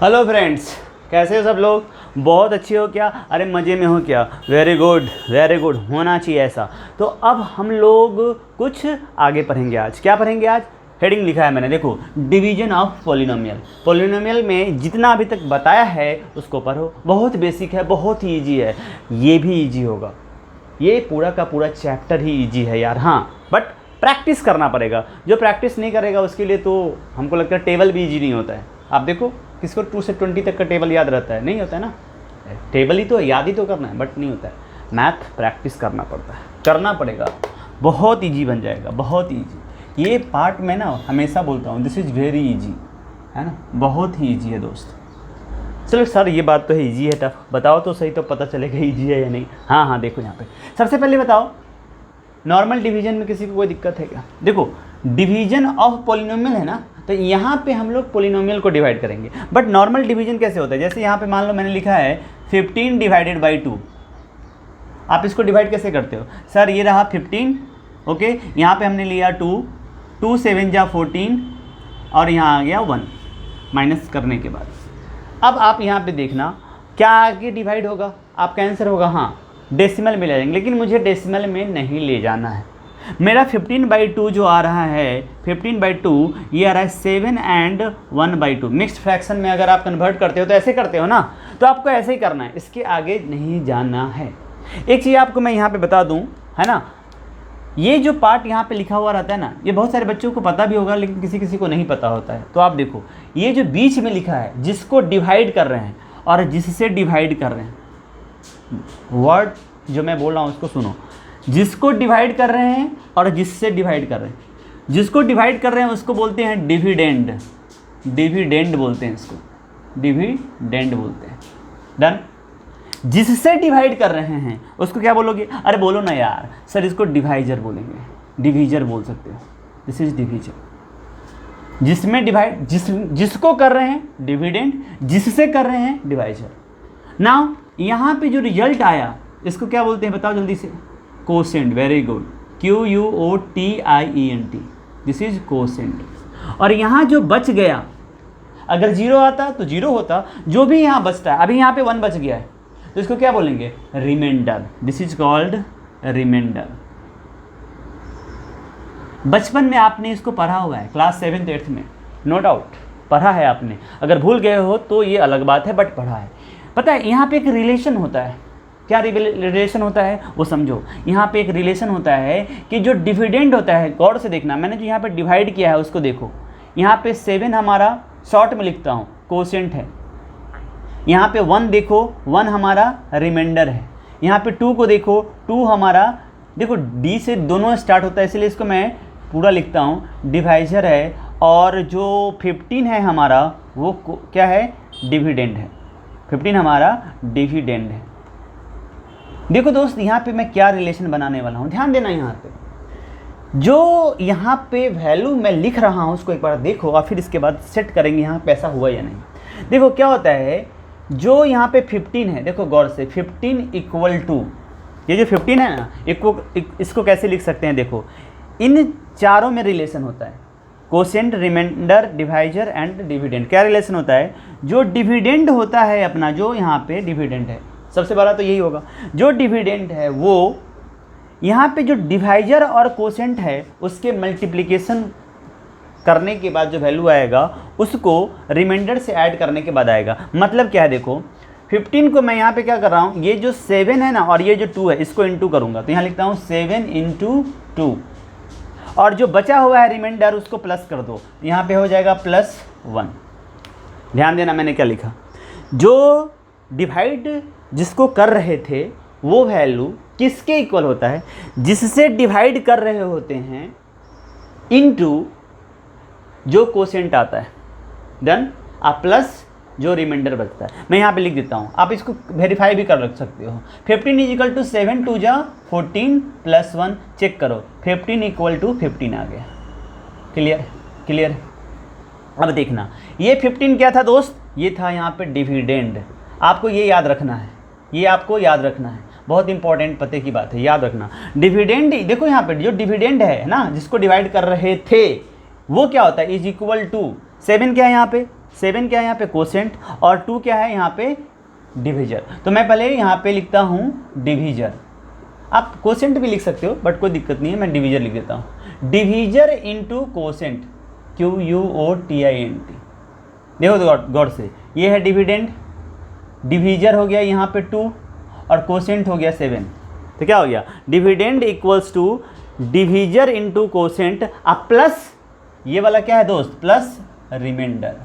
Hello friends, कैसे हो सब लोग? बहुत अच्छे हो क्या? अरे मज़े में हो क्या? वेरी गुड, होना चाहिए ऐसा। तो अब हम लोग कुछ आगे पढ़ेंगे। आज क्या पढ़ेंगे? आज हेडिंग लिखा है मैंने, देखो, डिवीजन ऑफ पॉलिनोमियल। पॉलिनोमियल में जितना अभी तक बताया है उसको पढ़ो। बहुत बेसिक है, बहुत ही ईजी है। ये भी ईजी होगा, ये पूरा का पूरा चैप्टर ही ईजी है यार। हाँ, बट प्रैक्टिस करना पड़ेगा। जो प्रैक्टिस नहीं करेगा उसके लिए तो हमको लगता है टेबल भी ईजी नहीं होता है। आप देखो, किसको 2 से 20 तक का टेबल याद रहता है? नहीं होता है ना। टेबल ही तो याद ही तो करना है, बट नहीं होता है। मैथ प्रैक्टिस करना पड़ता है, करना पड़ेगा। बहुत ईजी बन जाएगा, बहुत ईजी। ये पार्ट मैं ना हमेशा बोलता हूँ, दिस इज़ वेरी ईजी, है ना, बहुत ही ईजी है दोस्त। चलो सर, ये बात तो है ईजी है, टफ बताओ तो सही, तो पता चलेगा ईजी है या नहीं। हाँ, देखो यहाँ पे सबसे पहले बताओ, नॉर्मल डिवीजन में किसी को कोई दिक्कत है क्या? देखो, डिवीजन ऑफ पॉलिनोमियल है ना, तो यहाँ पे हम लोग पॉलिनोमियल को डिवाइड करेंगे। बट नॉर्मल डिवीजन कैसे होता है? जैसे यहाँ पे मान लो मैंने लिखा है 15 डिवाइडेड बाई 2। आप इसको डिवाइड कैसे करते हो? सर ये रहा 15, ओके, यहाँ पे हमने लिया 2 7 जा 14 और यहाँ आ गया 1 माइनस करने के बाद। अब आप यहाँ पे देखना क्या आगे डिवाइड होगा, आपका आंसर होगा हाँ डेसिमल में ले जाएंगे। लेकिन मुझे डेसिमल में नहीं ले जाना है। मेरा 15/2 जो आ रहा है, 15/2 ये आ रहा है 7 and 1/2। मिक्स्ड फ्रैक्शन में अगर आप कन्वर्ट करते हो तो ऐसे करते हो ना, तो आपको ऐसे ही करना है, इसके आगे नहीं जाना है। एक चीज़ आपको मैं यहाँ पे बता दूँ, है ना, ये जो पार्ट यहाँ पे लिखा हुआ रहता है ना, ये बहुत सारे बच्चों को पता भी होगा, लेकिन किसी किसी को नहीं पता होता है। तो आप देखो, ये जो बीच में लिखा है, जिसको डिवाइड कर रहे हैं और जिससे डिवाइड कर रहे हैं, वर्ड जो मैं बोल रहा हूँ उसको सुनो। जिसको डिवाइड कर रहे हैं और जिससे डिवाइड कर रहे हैं, जिसको डिवाइड कर रहे हैं उसको बोलते हैं डिविडेंड। डिविडेंड बोलते हैं इसको, डिविडेंड बोलते हैं। डन। जिससे डिवाइड कर रहे हैं उसको क्या बोलोगे? अरे बोलो ना यार, सर इसको डिवाइजर बोलेंगे, डिवीजर बोल सकते हो। This is divisor. जिसमें डिवाइड, जिसको कर रहे हैं डिविडेंड, जिससे कर रहे हैं डिवाइजर। नाउ यहाँ पे जो रिजल्ट आया इसको क्या बोलते हैं बताओ जल्दी से? Quotient. Very good, QUOTIENT, this is quotient. और यहाँ जो बच गया, अगर 0 आता तो 0 होता, जो भी यहाँ बचता है, अभी यहाँ पे 1 बच गया है, तो इसको क्या बोलेंगे? Remainder. This is called remainder. बचपन में आपने इसको पढ़ा हुआ है, क्लास 7th 8th में, नो डाउट पढ़ा है आपने। अगर भूल गए हो तो ये अलग बात है, बट पढ़ा है। पता है यहाँ पे एक रिलेशन होता है। क्या रिलेशन होता है वो समझो। यहाँ पे एक रिलेशन होता है कि जो डिविडेंड होता है, गौर से देखना, मैंने जो यहाँ पे डिवाइड किया है उसको देखो। यहाँ पे 7 हमारा शॉर्ट में लिखता हूँ कोसेंट है। यहाँ पे 1 देखो, 1 हमारा रिमाइंडर है। यहाँ पे 2 को देखो, 2 हमारा, देखो D से दोनों स्टार्ट होता है, इसलिए इसको मैं पूरा लिखता हूँ डिवाइजर है। और जो 15 है हमारा वो क्या है? डिविडेंड है। 15 हमारा डिविडेंड है। देखो दोस्त, यहाँ पे मैं क्या रिलेशन बनाने वाला हूँ, ध्यान देना। यहाँ पे जो यहाँ पे वैल्यू मैं लिख रहा हूँ उसको एक बार देखो और फिर इसके बाद सेट करेंगे यहाँ पे ऐसा हुआ या नहीं। देखो क्या होता है, जो यहाँ पे 15 है, देखो गौर से, 15 इक्वल टू, ये जो 15 है ना, इसको कैसे लिख सकते हैं? देखो, इन चारों में रिलेशन होता है, quotient, remainder, divisor and dividend. क्या रिलेशन होता है? जो डिविडेंड होता है अपना, जो यहाँ पे डिविडेंड है, सबसे बड़ा तो यही होगा, जो डिविडेंड है वो यहाँ पे जो डिवाइजर और कोसेंट है उसके मल्टीप्लिकेशन करने के बाद जो वैल्यू आएगा उसको रिमाइंडर से ऐड करने के बाद आएगा। मतलब क्या है? देखो, 15 को मैं यहाँ पे क्या कर रहा हूँ, ये जो 7 है ना और ये जो 2 है, इसको इंटू करूँगा, तो यहाँ लिखता हूँ 7 × 2, और जो बचा हुआ है रिमाइंडर उसको प्लस कर दो, यहाँ पे हो जाएगा +1। ध्यान देना मैंने क्या लिखा। जो डिवाइड जिसको कर रहे थे वो वैल्यू किसके इक्वल होता है? जिससे डिवाइड कर रहे होते हैं इनटू जो कोसेंट आता है। डन। आप प्लस जो रिमाइंडर बचता है, मैं यहाँ पे लिख देता हूँ, आप इसको वेरीफाई भी कर रख सकते हो। 15 = 7 2 जा 14 +1, चेक करो, 15 = 15 आ गया। क्लियर। अब देखना, ये 15 क्या था दोस्त? ये था यहाँ पे डिविडेंड। आपको ये याद रखना है, ये आपको याद रखना है, बहुत इंपॉर्टेंट पते की बात है, याद रखना। डिविडेंड, देखो यहाँ पे जो डिविडेंड है ना, जिसको डिवाइड कर रहे थे, वो क्या होता है? इज इक्वल टू 7 क्या है यहाँ पे? 7 क्या है यहाँ पे कोसेंट, और 2 क्या है यहाँ पे डिवीजर। तो मैं पहले यहाँ पे लिखता हूँ डिवीजर, आप कोसेंट भी लिख सकते हो बट कोई दिक्कत नहीं है, मैं डिवीजर लिख देता हूँ। Divisor into quotient, QUOTINT। देखो तो गौर से, ये है डिविडेंड, डिवीजर हो गया यहाँ पे 2 और कोसेंट हो गया 7। तो क्या हो गया, dividend equals to divisor into quotient, अब प्लस ये वाला क्या है दोस्त, plus remainder,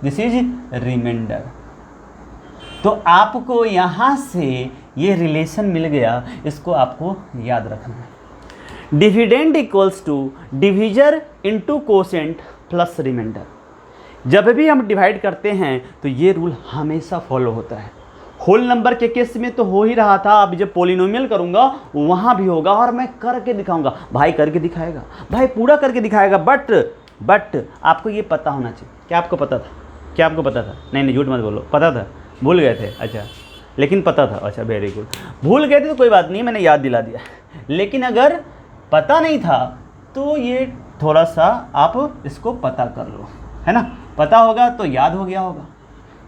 this is remainder. तो आपको यहाँ से ये रिलेशन मिल गया, इसको आपको याद रखना है। Dividend equals to divisor into quotient plus remainder. जब भी हम डिवाइड करते हैं तो ये रूल हमेशा फॉलो होता है। होल नंबर के केस में तो हो ही रहा था, अब जब पोलिनोमियल करूंगा वहाँ भी होगा, और मैं करके दिखाऊंगा। भाई करके दिखाएगा, भाई पूरा करके दिखाएगा, बट आपको ये पता होना चाहिए। क्या आपको पता था? क्या आपको पता था? नहीं झूठ मत बोलो, पता था, भूल गए थे, अच्छा लेकिन पता था, अच्छा वेरी गुड। भूल गए थे तो कोई बात नहीं, मैंने याद दिला दिया। लेकिन अगर पता नहीं था तो ये थोड़ा सा आप इसको पता कर लो, है ना, पता होगा तो याद हो गया होगा।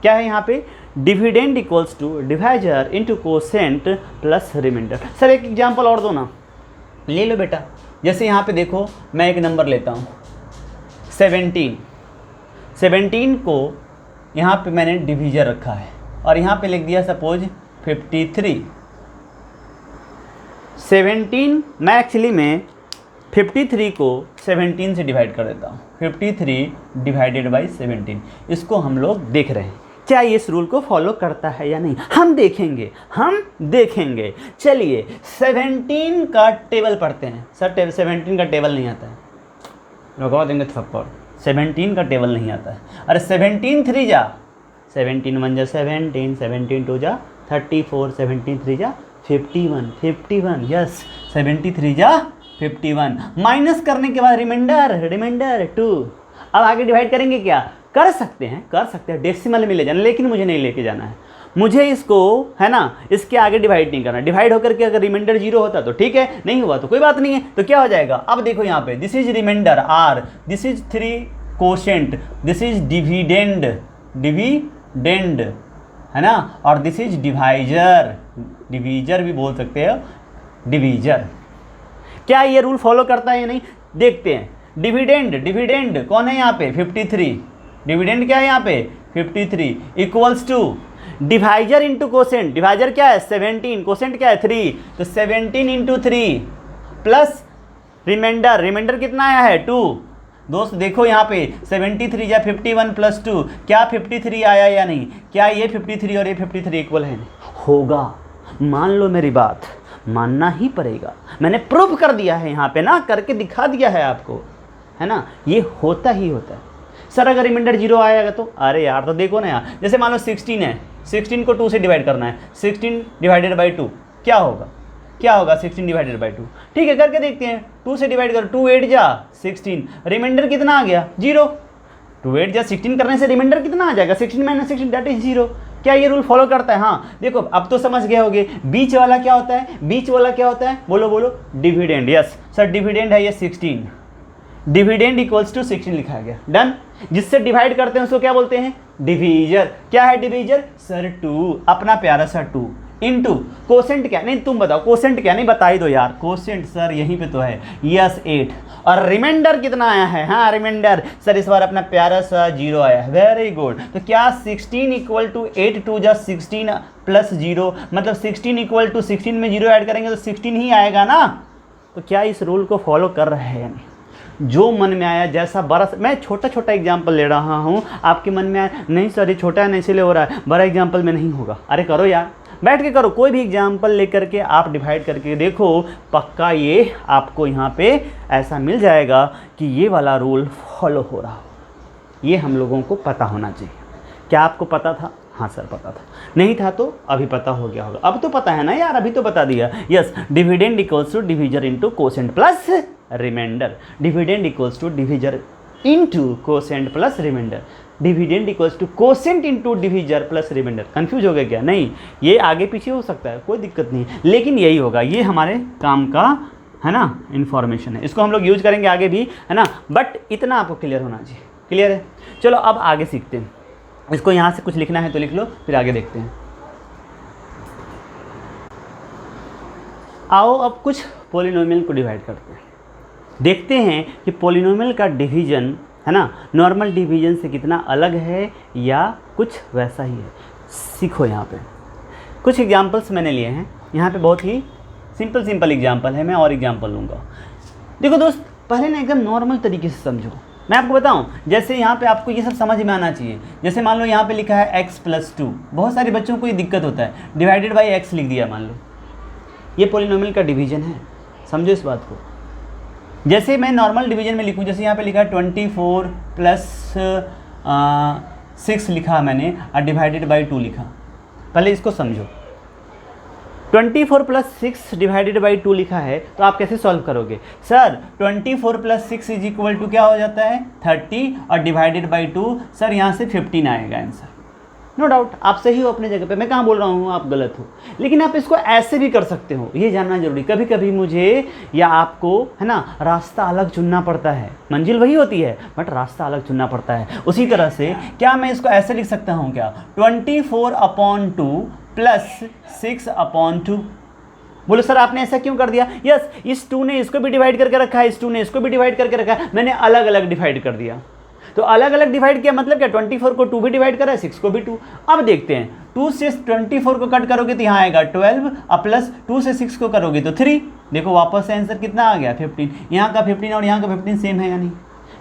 क्या है यहाँ पे, dividend equals to divisor into quotient plus remainder. Sir एक एग्जाम्पल और दो ना, ले लो बेटा। जैसे यहाँ पे देखो, मैं एक नंबर लेता हूँ 17 को यहाँ पे मैंने डिवीजर रखा है और यहाँ पे लिख दिया सपोज 53। 17 मैं एक्चुअली में 53 को 17 से डिवाइड कर देता हूँ, 53 डिवाइडेड बाई 17। इसको हम लोग देख रहे हैं क्या ये इस रूल को फॉलो करता है या नहीं, हम देखेंगे। चलिए 17 का टेबल पढ़ते हैं। सर 17 का टेबल नहीं आता है, लगा देंगे थप्पड़। 17 का टेबल नहीं आता है। अरे 17 3 जा 17 1 जा 17, 17 2 जा 34, 17 3 जा 51, यस 73 जा 51। माइनस करने के बाद रिमाइंडर 2। अब आगे डिवाइड करेंगे क्या, कर सकते हैं डेसिमल में ले जाना, लेकिन मुझे नहीं लेके जाना है। मुझे इसको, है ना, इसके आगे डिवाइड नहीं करना। डिवाइड होकर के अगर रिमाइंडर 0 होता तो ठीक है, नहीं हुआ तो कोई बात नहीं है। तो क्या हो जाएगा, अब देखो यहाँ पे, this is remainder R, this is 3 quotient, this is dividend, है ना, और दिस इज डिवीजर भी बोल सकते हो, डिवीजर। क्या ये रूल फॉलो करता है या नहीं, देखते हैं। डिविडेंड कौन है यहाँ पे, 53। डिविडेंड क्या है यहाँ पे, 53 equals to divisor into quotient. Divisor क्या है 17, कोसेंट क्या है 3, तो 17 इंटू 3 प्लस रिमाइंडर कितना आया है 2। दोस्त देखो यहाँ पे 73 या 51 प्लस 2, क्या 53 आया या नहीं, क्या ये 53 और ये 53 इक्वल है, होगा। मान लो मेरी बात, मानना ही पड़ेगा, मैंने प्रूफ कर दिया है यहाँ पे ना, करके दिखा दिया है आपको, है ना, ये होता ही होता है। सर अगर रिमाइंडर 0 आएगा तो, अरे यार तो देखो ना यार, जैसे मान लो 16 है, 16 को 2 से डिवाइड करना है, 16 डिवाइडेड बाई 2 क्या होगा 16 डिवाइडेड बाई 2। ठीक है, करके देखते हैं। 2 से डिवाइड करो, 2 8 जा 16, रिमाइंडर कितना आ गया 0। 2 8 जा 16 करने से रिमाइंडर कितना आ जाएगा, 16 माइनस 16 दैट इज 0। क्या ये रूल फॉलो करता है, हाँ देखो अब तो समझ गए होगे। बीच वाला क्या होता है, बोलो डिविडेंड। यस सर डिविडेंड है ये 16, डिविडेंड इक्वल्स टू 16 लिखा गया, डन। जिससे डिवाइड करते हैं उसको क्या बोलते हैं, डिवीजर। क्या है डिवीजर, सर 2, अपना प्यारा सा 2 इंटू कोसेंट क्या, नहीं तुम बताओ कोसेंट क्या, नहीं बता ही दो यार। कोसेंट सर यहीं पे तो है, यस 8, और रिमाइंडर कितना आया है, हाँ रिमाइंडर सर इस बार अपना प्यारा सा 0 आया है, वेरी गुड। तो क्या 16 इक्वल टू 8 2 जा 16 प्लस 0, मतलब 16 इक्वल टू 16 में 0 ऐड करेंगे तो 16 ही आएगा ना। तो क्या इस रूल को फॉलो कर रहे हैं, जो मन में आया जैसा बड़ा, मैं छोटा एग्जाम्पल ले रहा हूँ, आपके मन में आया नहीं सर ये छोटा है नहीं इसलिए हो रहा है, बड़ा एग्जाम्पल में नहीं होगा। अरे करो यार, बैठ के करो, कोई भी एग्जाम्पल लेकर के आप डिवाइड करके देखो, पक्का ये आपको यहाँ पे ऐसा मिल जाएगा कि ये वाला रूल फॉलो हो रहा हो। ये हम लोगों को पता होना चाहिए। क्या आपको पता था, हाँ सर पता था, नहीं था तो अभी पता हो गया होगा। अब तो पता है ना यार, अभी तो बता दिया। Yes dividend equals to divisor into quotient plus remainder, dividend equals to divisor into quotient plus remainder, dividend equals to quotient into divisor plus remainder. Confuse हो गया क्या, नहीं ये आगे पीछे हो सकता है, कोई दिक्कत नहीं, लेकिन यही होगा, ये हमारे काम का है ना इन्फॉर्मेशन है, इसको हम लोग यूज करेंगे आगे भी, है ना, बट इतना आपको क्लियर होना चाहिए। क्लियर है, चलो अब आगे सीखते हैं। इसको यहाँ से कुछ लिखना है तो लिख लो, फिर आगे देखते हैं। आओ अब कुछ पॉलिनोमियल को डिवाइड करते हैं, देखते हैं कि पॉलिनोमियल का डिवीजन है ना नॉर्मल डिवीजन से कितना अलग है या कुछ वैसा ही है। सीखो, यहाँ पे कुछ एग्जांपल्स मैंने लिए हैं, यहाँ पे बहुत ही सिंपल एग्जांपल है, मैं और एग्जांपल लूँगा। देखो दोस्त, पहले ना एकदम नॉर्मल तरीके से समझो। मैं आपको बताऊं, जैसे यहाँ पे आपको ये सब समझ में आना चाहिए। जैसे मान लो यहाँ पे लिखा है x+2, बहुत सारे बच्चों को ये दिक्कत होता है, डिवाइडेड बाई x लिख दिया मान लो, ये पॉलिनोमियल का डिवीजन है, समझो इस बात को। जैसे मैं नॉर्मल डिवीजन में लिखूँ, जैसे यहाँ पे लिखा है 24 + 6 लिखा मैंने और डिवाइडेड बाई 2 लिखा। पहले इसको समझो, 24 + 6 डिवाइडेड बाई 2 लिखा है, तो आप कैसे सॉल्व करोगे? सर 24 + 6 = क्या हो जाता है? 30 और डिवाइडेड बाई 2, सर यहाँ से 15 आएगा आंसर। नो डाउट आप सही हो अपने जगह पे, मैं कहाँ बोल रहा हूँ आप गलत हो, लेकिन आप इसको ऐसे भी कर सकते हो, ये जानना जरूरी। कभी कभी मुझे या आपको है ना रास्ता अलग चुनना पड़ता है, मंजिल वही होती है बट रास्ता अलग चुनना पड़ता है। उसी तरह से क्या मैं इसको ऐसे लिख सकता हूँ क्या? 24/2 + 6/2। बोलो सर आपने ऐसा क्यों कर दिया? यस, इस 2 ने इसको भी डिवाइड करके रखा है, इस 2 ने इसको भी डिवाइड करके रखा है, मैंने अलग अलग डिवाइड कर दिया। तो अलग अलग डिवाइड किया मतलब क्या? 24 को 2 भी डिवाइड करा है, 6 को भी 2। अब देखते हैं, 2 से 24 को कट करोगे तो यहाँ आएगा 12 और प्लस 2 से 6 को करोगे तो 3। देखो वापस से आंसर कितना आ गया? 15। यहाँ का 15 और यहाँ का 15 सेम है या नहीं?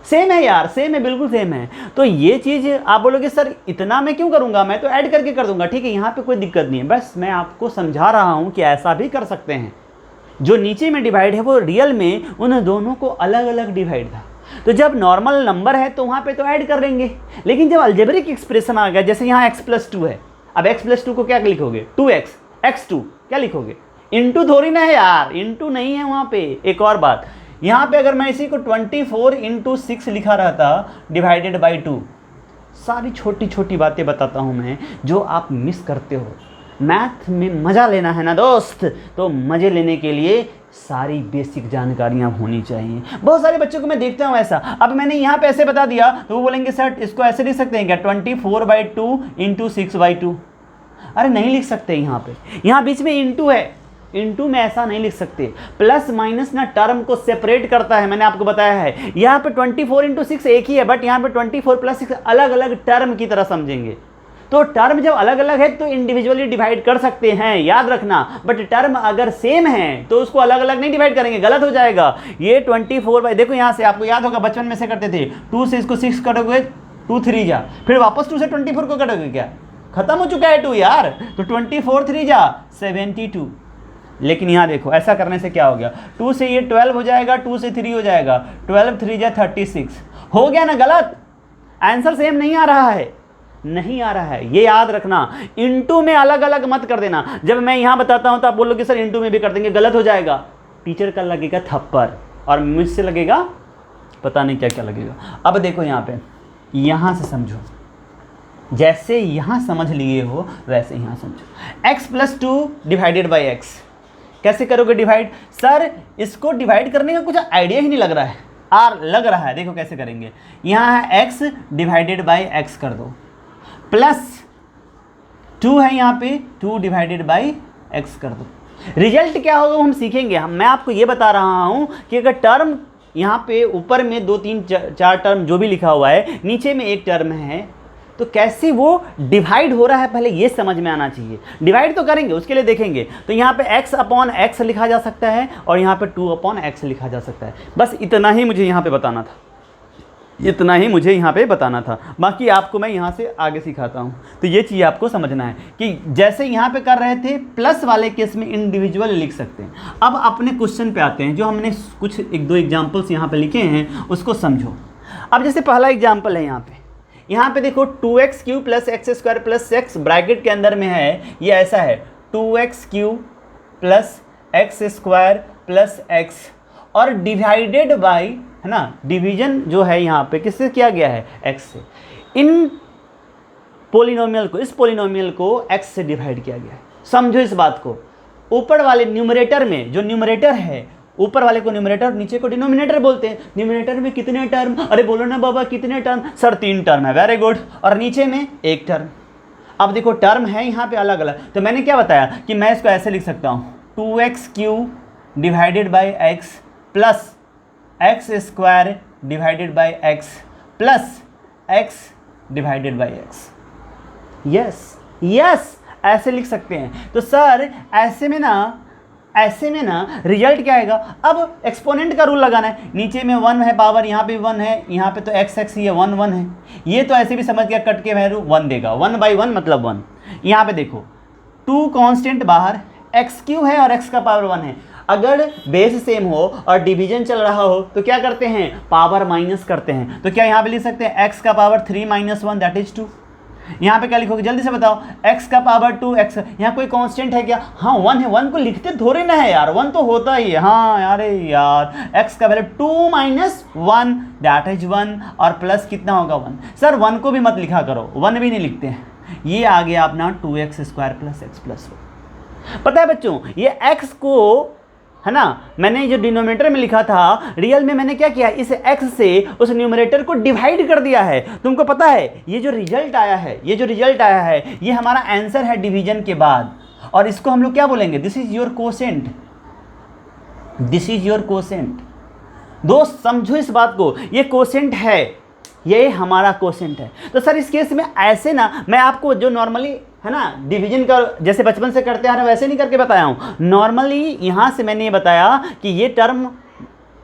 सेम है यार, सेम है, बिल्कुल सेम है। तो ये चीज़ आप बोलोगे सर इतना मैं क्यों करूँगा, मैं तो ऐड करके कर दूंगा। ठीक है, यहाँ पे कोई दिक्कत नहीं है, बस मैं आपको समझा रहा हूँ कि ऐसा भी कर सकते हैं। जो नीचे में डिवाइड है वो रियल में उन दोनों को अलग अलग डिवाइड था। तो जब नॉर्मल नंबर है तो वहाँ पे तो ऐड कर लेंगे, लेकिन जब अलजेब्रिक एक्सप्रेशन आ गया, जैसे यहाँ x+2 है, अब x+2 को क्या लिखोगे? 2x, x2 क्या लिखोगे? इंटू थोड़ी ना है यार, इंटू नहीं है वहाँ पे। एक और बात, यहाँ पे अगर मैं इसी को 24 × 6 लिखा रहता डिवाइडेड बाई 2, सारी छोटी छोटी बातें बताता हूँ मैं जो आप मिस करते हो। मैथ में मज़ा लेना है ना दोस्त, तो मज़े लेने के लिए सारी बेसिक जानकारियाँ होनी चाहिए। बहुत सारे बच्चों को मैं देखता हूँ ऐसा। अब मैंने यहाँ पे ऐसे बता दिया तो वो बोलेंगे सर इसको ऐसे लिख सकते हैं क्या? 24/2 × 6/2। अरे नहीं लिख सकते, यहाँ बीच में इंटू है, इंटू में ऐसा नहीं लिख सकते। प्लस माइनस ना टर्म को सेपरेट करता है, मैंने आपको बताया है। यहाँ पे 24 × 6 एक ही है, बट यहाँ पे 24 + 6 अलग अलग टर्म की तरह समझेंगे। तो टर्म जब अलग अलग है तो इंडिविजुअली डिवाइड कर सकते हैं, याद रखना। बट टर्म अगर सेम है तो उसको अलग अलग नहीं डिवाइड करेंगे, गलत हो जाएगा। ये 24 देखो यहाँ से आपको याद होगा बचपन में से करते थे, 2 से इसको 6 कटोगे 2 3 जा, फिर वापस 2 से 24 को कटोगे, क्या खत्म हो चुका है 2 यार। तो 24 3 जा 72। लेकिन यहाँ देखो ऐसा करने से क्या हो गया? 2 से ये 12 हो जाएगा, 2 से 3 हो जाएगा, 12 3 जा 36 हो गया ना। गलत, आंसर सेम नहीं आ रहा है, नहीं आ रहा है, ये याद रखना। इंटू में अलग अलग मत कर देना। जब मैं यहाँ बताता हूँ तो आप बोलोगे सर इंटू में भी कर देंगे, गलत हो जाएगा। टीचर का लगेगा थप्पड़ और मुझसे लगेगा पता नहीं क्या क्या लगेगा। अब देखो यहाँ पे, यहाँ से समझो, जैसे यहाँ समझ लिए हो वैसे यहाँ समझो। x+2 डिवाइडेड बाई x कैसे करोगे डिवाइड? सर इसको डिवाइड करने का कुछ आइडिया ही नहीं लग रहा है, आर लग रहा है। देखो कैसे करेंगे, यहाँ है x डिवाइडेड बाई x कर दो, प्लस 2 है यहाँ पे 2 डिवाइडेड बाई x कर दो। रिजल्ट क्या होगा हम सीखेंगे। मैं आपको ये बता रहा हूँ कि अगर टर्म यहाँ पे ऊपर में 2 3 4 टर्म जो भी लिखा हुआ है, नीचे में एक टर्म है, तो कैसे वो डिवाइड हो रहा है पहले ये समझ में आना चाहिए। डिवाइड तो करेंगे, उसके लिए देखेंगे। तो यहाँ पे x/x लिखा जा सकता है और यहाँ पे 2/x लिखा जा सकता है। बस इतना ही मुझे यहाँ पे बताना था, इतना ही मुझे यहाँ पे बताना था। बाकी आपको मैं यहाँ से आगे सिखाता हूँ। तो ये चीज़ आपको समझना है कि जैसे यहाँ पे कर रहे थे प्लस वाले केस में इंडिविजुअल लिख सकते हैं। अब अपने क्वेश्चन पे आते हैं, जो हमने कुछ 1-2 एग्जाम्पल्स यहाँ पे लिखे हैं उसको समझो। अब जैसे पहला एग्जाम्पल है यहाँ पे देखो 2x³ + x² + x ब्रैकेट के अंदर में है, ये ऐसा है 2x³ + x² + x और डिवाइडेड बाई, है ना, डिवीजन जो है यहाँ पे किससे किया गया है? x से। इन पोलिनोमियल को, इस पोलिनोमियल को x से डिवाइड किया गया है। समझो इस बात को। ऊपर वाले न्यूमरेटर में, जो न्यूमरेटर है ऊपर वाले को न्यूमरेटर और नीचे को डिनोमिनेटर बोलते हैं। न्यूमरेटर में कितने टर्म, अरे बोलो ना बाबा कितने टर्म, सर 3 टर्म है, वेरी गुड, और नीचे में 1 टर्म। अब देखो टर्म है यहाँ पे अलग अलग, तो मैंने क्या बताया कि मैं इसको ऐसे लिख सकता हूँ 2x³ divided by x plus x² divided by x plus x divided by x। Yes yes, ऐसे लिख सकते हैं। तो सर ऐसे में ना रिजल्ट क्या आएगा, अब एक्सपोनेंट का रूल लगाना है, नीचे में 1 है पावर, यहाँ पे 1 है, यहाँ पे तो x ही है, 1 1 है, ये तो ऐसे भी समझ गया कट के वैल्यू 1 देगा, 1/1 मतलब 1। यहाँ पे देखो 2 कांस्टेंट बाहर, x³ है और x का पावर 1 है। अगर बेस सेम हो और डिवीजन चल रहा हो तो क्या करते हैं, पावर माइनस करते हैं। तो क्या यहाँ पे लिख सकते हैं x का पावर 3 - 1 दैट इज 2। यहाँ पे क्या लिखोगे जल्दी से बताओ, x का पावर 2, x, यहाँ कोई कांस्टेंट है क्या, हाँ 1 है, 1 को लिखते थोड़े ना है यार, 1 तो होता ही है, हाँ अरे यार x का वैल्यू 2 - 1 दैट इज 1 और प्लस कितना होगा 1। सर 1 को भी मत लिखा करो, 1 भी नहीं लिखते हैं, ये आ गया अपना 2x² + x + 1। पता है बच्चों ये x को है ना, मैंने जो डिनोमिनेटर में लिखा था रियल में मैंने क्या किया, इस x से उस न्यूमरेटर को डिवाइड कर दिया है। तुमको पता है ये जो रिजल्ट आया है ये हमारा आंसर है डिवीजन के बाद, और इसको हम लोग क्या बोलेंगे, this is your quotient, this is your quotient. दोस्त समझो इस बात को, ये कोसेंट है, ये हमारा कोसेंट है। तो सर इस केस में ऐसे ना मैं आपको जो नॉर्मली है ना डिवीजन का जैसे बचपन से करते आ रहे वैसे नहीं करके बताया हूँ। नॉर्मली यहाँ से मैंने ये बताया कि ये टर्म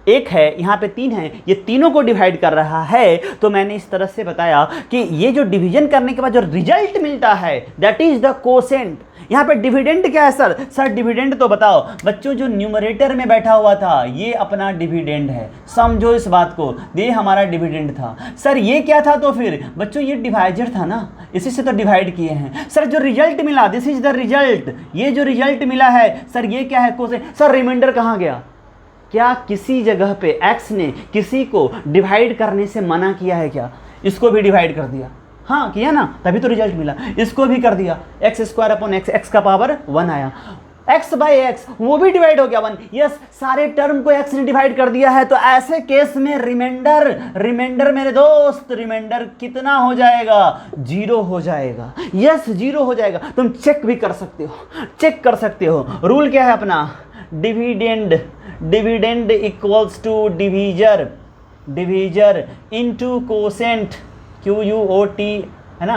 1 है, यहाँ पे 3 है, ये तीनों को डिवाइड कर रहा है। तो मैंने इस तरह से बताया कि ये जो डिवीजन करने के बाद जो रिजल्ट मिलता है दैट इज द कोसेंट। यहाँ पे डिविडेंड क्या है सर डिविडेंड तो बताओ बच्चों, जो न्यूमरेटर में बैठा हुआ था ये अपना डिविडेंड है, समझो इस बात को, ये हमारा डिविडेंड था। सर ये क्या था, तो फिर बच्चों ये डिवाइजर था ना, इसी से तो डिवाइड किए हैं। सर जो रिजल्ट मिला दिस इज द रिजल्ट, ये जो रिजल्ट मिला है सर ये क्या है, कोसेंट। सर रिमाइंडर कहाँ गया, क्या किसी जगह पे x ने किसी को डिवाइड करने से मना किया है क्या, इसको भी डिवाइड कर दिया, हाँ किया ना, तभी तो रिजल्ट मिला, इसको भी कर दिया x² x, x का पावर 1 आया, x/x वो भी डिवाइड हो गया 1। यस सारे टर्म को x ने डिवाइड कर दिया है। तो ऐसे केस में रिमाइंडर मेरे दोस्त, रिमाइंडर कितना हो जाएगा, 0 हो जाएगा। यस 0 हो जाएगा। तुम चेक भी कर सकते हो, रूल क्या है अपना, dividend equals to divisor into quotient, QUOT है ना,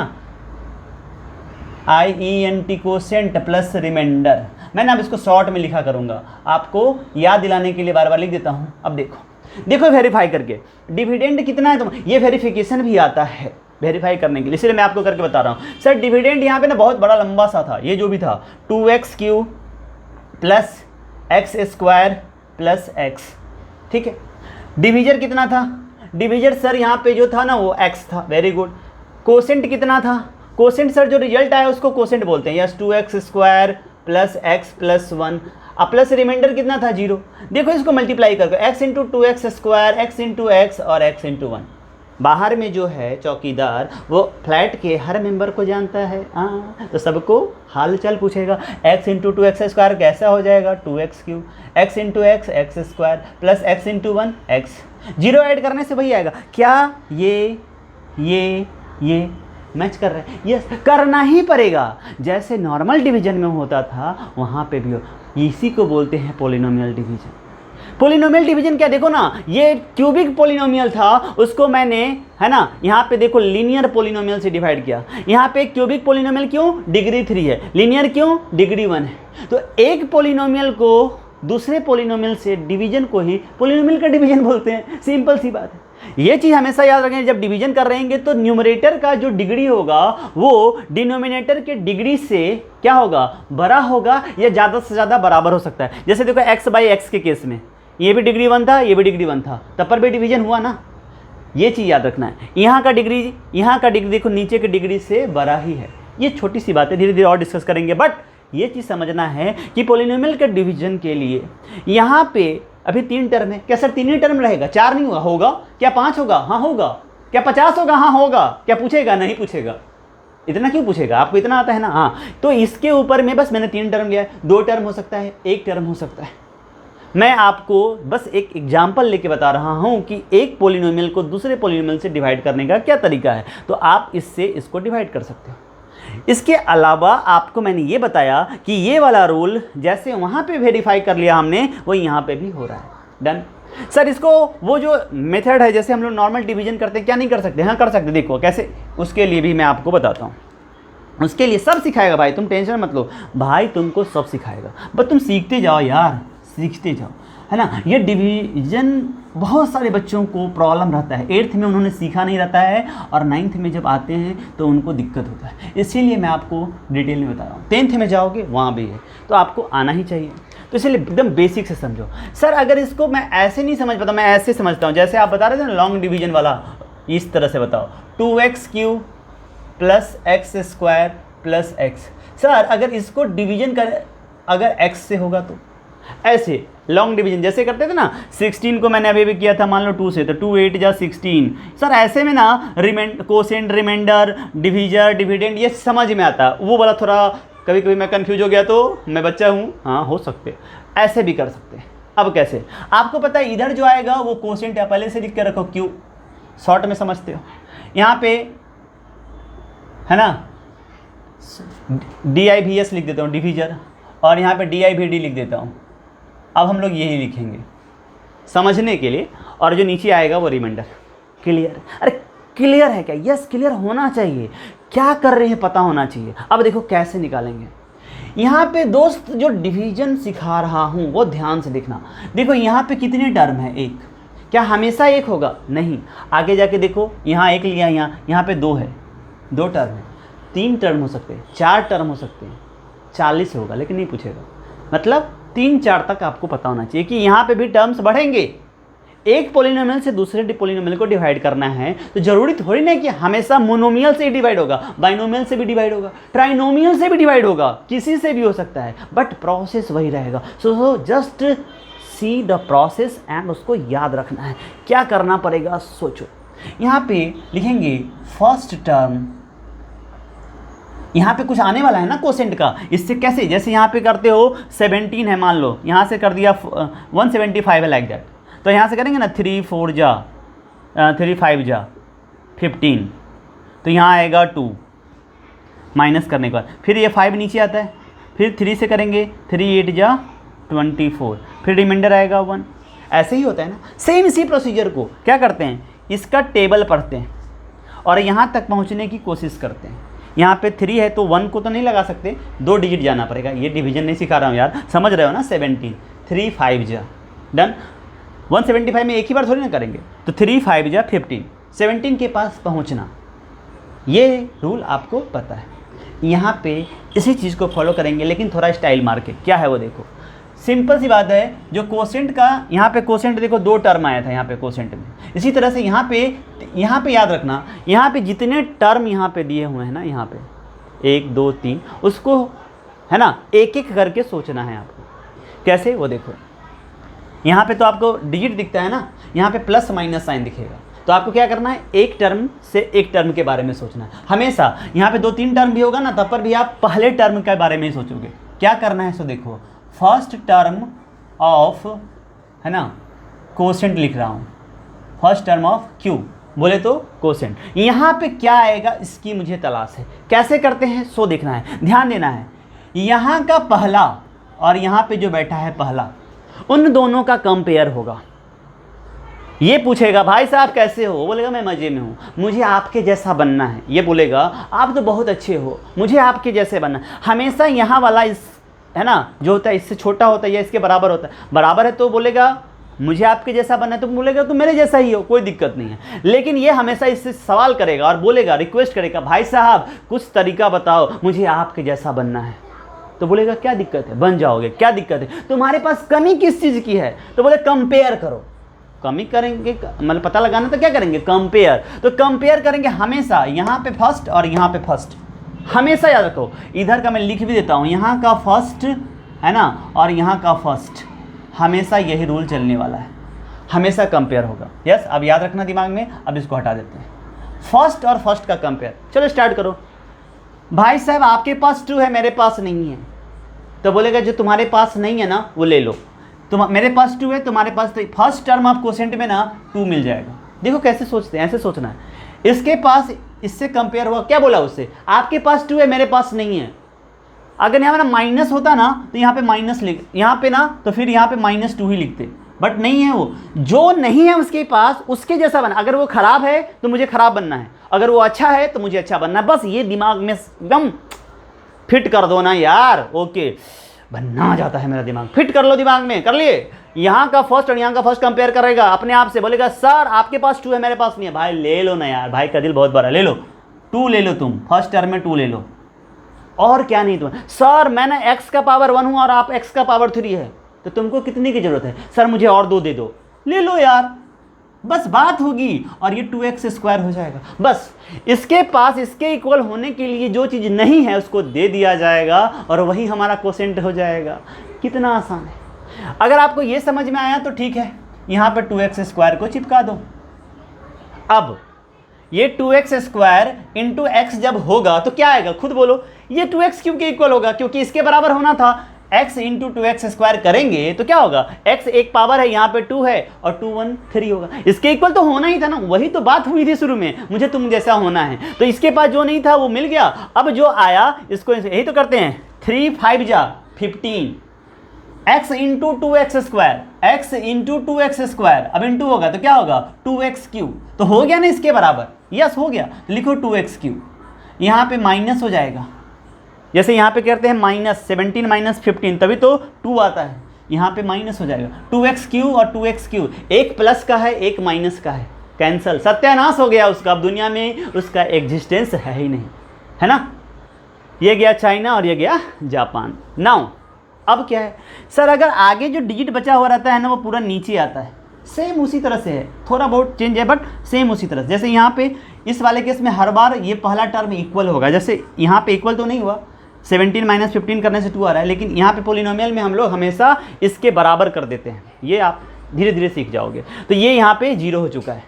IENT कोसेंट प्लस रिमाइंडर। मैंने अब इसको शॉर्ट में लिखा करूंगा, आपको याद दिलाने के लिए बार बार लिख देता हूं। अब देखो वेरीफाई करके डिविडेंड कितना है, तो ये वेरिफिकेशन भी आता है वेरीफाई करने के लिए, इसलिए मैं आपको करके बता रहा हूँ। सर डिविडेंड यहाँ पे ना बहुत बड़ा लंबा सा था, ये जो भी था 2x³ + x² + x, ठीक है। डिवीजर कितना था, डिवीजर सर यहाँ पे जो था ना वो x था, वेरी गुड। कोसेंट कितना था, कोसेंट सर जो रिजल्ट आया उसको कोसेंट बोलते हैं। यस 2x² + x + 1 अब प्लस रिमाइंडर कितना था 0। देखो इसको मल्टीप्लाई करके x × 2x², x × x और x × 1। बाहर में जो है चौकीदार वो फ्लैट के हर मेंबर को जानता है, तो सबको हाल चाल पूछेगा। x × 2x² कैसा हो जाएगा 2x³, x × x x² + x × 1 x। 0 add करने से वही आएगा। क्या ये मैच कर रहे हैं? यस करना ही पड़ेगा, जैसे नॉर्मल डिवीजन में होता था वहाँ पे भी हो। इसी को बोलते हैं पॉलिनोमियल डिवीजन। पॉलिनोमियल डिवीजन क्या, देखो ना ये क्यूबिक पॉलिनोमियल था, उसको मैंने है ना यहाँ पे देखो लीनियर पॉलिनोमियल से डिवाइड किया। यहाँ पे क्यूबिक पॉलिनोमियल क्यों, डिग्री 3 है, लीनियर क्यों, डिग्री 1 है। तो एक पॉलिनोमियल को दूसरे पॉलिनोमियल से डिवीजन को ही पॉलिनोमियल का डिवीजन बोलते हैं, सिंपल सी बात है। ये चीज़ हमेशा याद रखें, जब डिवीजन कर रहेंगे तो न्यूमरेटर का जो डिग्री होगा वो डिनोमिनेटर के डिग्री से क्या होगा, बड़ा होगा या ज़्यादा से ज़्यादा बराबर हो सकता है। जैसे देखो x/x के केस में ये भी डिग्री 1 था, ये भी डिग्री 1 था, तब पर भी डिवीजन हुआ ना। ये चीज़ याद रखना है। यहाँ का डिग्री देखो नीचे के डिग्री से बड़ा ही है। ये छोटी सी बात है, धीरे धीरे और डिस्कस करेंगे, बट ये चीज़ समझना है कि पॉलिनोमियल के डिवीजन के लिए यहाँ पे अभी 3 टर्म है। क्या सर 3 ही टर्म रहेगा, 4 नहीं होगा? होगा। क्या 5 होगा? हाँ होगा। क्या 50 होगा? हाँ होगा। क्या पूछेगा? नहीं पूछेगा। इतना क्यों पूछेगा, आपको इतना आता है ना। हाँ तो इसके ऊपर में बस मैंने 3 टर्म लिया है। 2 टर्म हो सकता है, 1 टर्म हो सकता है। मैं आपको बस एक एग्जाम्पल लेके बता रहा हूँ कि एक पोलिनोमियल को दूसरे पोलिनोमियल से डिवाइड करने का क्या तरीका है, तो आप इससे इसको डिवाइड कर सकते हो। इसके अलावा आपको मैंने ये बताया कि ये वाला रूल जैसे वहाँ पे वेरीफाई कर लिया हमने, वो यहाँ पे भी हो रहा है। डन। सर इसको वो जो मेथड है जैसे हम लोग नॉर्मल डिवीजन करते हैं, क्या नहीं कर सकते? हाँ कर सकते। देखो कैसे, उसके लिए भी मैं आपको बताता हूँ। उसके लिए सब सिखाएगा भाई, तुम टेंशन मत लो, भाई तुमको सब सिखाएगा, बस तुम सीखते जाओ यार, सीखते जाओ, है ना। ये डिवीजन बहुत सारे बच्चों को प्रॉब्लम रहता है, 8th में उन्होंने सीखा नहीं रहता है और 9th में जब आते हैं तो उनको दिक्कत होता है। इसीलिए मैं आपको डिटेल में बता रहा हूँ। 10th में जाओगे वहाँ भी है, तो आपको आना ही चाहिए। तो इसलिए एकदम बेसिक से समझो। सर अगर इसको मैं ऐसे नहीं समझ पाता, मैं ऐसे समझता हूँ जैसे आप बता रहे थे ना लॉन्ग डिवीजन वाला, इस तरह से बताओ 2x³ plus x² plus x। Sir अगर इसको डिवीजन कर, अगर x से होगा तो ऐसे लॉन्ग डिवीजन जैसे करते थे ना, 16 को मैंने अभी किया था मान लो 2 से, तो 2 8 जा 16। सर ऐसे में ना कोसेंट, रिमाइंडर, डिवीजर, डिविडेंड ये समझ में आता है। वो वाला थोड़ा कभी कभी मैं कंफ्यूज हो गया तो मैं बच्चा हूँ, हाँ हो सकते, ऐसे भी कर सकते हैं। अब कैसे, आपको पता है इधर जो आएगा वो कोसेंट है, पहले से लिख के रखो, क्यों शॉर्ट में समझते हो। यहाँ पे है ना DIVS लिख देता हूँ डिवीजर, और यहाँ पे DIVD लिख देता हूँ। अब हम लोग यही लिखेंगे समझने के लिए, और जो नीचे आएगा वो रिमाइंडर। क्लियर? अरे क्लियर है क्या? यस क्लियर होना चाहिए, क्या कर रहे हैं पता होना चाहिए। अब देखो कैसे निकालेंगे। यहाँ पे दोस्त जो डिवीजन सिखा रहा हूँ वो ध्यान से देखना। देखो यहाँ पे कितने टर्म है? एक। क्या हमेशा एक होगा? नहीं, आगे जाके देखो, यहाँ एक लिया, यहाँ पे 2 है, 2 टर्म है, 3 टर्म हो सकते हैं, 4 टर्म हो सकते हैं, 40 होगा, लेकिन नहीं पूछेगा। मतलब 3-4 तक आपको पता होना चाहिए कि यहाँ पे भी टर्म्स बढ़ेंगे। एक पोलिनोमियल से दूसरे पोलिनोमियल को डिवाइड करना है तो जरूरी थोड़ी ना कि हमेशा मोनोमियल से ही डिवाइड होगा, बाइनोमियल से भी डिवाइड होगा, ट्राइनोमियल से भी डिवाइड होगा, किसी से भी हो सकता है, बट प्रोसेस वही रहेगा। So just see the process and उसको याद रखना है। क्या करना पड़ेगा सोचो। यहाँ पे लिखेंगे फर्स्ट टर्म, यहाँ पे कुछ आने वाला है ना कोसेंट का, इससे कैसे, जैसे यहाँ पे करते हो 17 है मान लो, यहाँ से कर दिया 175 है लाइक दैट, तो यहाँ से करेंगे ना 3 4 जा 3 5 जा 15, तो यहाँ आएगा 2 माइनस करने के बाद, फिर ये 5 नीचे आता है, फिर 3 से करेंगे 3 8 जा 24, फिर रिमाइंडर आएगा 1। ऐसे ही होता है ना। सेम इसी प्रोसीजर को क्या करते हैं, इसका टेबल पढ़ते हैं और यहाँ तक पहुँचने की कोशिश करते हैं। यहाँ पे 3 है तो 1 को तो नहीं लगा सकते, 2 डिजिट जाना पड़ेगा। ये डिवीजन नहीं सिखा रहा हूँ यार, समझ रहे हो ना। 17 3 5 जा डन। 175 में एक ही बार थोड़ी ना करेंगे, तो 3 5 जा 15, 17 के पास पहुँचना, ये रूल आपको पता है। यहाँ पे इसी चीज़ को फॉलो करेंगे, लेकिन थोड़ा स्टाइल मार के। क्या है वो देखो, सिंपल सी बात है। जो कोसेंट का, यहाँ पे कोसेंट देखो 2 टर्म आया था यहाँ पे कोसेंट में, इसी तरह से यहाँ पे याद रखना, यहाँ पे जितने टर्म यहाँ पे दिए हुए हैं ना, यहाँ पे 1 2 3, उसको है ना एक एक करके सोचना है आपको। कैसे वो देखो, यहाँ पे तो आपको डिजिट दिखता है ना, यहाँ पे प्लस माइनस साइन दिखेगा, तो आपको क्या करना है, एक टर्म से एक टर्म के बारे में सोचना है हमेशा। यहाँ पे 2-3 टर्म भी होगा ना, तब पर भी आप पहले टर्म के बारे में ही सोचोगे। क्या करना है सो देखो, फर्स्ट टर्म ऑफ, है ना, कोसेंट लिख रहा हूँ, फर्स्ट टर्म ऑफ क्यू बोले तो कोसेंट। यहाँ पे क्या आएगा इसकी मुझे तलाश है। कैसे करते हैं सो देखना है, ध्यान देना है। यहाँ का पहला और यहाँ पे जो बैठा है पहला, उन दोनों का कंपेयर होगा। ये पूछेगा भाई साहब कैसे हो, वो बोलेगा मैं मज़े में हूँ, मुझे आपके जैसा बनना है। ये बोलेगा आप तो बहुत अच्छे हो, मुझे आपके जैसे बनना है। हमेशा यहाँ वाला इस, है ना, जो होता है इससे छोटा होता है या इसके बराबर होता है। बराबर है तो बोलेगा मुझे आपके जैसा बनना है, तो बोलेगा तो मेरे जैसा ही हो, कोई दिक्कत नहीं है। लेकिन ये हमेशा इससे सवाल करेगा और बोलेगा, रिक्वेस्ट करेगा, भाई साहब कुछ तरीका बताओ, मुझे आपके जैसा बनना है। तो बोलेगा क्या दिक्कत है, बन जाओगे, क्या दिक्कत है, तुम्हारे पास कमी किस चीज़ की है। तो बोले कंपेयर करो। कमी करेंगे मतलब पता लगाना, तो क्या करेंगे, कंपेयर। तो कंपेयर करेंगे हमेशा, यहाँ पे फर्स्ट और यहाँ पे फर्स्ट, हमेशा याद रखो। इधर का मैं लिख भी देता हूँ, यहाँ का फर्स्ट है ना और यहाँ का फर्स्ट, हमेशा यही रूल चलने वाला है, हमेशा कंपेयर होगा। यस, अब याद रखना दिमाग में। अब इसको हटा देते हैं, फर्स्ट और फर्स्ट का कंपेयर। चलो स्टार्ट करो। भाई साहब आपके पास 2 है, मेरे पास नहीं है। तो बोलेगा जो तुम्हारे पास नहीं है ना वो ले लो। मेरे पास 2 है, तुम्हारे पास 3, फर्स्ट टर्म ऑफ कोसेंट में ना 2 मिल जाएगा। देखो कैसे सोचते हैं, ऐसे सोचना है। इसके पास इससे कंपेयर हुआ, क्या बोला उससे, आपके पास 2 है मेरे पास नहीं है। अगर यहाँ पे ना माइनस होता ना तो यहाँ पे माइनस लिख, यहाँ पे ना तो फिर यहाँ पे -2 ही लिखते, बट नहीं है, वो जो नहीं है उसके पास उसके जैसा बना। अगर वो खराब है तो मुझे खराब बनना है, अगर वो अच्छा है तो मुझे अच्छा बनना है। बस ये दिमाग में एकदम फिट कर दो ना यार, ओके बनना जाता है मेरा दिमाग, फिट कर लो दिमाग में, कर लिए। यहाँ का फर्स्ट और यहाँ का फर्स्ट कंपेयर करेगा अपने आप से, बोलेगा सर आपके पास 2 है मेरे पास नहीं है। भाई ले लो ना यार, भाई का दिल बहुत बड़ा, ले लो 2 ले लो, तुम फर्स्ट टर्म में 2 ले लो, और क्या नहीं तुम। सर मैं ना x का पावर 1 हूँ और आप x का पावर 3 है, तो तुमको कितने की जरूरत है, सर मुझे और 2 दे दो, ले लो यार, बस बात होगी और ये 2x² हो जाएगा। बस इसके पास इसके इक्वल होने के लिए जो चीज़ नहीं है उसको दे दिया जाएगा और वही हमारा कोसेंट हो जाएगा। कितना आसान है। अगर आपको ये समझ में आया तो ठीक है, यहाँ पर 2x² को चिपका दो। अब ये 2x² इंटू x जब होगा तो क्या आएगा, खुद बोलो, ये 2x³ के इक्वल होगा, क्योंकि इसके बराबर होना था। x इंटू 2x² करेंगे तो क्या होगा, x एक पावर है, यहाँ पे 2 है और 2 1 3 होगा, इसके इक्वल तो होना ही था ना। वही तो बात हुई थी शुरू में, मुझे तुम जैसा होना है, तो इसके पास जो नहीं था वो मिल गया। अब जो आया इसको यही तो करते हैं, 3 5 जा 15, x into 2x², x into 2x², अब इंटू होगा तो क्या होगा 2x³, तो हो गया ना इसके बराबर, यस हो गया। लिखो 2x³, यहाँ पे माइनस हो जाएगा, जैसे यहाँ पे करते हैं -17 -15, तभी तो 2 आता है, यहाँ पे माइनस हो जाएगा। 2x³ और 2x³, एक प्लस का है एक माइनस का है, कैंसल, सत्यानाश हो गया उसका, अब दुनिया में उसका एग्जिस्टेंस है ही नहीं, है ना। ये गया चाइना और ये गया जापान। नाउ अब क्या है सर, अगर आगे जो डिजिट बचा हुआ रहता है ना वो पूरा नीचे आता है, सेम उसी तरह से है, थोड़ा बहुत चेंज है बट सेम उसी तरह से। जैसे यहाँ पे इस वाले केस में हर बार ये पहला टर्म इक्वल होगा, जैसे यहाँ पे इक्वल तो नहीं हुआ, 17 -15 करने से 2 आ रहा है, लेकिन यहाँ पे पोलिनोमियल में हम लोग हमेशा इसके बराबर कर देते हैं, ये आप धीरे धीरे सीख जाओगे। तो ये यहाँ पे 0 हो चुका है।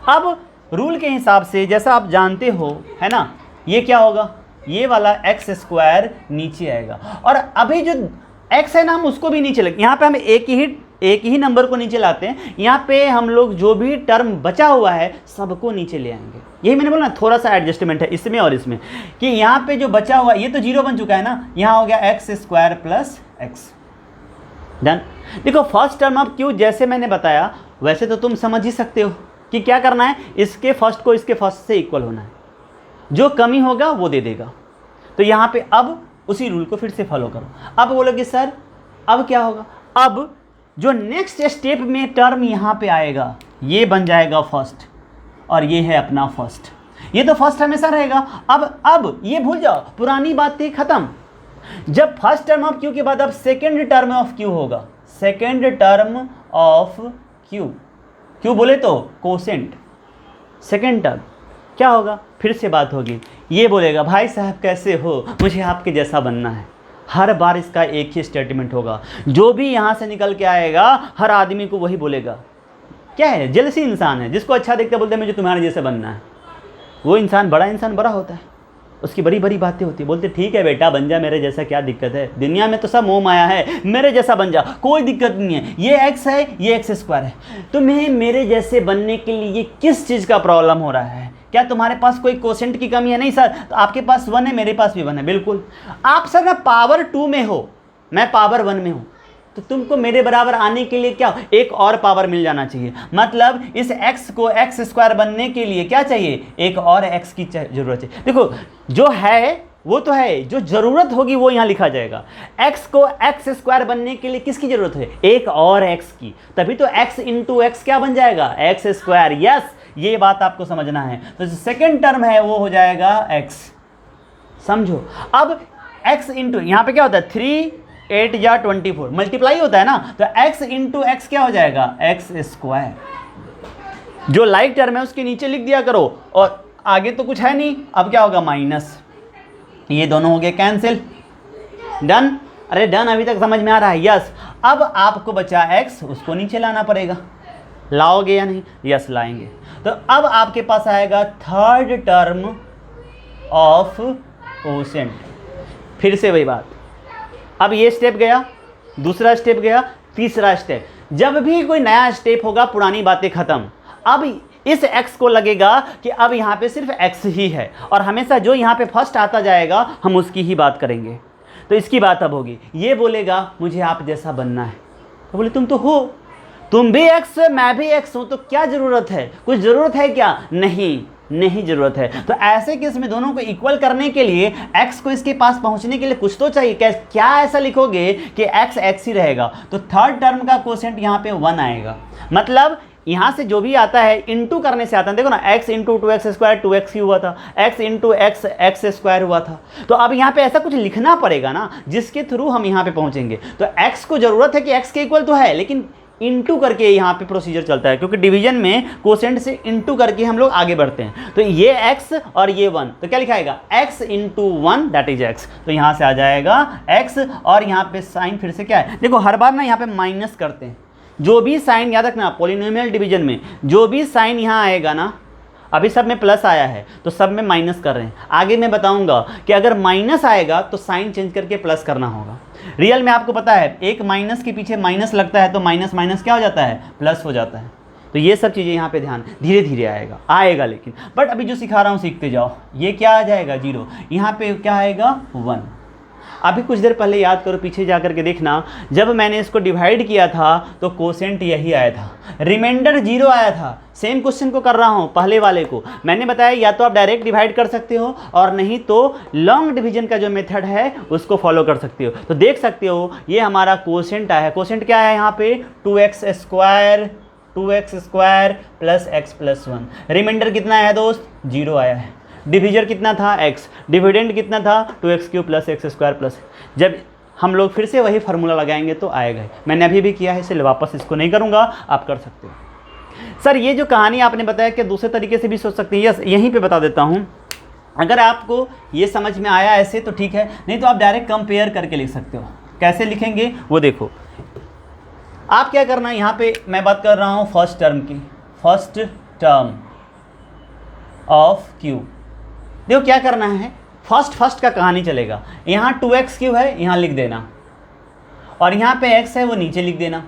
अब रूल के हिसाब से जैसा आप जानते हो, है ना, ये क्या होगा, ये वाला x² नीचे आएगा, और अभी जो x है ना हम उसको भी नीचे लगे, यहाँ पे हम एक ही नंबर को नीचे लाते हैं, यहाँ पे हम लोग जो भी टर्म बचा हुआ है सबको नीचे ले आएंगे। यही मैंने बोला ना, थोड़ा सा एडजस्टमेंट है इसमें और इसमें, कि यहाँ पे जो बचा हुआ ये तो 0 बन चुका है ना, यहाँ हो गया x² प्लस x, डन। देखो फर्स्ट टर्म अब क्यों, जैसे मैंने बताया वैसे तो तुम समझ ही सकते हो कि क्या करना है, इसके फर्स्ट को इसके फर्स्ट से इक्वल होना है, जो कमी होगा वो दे देगा। तो यहाँ पे अब उसी रूल को फिर से फॉलो करो। अब बोलोगे सर अब क्या होगा, अब जो नेक्स्ट स्टेप में टर्म यहाँ पे आएगा ये बन जाएगा फर्स्ट, और ये है अपना फर्स्ट, ये तो फर्स्ट हमेशा रहेगा। अब ये भूल जाओ, पुरानी बातें खत्म। जब फर्स्ट टर्म ऑफ क्यू के बाद अब सेकेंड टर्म ऑफ क्यू होगा, सेकेंड टर्म ऑफ क्यू, क्यों बोले तो कोसेंट, सेकेंड टर्म क्या होगा, फिर से बात होगी, ये बोलेगा भाई साहब कैसे हो, मुझे आपके जैसा बनना है। हर बार इसका एक ही स्टेटमेंट होगा, जो भी यहाँ से निकल के आएगा हर आदमी को वही बोलेगा। क्या है, जेलसी इंसान है, जिसको अच्छा देखते बोलते हैं मुझे तुम्हारे जैसे बनना है। वो इंसान बड़ा होता है, उसकी बड़ी बड़ी बातें होती है, बोलते ठीक है बेटा बन जा मेरे जैसा, क्या दिक्कत है, दुनिया में तो सब मोह माया है, मेरे जैसा बन जा कोई दिक्कत नहीं है, ये x है ये x² है, तुम्हें मेरे जैसे बनने के लिए किस चीज़ का प्रॉब्लम हो रहा है, क्या तुम्हारे पास कोई कोसेंट की कमी है, नहीं सर, तो आपके पास 1 है मेरे पास भी 1 है, बिल्कुल। आप सर ना पावर 2 में हो, मैं पावर 1 में हूँ, तो तुमको मेरे बराबर आने के लिए क्या एक और पावर मिल जाना चाहिए, मतलब इस x को x² बनने के लिए क्या चाहिए, एक और x की जरूरत है। देखो जो है वो तो है, जो ज़रूरत होगी वो यहाँ लिखा जाएगा। x को x² बनने के लिए किसकी ज़रूरत है, एक और x की, तभी तो x इंटू x क्या बन जाएगा, x²। यस, ये बात आपको समझना है। तो जो सेकेंड टर्म है वो हो जाएगा x, समझो। अब x इंटू यहाँ पे क्या होता है, 3 8 या 24 मल्टीप्लाई होता है ना, तो x इंटू x क्या हो जाएगा, x²। जो लाइक टर्म है उसके नीचे लिख दिया करो, और आगे तो कुछ है नहीं, अब क्या होगा माइनस, ये दोनों हो गए कैंसिल, डन। अरे डन, अभी तक समझ में आ रहा है, यस। अब आपको बचा x, उसको नीचे लाना पड़ेगा, लाओगे या नहीं, यस लाएंगे। तो अब आपके पास आएगा थर्ड टर्म ऑफ कोसेंट, फिर से वही बात। अब ये स्टेप गया, दूसरा स्टेप गया, तीसरा स्टेप, जब भी कोई नया स्टेप होगा पुरानी बातें खत्म। अब इस x को लगेगा कि अब यहाँ पे सिर्फ x ही है और हमेशा जो यहाँ पे फर्स्ट आता जाएगा हम उसकी ही बात करेंगे। तो इसकी बात अब होगी, ये बोलेगा मुझे आप जैसा बनना है, तो बोले तुम तो हो, तुम भी x मैं भी x हूँ, तो क्या ज़रूरत है, कुछ ज़रूरत है क्या? नहीं ज़रूरत है। तो ऐसे केस में दोनों को इक्वल करने के लिए x को इसके पास पहुंचने के लिए कुछ तो चाहिए। क्या ऐसा लिखोगे कि x ही रहेगा, तो थर्ड टर्म का कोसेंट यहाँ पे 1 आएगा। मतलब यहाँ से जो भी आता है इंटू करने से आता है, देखो ना, x into 2x square 2x ही हुआ था, x इंटू x स्क्वायर हुआ था। तो अब यहाँ पे ऐसा कुछ लिखना पड़ेगा ना जिसके थ्रू हम यहाँ पे पहुँचेंगे। तो x को ज़रूरत है कि x के इक्वल तो है, लेकिन इंटू करके यहाँ पे प्रोसीजर चलता है, क्योंकि डिवीजन में कोसेंट से इंटू करके हम लोग आगे बढ़ते हैं। तो ये x और ये 1, तो क्या लिखाएगा? x into 1 that is x। तो यहाँ से आ जाएगा x, और यहाँ पे साइन फिर से क्या है, देखो हर बार ना यहाँ पे माइनस करते हैं। जो भी साइन, याद रखना पॉलिनोमियल डिवीजन में जो भी साइन यहाँ आएगा ना, अभी सब में प्लस आया है तो सब में माइनस कर रहे हैं। आगे मैं बताऊंगा कि अगर माइनस आएगा तो साइन चेंज करके प्लस करना होगा। रियल में आपको पता है एक माइनस के पीछे माइनस लगता है तो माइनस माइनस क्या हो जाता है? प्लस हो जाता है। तो ये सब चीज़ें यहाँ पे ध्यान, धीरे धीरे आएगा लेकिन, बट अभी जो सिखा रहा हूँ सीखते जाओ। ये क्या आ जाएगा? 0। यहाँ पे क्या आएगा? 1। अभी कुछ देर पहले याद करो, पीछे जा करके देखना, जब मैंने इसको डिवाइड किया था तो कोसेंट यही आया था, रिमाइंडर 0 आया था। सेम क्वेश्चन को कर रहा हूँ, पहले वाले को मैंने बताया या तो आप डायरेक्ट डिवाइड कर सकते हो और नहीं तो लॉन्ग डिवीजन का जो मेथड है उसको फॉलो कर सकते हो। तो देख सकते हो ये हमारा कोसेंट आया है। कोसेंट क्या है यहाँ पे? 2x square plus x plus 1। Remainder कितना आया दोस्त? 0 आया है। डिविजर कितना था? x। डिविडेंड कितना था? 2x³ plus x square plus. जब हम लोग फिर से वही फार्मूला लगाएंगे तो आएगा ही। मैंने अभी भी किया है, इसलिए वापस इसको नहीं करूँगा, आप कर सकते हो। सर ये जो कहानी आपने बताया कि दूसरे तरीके से भी सोच सकते हैं, यस यहीं पे बता देता हूँ। अगर आपको ये समझ में आया ऐसे तो ठीक है, नहीं तो आप डायरेक्ट कंपेयर करके लिख सकते हो। कैसे लिखेंगे वो देखो। आप क्या करना है, यहाँ पे मैं बात कर रहा हूँ फर्स्ट टर्म की, फर्स्ट टर्म ऑफ q। देखो क्या करना है, फर्स्ट का कहानी चलेगा। यहाँ 2x³ है, यहाँ लिख देना, और यहाँ पे x है वो नीचे लिख देना,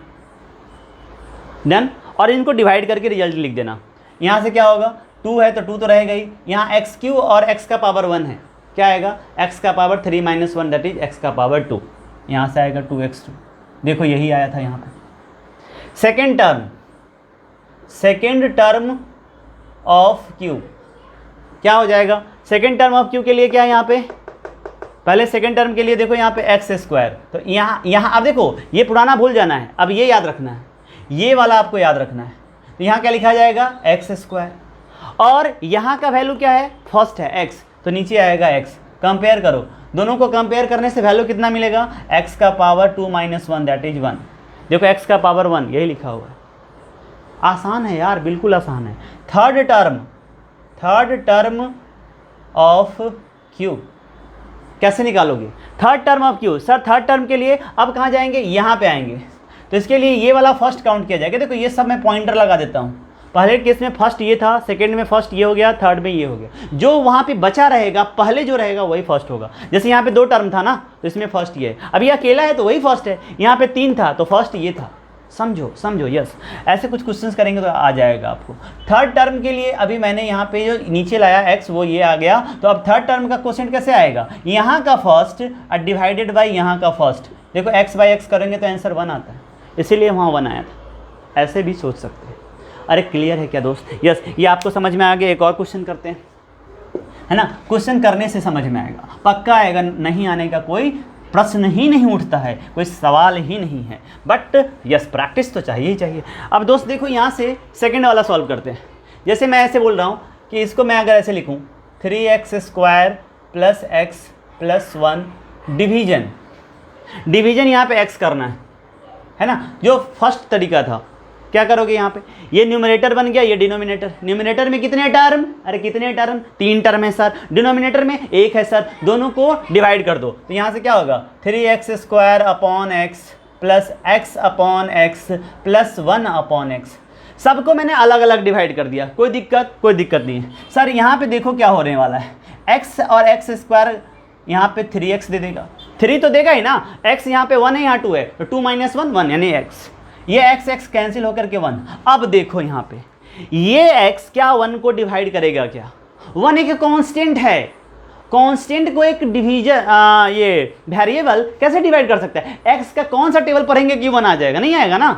डन। और इनको डिवाइड करके रिजल्ट लिख देना। यहाँ से क्या होगा? 2 है तो 2 तो रहेगा ही। यहाँ x³ और x का पावर 1 है, क्या आएगा? x का पावर 3 - 1 दैट इज x का पावर 2। यहाँ से आएगा 2x²। देखो यही आया था यहाँ पे। सेकेंड टर्म ऑफ q क्या हो जाएगा? सेकेंड टर्म ऑफ q के लिए क्या है यहाँ पे? पहले सेकेंड टर्म के लिए देखो यहाँ पे x²। तो यहाँ अब देखो ये पुराना भूल जाना है, अब ये याद रखना है, ये वाला आपको याद रखना है। तो यहाँ क्या लिखा जाएगा? x²। और यहाँ का वैल्यू क्या है? फर्स्ट है x, तो नीचे आएगा x। कंपेयर करो, दोनों को कंपेयर करने से वैल्यू कितना मिलेगा? x का पावर 2 - 1 दैट इज 1। देखो x का पावर 1 यही लिखा हुआ है। आसान है यार, बिल्कुल आसान है। थर्ड टर्म ऑफ q कैसे निकालोगे? Third term of q, sir third term के लिए अब कहाँ जाएंगे? यहाँ पे आएंगे। तो इसके लिए ये वाला फर्स्ट काउंट किया जाएगा। देखो ये सब मैं पॉइंटर लगा देता हूँ। पहले केस में फर्स्ट ये था, सेकंड में फर्स्ट ये हो गया, थर्ड में ये हो गया। जो वहाँ पे बचा रहेगा, पहले जो रहेगा वही फर्स्ट होगा। जैसे यहाँ पे 2 टर्म था ना, तो इसमें फर्स्ट ये है। अब ये अकेला है तो वही फर्स्ट है। यहाँ पे 3 था तो फर्स्ट ये था। समझो यस। ऐसे कुछ क्वेश्चंस करेंगे तो आ जाएगा आपको। थर्ड टर्म के लिए अभी मैंने यहाँ पे जो नीचे लाया x वो ये आ गया। तो अब थर्ड टर्म का क्वेश्चन कैसे आएगा? यहाँ का फर्स्ट डिवाइडेड बाई यहाँ का फर्स्ट। देखो x/x करेंगे तो आंसर 1 आता है, इसीलिए वहाँ 1 आया था। ऐसे भी सोच सकते हैं। अरे क्लियर है क्या दोस्त? यस, ये आपको समझ में आ गया। एक और क्वेश्चन करते हैं, है ना? क्वेश्चन करने से समझ में आएगा, पक्का आएगा, नहीं आने का कोई प्रश्न ही नहीं उठता है, कोई सवाल ही नहीं है। बट यस, प्रैक्टिस तो चाहिए ही चाहिए। अब दोस्त देखो यहाँ से सेकंड वाला सॉल्व करते हैं। जैसे मैं ऐसे बोल रहा हूँ कि इसको मैं अगर ऐसे लिखूँ 3x² plus x plus 1 division यहाँ पे x करना है ना? जो फर्स्ट तरीका था। क्या करोगे यहाँ पे? ये न्यूमरेटर बन गया, ये डिनोमिनेटर। न्यूमरेटर में कितने टर्म? अरे कितने टर्म? 3 टर्म है सर। डिनोमिनेटर में 1 है सर। दोनों को डिवाइड कर दो तो यहाँ से क्या होगा? 3x² upon x plus x upon x plus 1 upon x। सबको मैंने अलग अलग डिवाइड कर दिया। कोई दिक्कत नहीं है सर। यहाँ पे देखो क्या होने वाला है, x और x² यहाँ पे 3x दे देगा, 3 तो देगा ही ना, x यहाँ पे 1 है, यहाँ 2 है, तो 2 - 1 1 यानी x, ये x कैंसिल होकर के 1। अब देखो यहाँ पे ये x क्या 1 को डिवाइड करेगा क्या? 1 एक कांस्टेंट है, कांस्टेंट को एक डिवीजन ये वेरिएबल कैसे डिवाइड कर सकता है? x का कौन सा टेबल पढ़ेंगे कि 1 आ जाएगा? नहीं आएगा ना।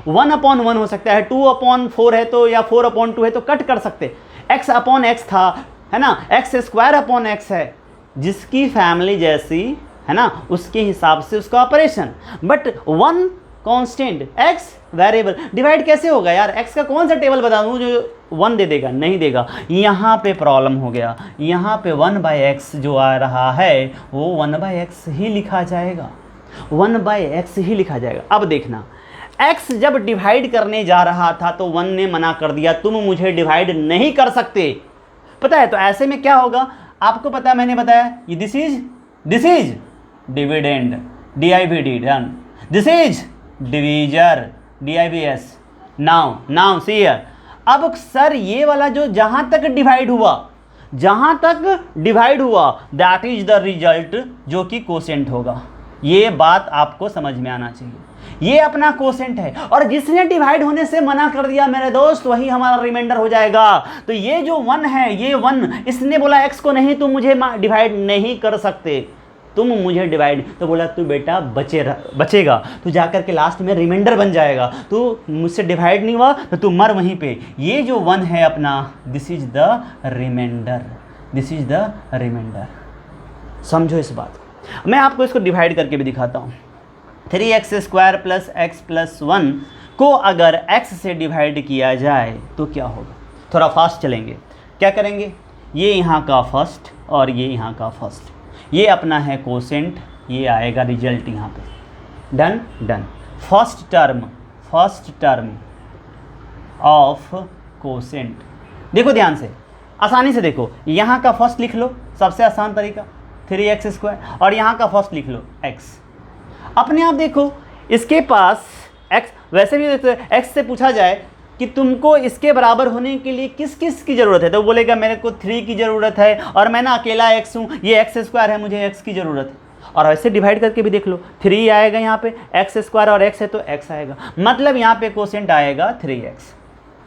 1/1 हो सकता है, 2/4 है तो, या 4/2 है तो कट कर सकते। x/x था, है ना, x² है, जिसकी फैमिली जैसी है ना उसके हिसाब से उसका operation. But 1 constant, x variable, divide कैसे होगा यार? x का कौन सा टेबल बता दूं जो 1 दे देगा? नहीं देगा। यहाँ पे प्रॉब्लम हो गया, यहाँ पे 1/x जो आ रहा है वो 1/x ही लिखा जाएगा, 1/x ही लिखा जाएगा। अब देखना, x जब डिवाइड करने जा रहा था तो 1 ने मना कर दिया, तुम मुझे डिवाइड नहीं कर सकते, पता है? तो ऐसे में क्या होगा आपको पता है, मैंने बताया, ये this is dividend, DIVD done, this is divisor, DIVS। Now see here, अब सर ये वाला जो जहां तक डिवाइड हुआ दैट इज द रिजल्ट, जो कि कोसेंट होगा। ये बात आपको समझ में आना चाहिए, ये अपना कोसेंट है, और जिसने डिवाइड होने से मना कर दिया मेरे दोस्त वही हमारा रिमाइंडर हो जाएगा। तो ये जो 1 है, ये 1, इसने बोला x को नहीं, तुम मुझे डिवाइड नहीं कर सकते, तुम मुझे डिवाइड, तो बोला तू बेटा बचेगा, तू जाकर के लास्ट में रिमाइंडर बन जाएगा, तू मुझसे डिवाइड नहीं हुआ तो तू मर वहीं पे। ये जो 1 है अपना, this is the remainder, this is the remainder. समझो इस बात को। मैं आपको इसको डिवाइड करके भी दिखाता हूँ। 3x² + x + 1 को अगर x से डिवाइड किया जाए तो क्या होगा? थोड़ा फास्ट चलेंगे। क्या करेंगे? ये यहाँ का फर्स्ट और ये यहाँ का फर्स्ट, ये अपना है कोसेंट, ये आएगा रिजल्ट यहाँ पे। Done. First term of quotient, देखो ध्यान से, आसानी से देखो, यहाँ का फर्स्ट लिख लो, सबसे आसान तरीका 3x², और यहाँ का फर्स्ट लिख लो x। अपने आप देखो इसके पास x, वैसे भी x से पूछा जाए कि तुमको इसके बराबर होने के लिए किस किस की ज़रूरत है, तो बोलेगा मेरे को 3 की ज़रूरत है, और मैं ना अकेला x हूँ, ये x² है, मुझे x की ज़रूरत है। और ऐसे डिवाइड करके भी देख लो, 3 आएगा यहाँ पे, x² और x है तो x आएगा, मतलब यहाँ पे कोसेंट आएगा 3x।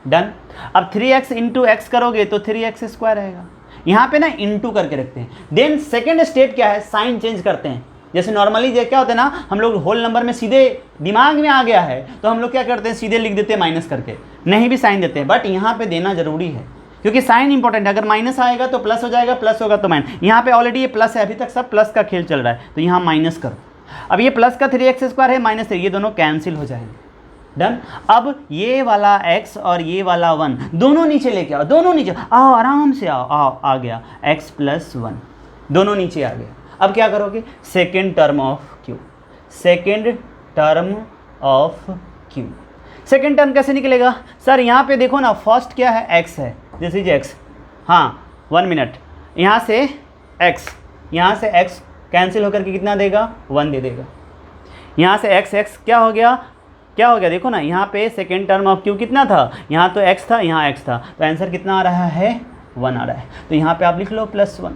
डन। अब 3x × x करोगे तो 3x² आएगा, यहाँ पे ना इंटू करके रखते हैं। देन सेकेंड स्टेप क्या है, साइन चेंज करते हैं। जैसे नॉर्मली क्या होता है ना, हम लोग होल नंबर में सीधे दिमाग में आ गया है तो हम लोग क्या करते हैं, सीधे लिख देते हैं माइनस करके, नहीं भी साइन देते हैं, बट यहाँ पे देना जरूरी है क्योंकि साइन इंपॉर्टेंट है। अगर माइनस आएगा तो प्लस हो जाएगा, प्लस होगा तो माइनस। यहाँ पे ऑलरेडी ये प्लस है, अभी तक सब प्लस का खेल चल रहा है, तो यहाँ माइनस करो। अब ये प्लस का 3x² है, -3, ये दोनों कैंसिल हो जाएंगे। डन। अब ये वाला x और ये वाला 1 दोनों नीचे लेके आओ, दोनों नीचे आओ, आराम से आओ, आ गया x + 1, दोनों नीचे आ गया। अब क्या करोगे, second term of q, second term कैसे निकलेगा सर? यहाँ पे देखो ना, फर्स्ट क्या है, x है, दिस इज x। हाँ 1 मिनट, यहाँ से x, यहाँ से x कैंसिल होकर के कितना देगा, 1 दे देगा। यहाँ से x क्या हो गया देखो ना, यहाँ पे सेकेंड टर्म ऑफ q कितना था, यहाँ तो x था, यहाँ x था, तो आंसर कितना आ रहा है, 1 आ रहा है। तो यहाँ पे आप लिख लो +1।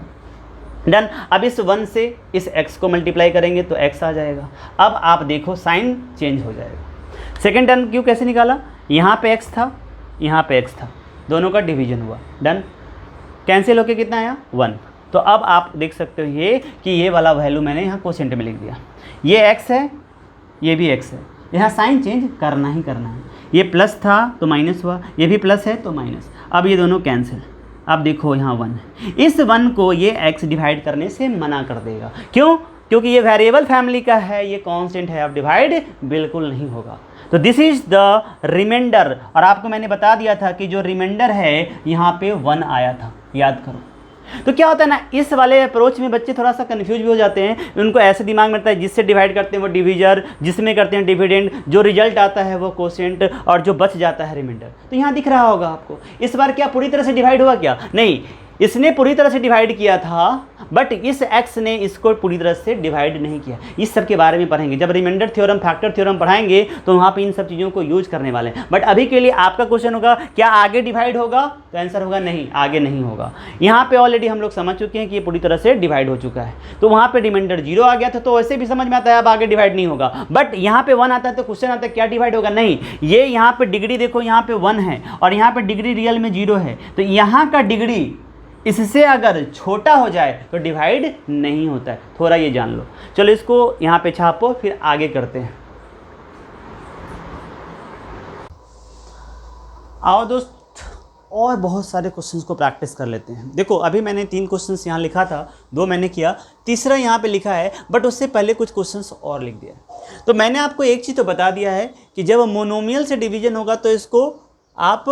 डन। अब इस 1 से इस x को मल्टीप्लाई करेंगे तो x आ जाएगा। अब आप देखो साइन चेंज हो जाएगा। सेकेंड टर्म q कैसे निकाला, यहाँ पे x था, यहाँ पे x था, दोनों का डिवीजन हुआ। डन। कैंसिल होके कितना आया, 1। तो अब आप देख सकते हो ये कि ये वाला वैल्यू मैंने यहाँ कोसेंट में लिख दिया, ये x है, ये भी x है, यहाँ साइन चेंज करना ही करना है। ये प्लस था तो माइनस हुआ, ये भी प्लस है तो माइनस। अब ये दोनों कैंसिल। अब देखो यहाँ 1, इस 1 को ये x डिवाइड करने से मना कर देगा। क्यों? क्योंकि ये वेरिएबल फैमिली का है, ये कांस्टेंट है, अब डिवाइड बिल्कुल नहीं होगा। तो दिस इज द रिमाइंडर, और आपको मैंने बता दिया था कि जो रिमाइंडर है यहाँ पे 1 आया था, याद करो। तो क्या होता है ना, इस वाले अप्रोच में बच्चे थोड़ा सा कंफ्यूज भी हो जाते हैं, उनको ऐसे दिमाग में आता है जिससे डिवाइड करते हैं वो डिवीजर, जिसमें करते हैं डिविडेंड, जो रिजल्ट आता है वो कोसेंट, और जो बच जाता है रिमाइंडर। तो यहाँ दिख रहा होगा आपको, इस बार क्या पूरी तरह से डिवाइड हुआ क्या? नहीं, इसने पूरी तरह से डिवाइड किया था, बट इस x ने इसको पूरी तरह से डिवाइड नहीं किया। इस सब के बारे में पढ़ेंगे जब रिमाइंडर थ्योरम, फैक्टर थ्योरम पढ़ाएंगे तो वहाँ पे इन सब चीज़ों को यूज करने वाले हैं। बट अभी के लिए आपका क्वेश्चन होगा क्या आगे डिवाइड होगा, तो आंसर होगा नहीं, आगे नहीं होगा। यहाँ पे ऑलरेडी हम लोग समझ चुके हैं कि ये पूरी तरह से डिवाइड हो चुका है, तो वहाँ पे रिमाइंडर 0 आ गया था, तो वैसे भी समझ में आता है अब आगे डिवाइड नहीं होगा। बट यहाँ पे 1 आता है तो क्वेश्चन आता है क्या डिवाइड होगा, नहीं। ये यहाँ पे डिग्री देखो, यहाँ पे 1 है और यहाँ पे डिग्री रियल में 0 है, तो यहाँ का डिग्री इससे अगर छोटा हो जाए तो डिवाइड नहीं होता है, थोड़ा ये जान लो। चलो इसको यहाँ पे छापो, फिर आगे करते हैं। आओ दोस्त, और बहुत सारे क्वेश्चंस को प्रैक्टिस कर लेते हैं। देखो अभी मैंने 3 क्वेश्चंस यहाँ लिखा था, 2 मैंने किया, तीसरा यहाँ पे लिखा है, बट उससे पहले कुछ क्वेश्चंस और लिख दिया। तो मैंने आपको एक चीज़ तो बता दिया है कि जब मोनोमियल से डिवीजन होगा तो इसको आप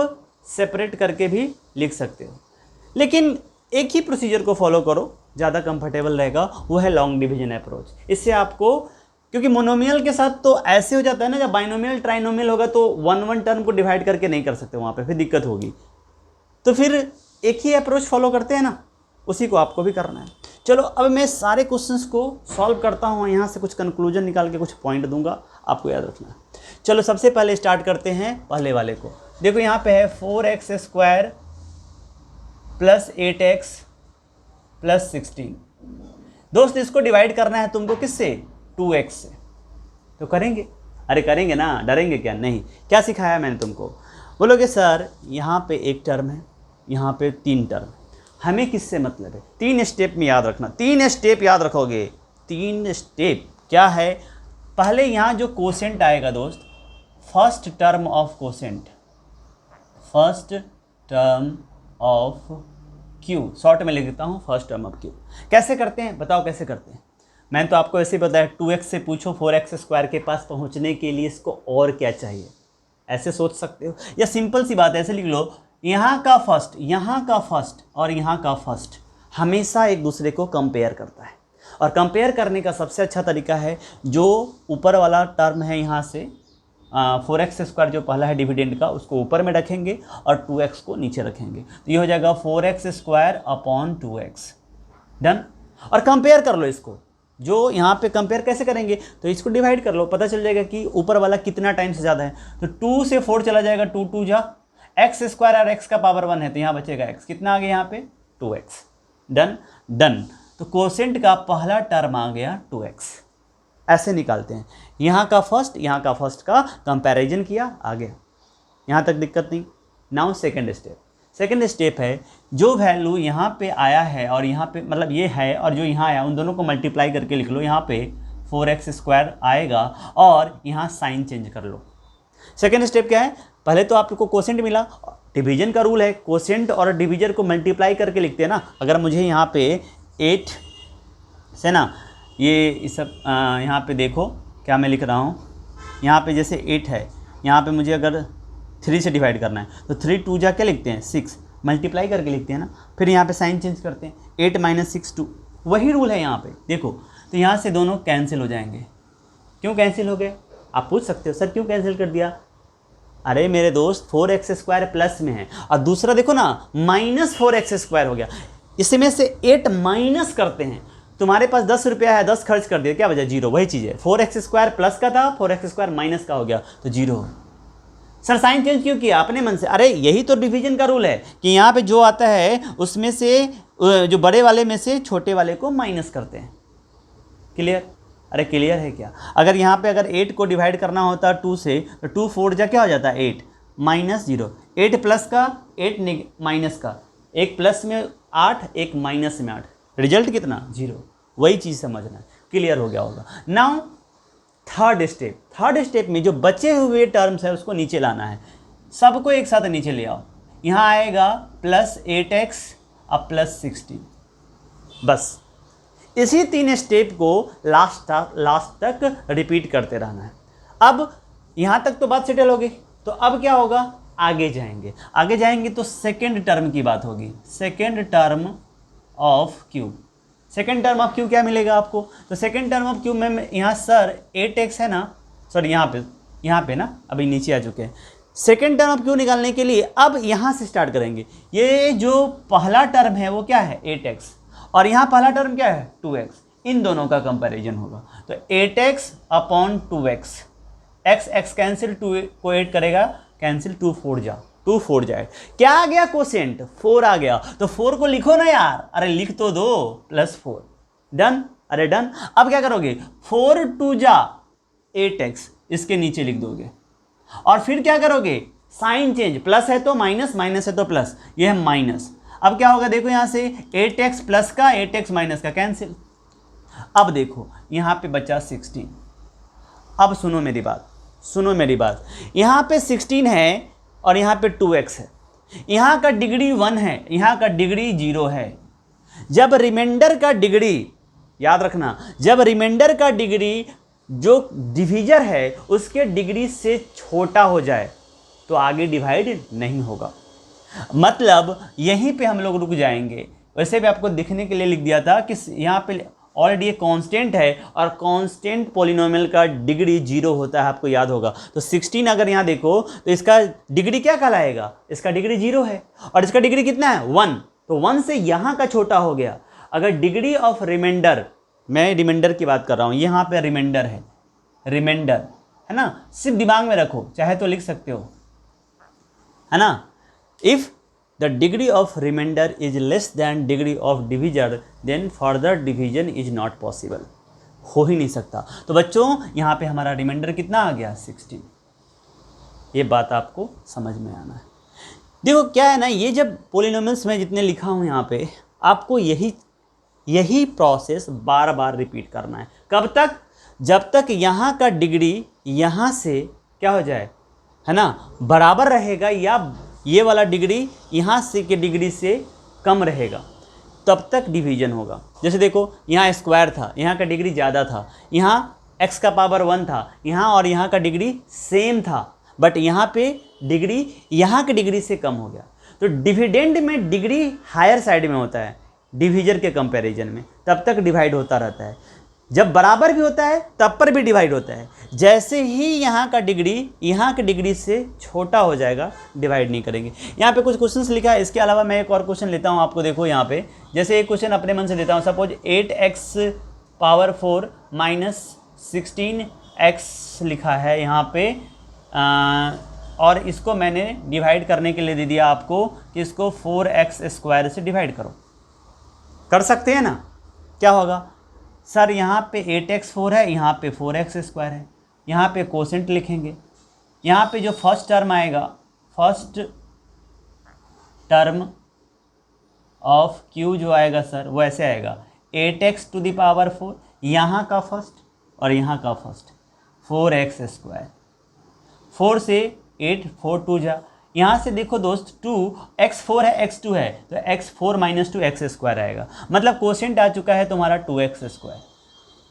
सेपरेट करके भी लिख सकते हो, लेकिन एक ही प्रोसीजर को फॉलो करो, ज़्यादा कंफर्टेबल रहेगा, वो है लॉन्ग डिवीजन अप्रोच। इससे आपको, क्योंकि मोनोमियल के साथ तो ऐसे हो जाता है ना, जब बाइनोमियल ट्राइनोमियल होगा तो 1 टर्म को डिवाइड करके नहीं कर सकते, वहाँ पे फिर दिक्कत होगी। तो फिर एक ही अप्रोच फॉलो करते हैं ना, उसी को आपको भी करना है। चलो अब मैं सारे क्वेश्चंस को सॉल्व करता हूँ, यहाँ से कुछ कंक्लूजन निकाल के कुछ पॉइंट दूंगा, आपको याद रखना है। चलो सबसे पहले स्टार्ट करते हैं पहले वाले को। देखो यहाँ पे है 4x² प्लस 8x प्लस 16। दोस्त इसको डिवाइड करना है तुमको किससे, 2x से। तो करेंगे, अरे करेंगे ना, डरेंगे क्या, नहीं। क्या सिखाया मैंने तुमको, बोलोगे सर यहाँ पे 1 टर्म है, यहाँ पे 3 टर्म, हमें किससे मतलब है। 3 स्टेप में याद रखना, 3 स्टेप याद रखोगे। 3 स्टेप क्या है, पहले यहाँ जो कोसेंट आएगा दोस्त, first term of quotient, first term of Q, short में लिख देता हूँ फर्स्ट टर्म ऑफ क्यू। कैसे करते हैं बताओ, कैसे करते हैं। मैंने तो आपको ऐसे ही बताया, 2x से पूछो 4x² के पास पहुँचने के लिए इसको और क्या चाहिए, ऐसे सोच सकते हो। या सिंपल सी बात है, ऐसे लिख लो, यहाँ का फर्स्ट, यहाँ का फर्स्ट और यहाँ का फर्स्ट हमेशा एक दूसरे को कंपेयर करता है, और कंपेयर करने का सबसे अच्छा तरीका है, जो ऊपर वाला टर्म है यहाँ से 4x² जो पहला है डिविडेंड का, उसको ऊपर में रखेंगे और 2x को नीचे रखेंगे, तो ये हो जाएगा 4x² अपॉन 2x। डन। और कंपेयर कर लो इसको, जो यहाँ पे कंपेयर कैसे करेंगे, तो इसको डिवाइड कर लो, पता चल जाएगा कि ऊपर वाला कितना टाइम से ज़्यादा है। तो 2 से 4 चला जाएगा, 2 2 जा, x² और x का पावर 1 है, तो यहाँ बचेगा x, कितना आ गया यहाँ पे 2x। Done done. तो कोसेंट का पहला टर्म आ गया 2x। ऐसे निकालते हैं, यहाँ का फर्स्ट का कंपैरिजन किया, आ गया, यहाँ तक दिक्कत नहीं। Now second step, second step है, जो वैल्यू यहाँ पे आया है और यहाँ पे, मतलब ये है और जो यहाँ आया, उन दोनों को मल्टीप्लाई करके लिख लो। यहाँ पे 4x² आएगा और यहाँ साइन चेंज कर लो। सेकंड स्टेप क्या है, पहले तो आपको कोसेंट मिला, डिवीजन का रूल है, कोसेंट और डिवीजर को मल्टीप्लाई करके लिखते हैं ना। अगर मुझे यहाँ पे 8 से ना, ये सब यहाँ पे देखो क्या मैं लिख रहा हूँ, यहाँ पे जैसे 8 है, यहाँ पे मुझे अगर 3 से डिवाइड करना है, तो 3 2 जा क्या लिखते हैं 6, मल्टीप्लाई करके लिखते हैं ना, फिर यहाँ पे साइन चेंज करते हैं, 8 - 6 2, वही रूल है यहाँ पे देखो। तो यहाँ से दोनों कैंसिल हो जाएंगे। क्यों कैंसिल हो गए, आप पूछ सकते हो सर क्यों कैंसिल कर दिया। अरे मेरे दोस्त 4x² प्लस में है, और दूसरा देखो ना -4x² हो गया, इसमें से 8 माइनस करते हैं, तुम्हारे पास 10 रुपया है, 10 खर्च कर दिया, क्या बचा 0, वही चीज़ है। 4x² प्लस का था, 4x² माइनस का हो गया, तो 0। सर साइन चेंज क्यों किया अपने मन से, अरे यही तो डिवीजन का रूल है कि यहाँ पे जो आता है उसमें से, जो बड़े वाले में से छोटे वाले को माइनस करते हैं। क्लियर, अरे क्लियर है क्या। अगर यहाँ पे अगर 8 को डिवाइड करना होता 2 से, तो 2 4 जा क्या हो जाता है 8 -0, 8 प्लस का 8 माइनस का, एक प्लस में 8 एक माइनस में 8, रिजल्ट कितना 0। वही चीज़ समझना है, क्लियर हो गया होगा। नाउ थर्ड स्टेप में जो बचे हुए टर्म्स है उसको नीचे लाना है, सबको एक साथ नीचे ले आओ। यहाँ आएगा +8x अब +16, बस इसी 3 स्टेप को लास्ट तक रिपीट करते रहना है। अब यहाँ तक तो बात सेटल होगी, तो अब क्या होगा, आगे जाएंगे तो सेकेंड टर्म की बात होगी, second term of Q. Second term of Q क्या मिलेगा आपको, तो सेकेंड टर्म ऑफ क्यू में यहाँ सर 8x है ना, सॉरी यहाँ पे ना, अभी नीचे आ चुके हैं, सेकेंड टर्म क्यों निकालने के लिए अब यहाँ से स्टार्ट करेंगे। ये जो पहला टर्म है वो क्या है 8x और यहाँ पहला टर्म क्या है 2x, इन दोनों का कंपैरिजन होगा। तो 8x upon 2x, x x cancel, 2 को 8 करेगा कैंसिल, 2 4 जाए। क्या आ गया कोसेंट 4 आ गया, तो 4 को लिखो ना यार, अरे लिख तो दो, +4 डन, अरे डन। अब क्या करोगे 4 2 जा 8x, इसके नीचे लिख दोगे और फिर क्या करोगे साइन चेंज, प्लस है तो माइनस, माइनस है तो प्लस, ये है माइनस। अब क्या होगा देखो यहाँ से 8x प्लस का 8x माइनस का कैंसिल। अब देखो यहाँ पे बचा 16। अब सुनो मेरी बात, यहाँ पे 16 है और यहाँ पे 2x है, यहाँ का डिग्री 1 है, यहाँ का डिग्री 0 है। जब रिमाइंडर का डिग्री, याद रखना, जब रिमाइंडर का डिग्री जो डिवीजर है उसके डिग्री से छोटा हो जाए तो आगे डिवाइड नहीं होगा। मतलब यहीं पे हम लोग रुक जाएंगे। वैसे भी आपको दिखने के लिए लिख दिया था कि यहाँ पे ऑलरेडी ये कांस्टेंट है और कांस्टेंट पॉलिनोमियल का डिग्री 0 होता है, आपको याद होगा। तो 16 अगर यहाँ देखो तो इसका डिग्री क्या कहलाएगा, इसका डिग्री 0 है और इसका डिग्री कितना है 1, तो 1 से यहाँ का छोटा हो गया। अगर डिग्री ऑफ रिमाइंडर, मैं रिमाइंडर की बात कर रहा हूँ, यहाँ पे रिमाइंडर है ना, सिर्फ दिमाग में रखो, चाहे तो लिख सकते हो, है ना। If the degree of remainder is less than degree of divisor then further division is not possible, हो ही नहीं सकता। तो बच्चों यहाँ पे हमारा रिमाइंडर कितना आ गया 16। ये बात आपको समझ में आना है। देखो क्या है ना, ये जब पॉलिनोमियल्स में जितने लिखा हूँ यहाँ पे, आपको यही प्रोसेस बार बार रिपीट करना है। कब तक, जब तक यहाँ का डिग्री यहाँ से क्या हो जाए, है ना, बराबर रहेगा या ये वाला डिग्री यहाँ से के डिग्री से कम रहेगा, तब तक डिवीजन होगा। जैसे देखो यहाँ स्क्वायर था, यहाँ का डिग्री ज़्यादा था, यहाँ x का पावर 1 था, यहाँ और यहाँ का डिग्री सेम था, बट यहाँ पे डिग्री यहाँ के डिग्री से कम हो गया। तो डिविडेंड में डिग्री हायर साइड में होता है डिवीजर के कंपैरिजन में, तब तक डिवाइड होता रहता है। जब बराबर भी होता है तब पर भी डिवाइड होता है। जैसे ही यहाँ का डिग्री यहाँ के डिग्री से छोटा हो जाएगा, डिवाइड नहीं करेंगे। यहाँ पे कुछ क्वेश्चंस लिखा है, इसके अलावा मैं एक और क्वेश्चन लेता हूँ आपको। देखो यहाँ पे जैसे एक क्वेश्चन अपने मन से देता हूँ, suppose 8x power 4 minus 16x लिखा है यहाँ पे, और इसको मैंने डिवाइड करने के लिए दे दिया आपको कि इसको 4x स्क्वायर से डिवाइड करो। कर सकते हैं ना, क्या होगा सर, यहाँ पे 8x 4 है, यहाँ पे 4x स्क्वायर है, यहाँ पे कोसेंट लिखेंगे। यहाँ पे जो फर्स्ट टर्म आएगा, फर्स्ट टर्म ऑफ q जो आएगा सर वो ऐसे आएगा 8x टू द पावर 4, यहाँ का फर्स्ट और यहाँ का फर्स्ट 4x स्क्वायर, 4 से 8 4 2 जा, यहाँ से देखो दोस्त 2x4 है x2 है, तो x4 माइनस 2x स्क्वायर आएगा। मतलब कोसेंट आ चुका है तुम्हारा 2x square.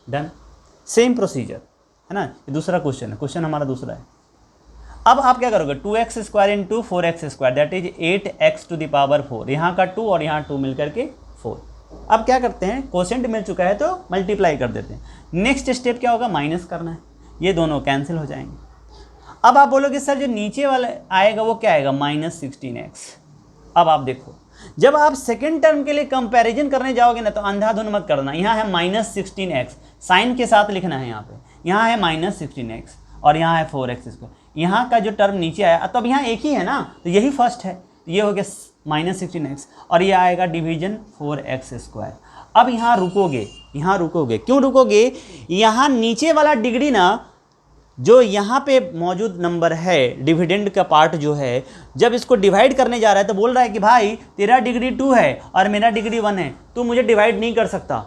Done, same procedure है ना। ये दूसरा क्वेश्चन है, क्वेश्चन हमारा दूसरा है। अब आप क्या करोगे 2x square into 4x square that is 8x to the power 4, यहाँ का 2 और यहाँ 2 मिल करके 4। अब क्या करते हैं, कोसेंट मिल चुका है तो मल्टीप्लाई कर देते हैं। नेक्स्ट स्टेप क्या होगा, माइनस करना है, ये दोनों कैंसिल हो जाएंगे। अब आप बोलोगे सर जो नीचे वाला आएगा वो क्या आएगा -16x। अब आप देखो जब आप सेकेंड टर्म के लिए कंपैरिजन करने जाओगे ना तो अंधाधुन मत करना। यहाँ है -16x, साइन के साथ लिखना है, यहाँ है -16x और यहाँ है 4x स्क्वायर। यहाँ का जो टर्म नीचे आया तो अब यहाँ एक ही है ना, तो यही फर्स्ट है, तो ये हो गया -16x और ये आएगा डिवीजन 4x स्क्वायर। अब यहाँ रुकोगे, क्यों रुकोगे, यहाँ नीचे वाला डिग्री ना जो यहाँ पे मौजूद नंबर है, डिविडेंड का पार्ट जो है, जब इसको डिवाइड करने जा रहा है तो बोल रहा है कि भाई तेरा डिग्री 2 है और मेरा डिग्री 1 है, तू मुझे डिवाइड नहीं कर सकता।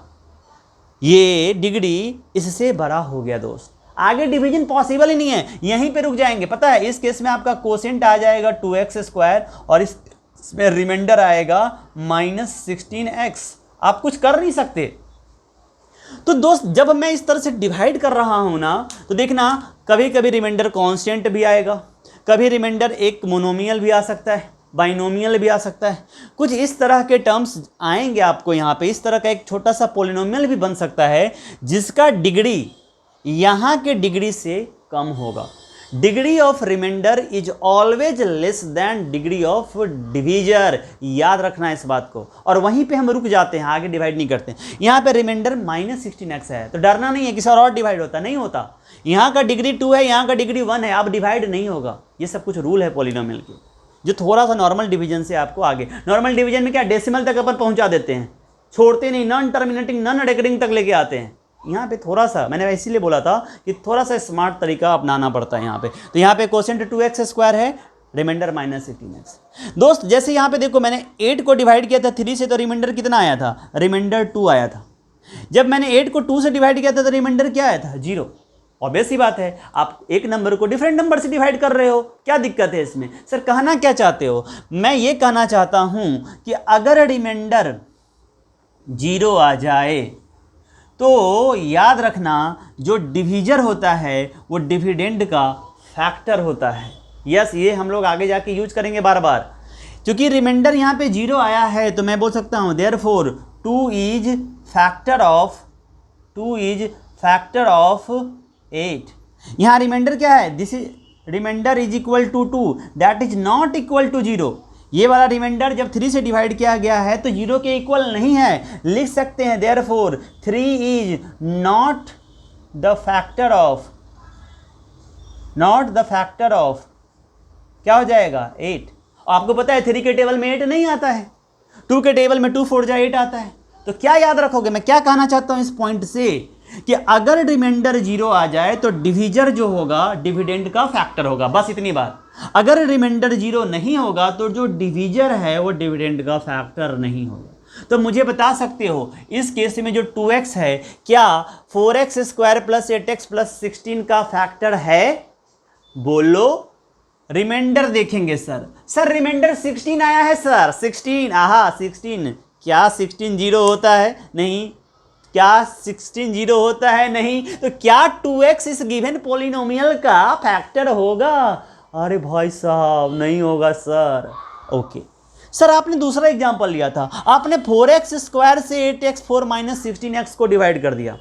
ये डिग्री इससे बड़ा हो गया दोस्त, आगे डिवीजन पॉसिबल ही नहीं है, यहीं पे रुक जाएंगे। पता है इस केस में आपका कोसेंट आ जाएगा 2x स्क्वायर और इसमें रिमाइंडर आएगा -16x। आप कुछ कर नहीं सकते। तो दोस्त जब मैं इस तरह से डिवाइड कर रहा हूं ना तो देखना कभी कभी रिमाइंडर कांस्टेंट भी आएगा, कभी रिमाइंडर एक मोनोमियल भी आ सकता है, बाइनोमियल भी आ सकता है, कुछ इस तरह के टर्म्स आएंगे आपको। यहाँ पे इस तरह का एक छोटा सा पॉलिनोमियल भी बन सकता है जिसका डिग्री यहाँ के डिग्री से कम होगा। Degree of remainder is always less than degree of divisor. याद रखना इस बात को, और वहीं पे हम रुक जाते हैं, आगे डिवाइड नहीं करते। यहाँ पे रिमाइंडर -16x है, तो डरना नहीं है किसी और डिवाइड होता नहीं होता। यहाँ का डिग्री 2 है, यहाँ का डिग्री 1 है, अब डिवाइड नहीं होगा। ये सब कुछ रूल है पॉलिनोमियल के, जो थोड़ा सा नॉर्मल डिवीजन से आपको आगे, नॉर्मल डिवीजन में क्या डेसिमल तक अपन पहुँचा देते हैं, छोड़ते नहीं, नॉन टर्मिनेटिंग नॉन रिकरिंग तक लेके आते हैं। यहाँ पे थोड़ा सा मैंने इसीलिए बोला था कि थोड़ा सा स्मार्ट तरीका अपनाना पड़ता है यहाँ पे। तो यहाँ पे क्वोशिएंट 2x² है, रिमाइंडर -16x। दोस्त जैसे यहाँ पे देखो मैंने 8 को डिवाइड किया था 3 से, तो रिमाइंडर कितना आया था, रिमाइंडर 2 आया था। जब मैंने 8 को 2 से डिवाइड किया था तो रिमाइंडर क्या आया था, 0। ऑब्वियस ही बात है, आप एक नंबर को डिफरेंट नंबर से डिवाइड कर रहे हो, क्या दिक्कत है इसमें। सर कहना क्या चाहते हो, मैं ये कहना चाहता हूँ कि अगर रिमाइंडर 0 आ जाए तो याद रखना जो डिवीजर होता है वो डिविडेंड का फैक्टर होता है। यस, ये हम लोग आगे जाके यूज करेंगे बार बार। क्योंकि रिमाइंडर यहाँ पे 0 आया है तो मैं बोल सकता हूँ देयरफॉर 2 इज फैक्टर ऑफ 8। यहाँ रिमाइंडर क्या है, this is remainder is equal to 2, that is not equal to 0। ये वाला रिमाइंडर जब 3 से डिवाइड किया गया है तो 0 के इक्वल नहीं है। लिख सकते हैं therefore 3 is not the factor of क्या हो जाएगा 8। आपको पता है 3 के टेबल में 8 नहीं आता है, 2 के टेबल में 2 4 जा 8 आता है। तो क्या याद रखोगे, मैं क्या कहना चाहता हूं इस पॉइंट से कि अगर रिमाइंडर 0 आ जाए तो डिवीजर जो होगा डिविडेंड का फैक्टर होगा, बस इतनी बात। अगर रिमाइंडर 0 नहीं होगा तो जो डिवीजर है वो डिविडेंड का फैक्टर नहीं होगा। तो मुझे बता सकते हो इस केस में जो 2x है क्या 4x² + 8x + 16 का फैक्टर है, बोलो। रिमाइंडर देखेंगे सर रिमाइंडर 16 आया है सर, 16 16। क्या 16 0 होता है, नहीं। क्या 16 0 होता है, नहीं। तो क्या 2x इस गिवन पॉलिनोमियल का फैक्टर होगा, अरे भाई साहब नहीं होगा सर। ओके सर, आपने दूसरा एग्जांपल लिया था, आपने 4x² से 8x 4 - 16x को डिवाइड कर दिया।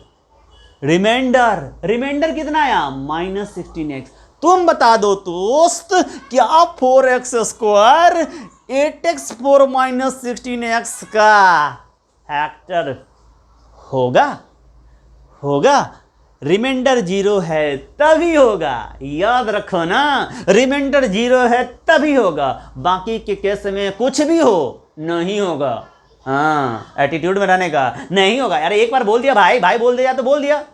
रिमाइंडर कितना आया, -16x। तुम बता दो दोस्त, क्या 4x² 8x 4 - 16x का फैक्टर होगा? रिमाइंडर 0 है तभी होगा, याद रखो ना, रिमाइंडर 0 है तभी होगा, बाकी के केस में कुछ भी हो नहीं होगा। हाँ, एटीट्यूड में रहने का नहीं होगा। अरे एक बार बोल दिया भाई बोल दिया तो बोल दिया,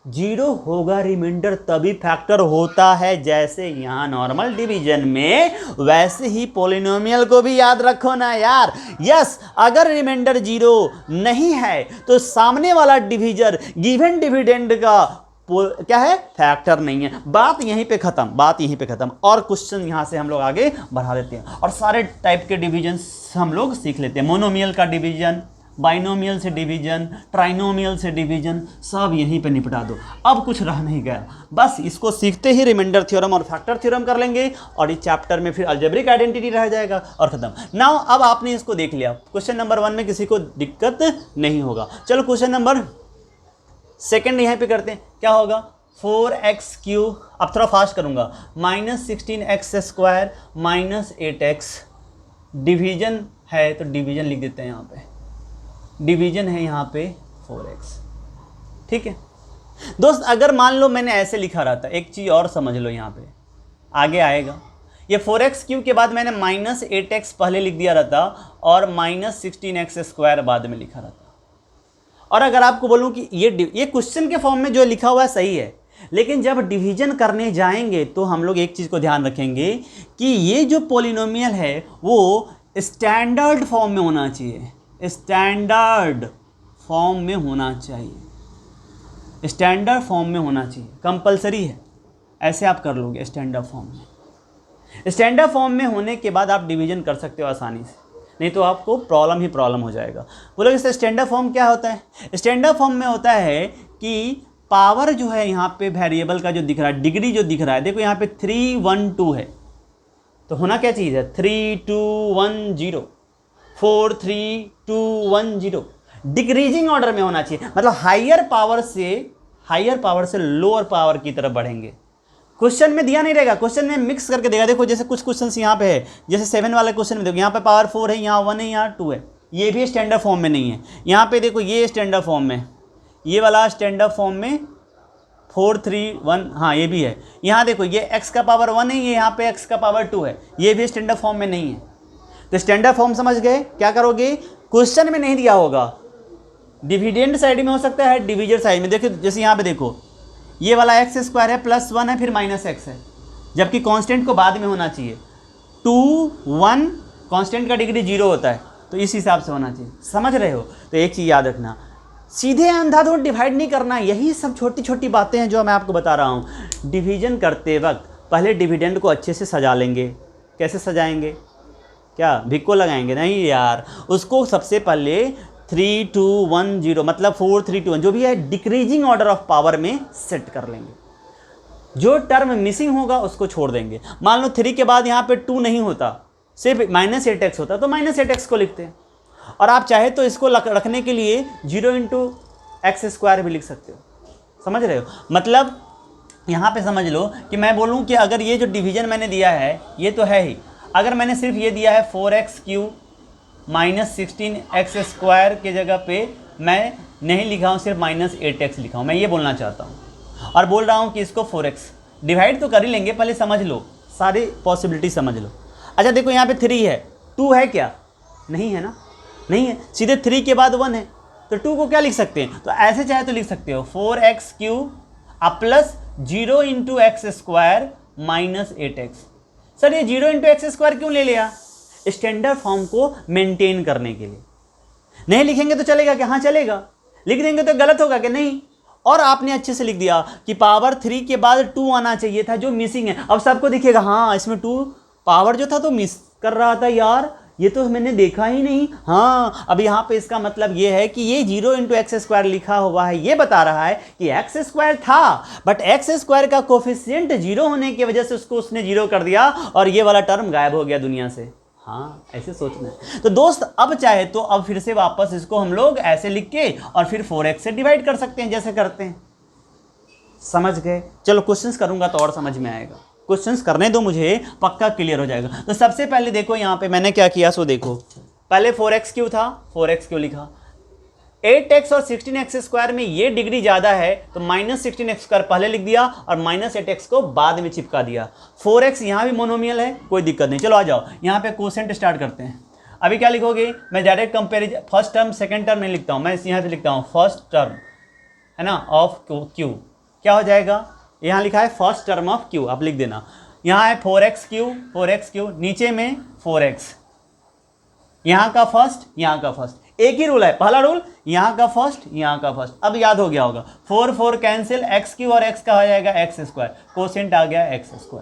0 होगा रिमाइंडर तभी फैक्टर होता है। जैसे यहाँ नॉर्मल डिवीजन में वैसे ही पॉलिनोमियल को भी याद रखो ना यार। यस, अगर रिमाइंडर 0 नहीं है तो सामने वाला डिवीजर गिवन डिविडेंड का क्या है, फैक्टर नहीं है। बात यहीं पे खत्म। और क्वेश्चन यहाँ से हम लोग आगे बढ़ा देते हैं और सारे टाइप के डिवीजन हम लोग सीख लेते हैं। मोनोमियल का डिवीजन, बाइनोमियल से डिवीजन, ट्राइनोमियल से डिवीजन, सब यहीं पे निपटा दो। अब कुछ रह नहीं गया, बस इसको सीखते ही रिमाइंडर थ्योरम और फैक्टर थ्योरम कर लेंगे और इस चैप्टर में फिर अलजेब्रिक आइडेंटिटी रह जाएगा और खत्म। नाउ अब आपने इसको देख लिया, क्वेश्चन नंबर 1 में किसी को दिक्कत नहीं होगा। चलो क्वेश्चन नंबर 2 यहाँ पे करते हैं, क्या होगा 4x3, अब थोड़ा फास्ट करूंगा, -16x² - 8x। डिवीजन है तो डिवीजन लिख देते हैं, यहाँ पे डिवीजन है यहाँ पे 4x। ठीक है दोस्त, अगर मान लो मैंने ऐसे लिखा रहता, एक चीज़ और समझ लो, यहाँ पे आगे आएगा ये 4x³ के बाद मैंने -8x पहले लिख दिया रहता और -16x² बाद में लिखा रहता। और अगर आपको बोलूँ कि ये क्वेश्चन के फॉर्म में जो लिखा हुआ है सही है, लेकिन जब डिवीजन करने जाएंगे तो हम लोग एक चीज़ को ध्यान रखेंगे कि ये जो पॉलिनोमियल है वो स्टैंडर्ड फॉर्म में होना चाहिए, स्टैंडर्ड फॉर्म में होना चाहिए, कंपलसरी है। ऐसे आप कर लोगे स्टैंडर्ड फॉर्म में। स्टैंडर्ड फॉर्म में होने के बाद आप डिवीजन कर सकते हो आसानी से, नहीं तो आपको प्रॉब्लम हो जाएगा। बोलो इससे स्टैंडर्ड फॉर्म क्या होता है? स्टैंडर्ड फॉर्म में होता है कि पावर जो है यहाँ पे वेरिएबल का जो दिख रहा है, डिग्री जो दिख रहा है, देखो यहाँ पे 3 1 2 है, तो होना क्या चीज़ है 3 2 1 0, 4 3 2 1 0, डिक्रीजिंग ऑर्डर में होना चाहिए। मतलब हायर पावर से लोअर पावर की तरफ बढ़ेंगे। क्वेश्चन में दिया नहीं रहेगा, क्वेश्चन में मिक्स करके देगा। देखो जैसे कुछ क्वेश्चन यहाँ पे है, जैसे 7 वाला क्वेश्चन में देखो यहाँ पे पावर 4 है, यहाँ 1 है, यहाँ 2 है, ये भी स्टैंडर्ड फॉर्म में नहीं है। यहाँ पे देखो ये स्टैंडर्ड फॉर्म में, ये वाला स्टैंडर्ड फॉर्म में 4 3 1, हाँ ये भी है। यहाँ देखो ये x का पावर 1 है, ये यहाँ पे x का पावर 2 है, ये भी स्टैंडर्ड फॉर्म में नहीं है। तो स्टैंडर्ड फॉर्म समझ गए, क्या करोगे, क्वेश्चन में नहीं दिया होगा, डिविडेंड साइड में हो सकता है, डिविजर साइड में। देखो जैसे यहाँ पे देखो ये वाला एक्स स्क्वायर है, प्लस 1 है, फिर माइनस एक्स है, जबकि कांस्टेंट को बाद में होना चाहिए। 2 1 कांस्टेंट का डिग्री 0 होता है, तो इस हिसाब से होना चाहिए। समझ रहे हो? तो एक चीज़ याद रखना, सीधे अंधाधुंध डिवाइड नहीं करना। यही सब छोटी छोटी बातें हैं जो मैं आपको बता रहा हूँ। डिवीजन करते वक्त पहले डिविडेंड को अच्छे से सजा लेंगे। कैसे सजाएंगे? क्या भिक्को लगाएंगे? नहीं यार, उसको सबसे पहले 3 2 1 0 मतलब 4 3 2 1 जो भी है डिक्रीजिंग ऑर्डर ऑफ पावर में सेट कर लेंगे। जो टर्म मिसिंग होगा उसको छोड़ देंगे। मान लो 3 के बाद यहाँ पे 2 नहीं होता, सिर्फ -8x होता, तो -8x को लिखते हैं। और आप चाहे तो इसको रखने के लिए 0 × x² भी लिख सकते हो। समझ रहे हो? मतलब यहाँ पे समझ लो कि मैं बोलूँ कि अगर ये जो डिवीजन मैंने दिया है ये तो है ही, अगर मैंने सिर्फ ये दिया है 4x³ -16x² के जगह पे मैं नहीं लिखा हूँ, सिर्फ -8x लिखा हूँ, मैं ये बोलना चाहता हूँ। और बोल रहा हूँ कि इसको 4x डिवाइड तो कर ही लेंगे, पहले समझ लो, सारी पॉसिबिलिटी समझ लो। अच्छा देखो यहाँ पे 3 है, 2 है क्या? नहीं है ना, नहीं है। सीधे 3 के बाद 1 है, तो 2 को क्या लिख सकते हैं? तो ऐसे चाहे तो लिख सकते हो 4x³ plus 0 × x² -8x। Sir ये 0 × x² क्यों ले लिया? स्टैंडर्ड फॉर्म को मेंटेन करने के लिए। नहीं लिखेंगे तो चलेगा क्या? हाँ चलेगा। लिख देंगे तो गलत होगा कि नहीं? और आपने अच्छे से लिख दिया कि पावर 3 के बाद 2 आना चाहिए था, जो मिसिंग है। अब सबको दिखेगा हाँ इसमें 2 पावर जो था तो मिस कर रहा था यार, ये तो मैंने देखा ही नहीं। हाँ अब यहाँ पे इसका मतलब ये है कि ये 0 × x² लिखा हुआ है, ये बता रहा है कि x² था, बट x² का कोफिशिएंट 0 होने की वजह से उसको उसने 0 कर दिया और ये वाला टर्म गायब हो गया दुनिया से। हाँ ऐसे सोचना है। तो दोस्त अब चाहे तो अब फिर से वापस इसको हम लोग ऐसे लिख के और फिर 4x से डिवाइड कर सकते हैं जैसे करते हैं। समझ गए? चलो क्वेश्चंस करूंगा तो और समझ में आएगा। क्वेश्चंस करने दो मुझे, पक्का क्लियर हो जाएगा। तो सबसे पहले देखो यहाँ पे मैंने क्या किया, सो देखो पहले 4x³ था, 4x क्यों लिखा? 8x और 16x² में ये डिग्री ज़्यादा है तो -16x² पहले लिख दिया और -8x को बाद में चिपका दिया। 4x यहाँ भी मोनोमियल है, कोई दिक्कत नहीं। चलो आ जाओ यहाँ पे क्वोशेंट स्टार्ट करते हैं। अभी क्या लिखोगे? मैं direct comparison first term second term नहीं लिखता हूँ, मैं यहाँ से लिखता हूँ फर्स्ट टर्म है ना ऑफ क्यू। क्या हो जाएगा? यहाँ लिखा है फर्स्ट टर्म ऑफ क्यू, आप लिख देना। यहाँ है 4x³, नीचे में 4x, यहाँ का फर्स्ट, यहाँ का फर्स्ट। एक ही रूल है, पहला रूल यहाँ का फर्स्ट, यहाँ का फर्स्ट। अब याद हो गया होगा, 4 4 कैंसिल, x³ और x का हो जाएगा x², कोसेंट आ गया x²।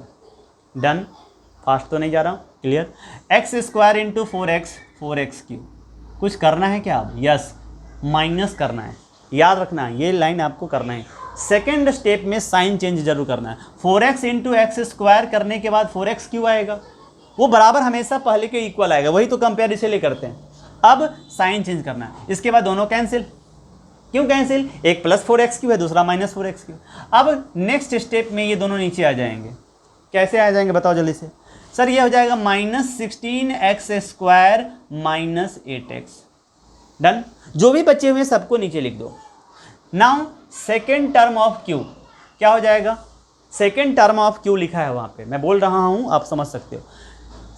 डन? फास्ट तो नहीं जा रहा हूँ, क्लियर? x² × 4x, 4x³। कुछ करना है क्या? अब यस, माइनस करना है, याद रखना है, ये लाइन आपको करना है। सेकेंड स्टेप में साइन चेंज जरूर करना है। 4x × x² करने के बाद 4x क्यों आएगा? वो बराबर हमेशा पहले के इक्वल आएगा, वही तो कंपेयर इसलिए करते हैं। अब साइन चेंज करना है, इसके बाद दोनों कैंसिल। क्यों कैंसिल? एक +4x³ है, दूसरा -4x³। अब नेक्स्ट स्टेप में ये दोनों नीचे आ जाएंगे। कैसे आ जाएंगे बताओ जल्दी से? सर ये हो जाएगा -16x² -8x। डन? जो भी बचे हुए सबको नीचे लिख दो। Now second term of Q क्या हो जाएगा? सेकेंड टर्म ऑफ क्यू लिखा है वहां पे, मैं बोल रहा हूं आप समझ सकते हो।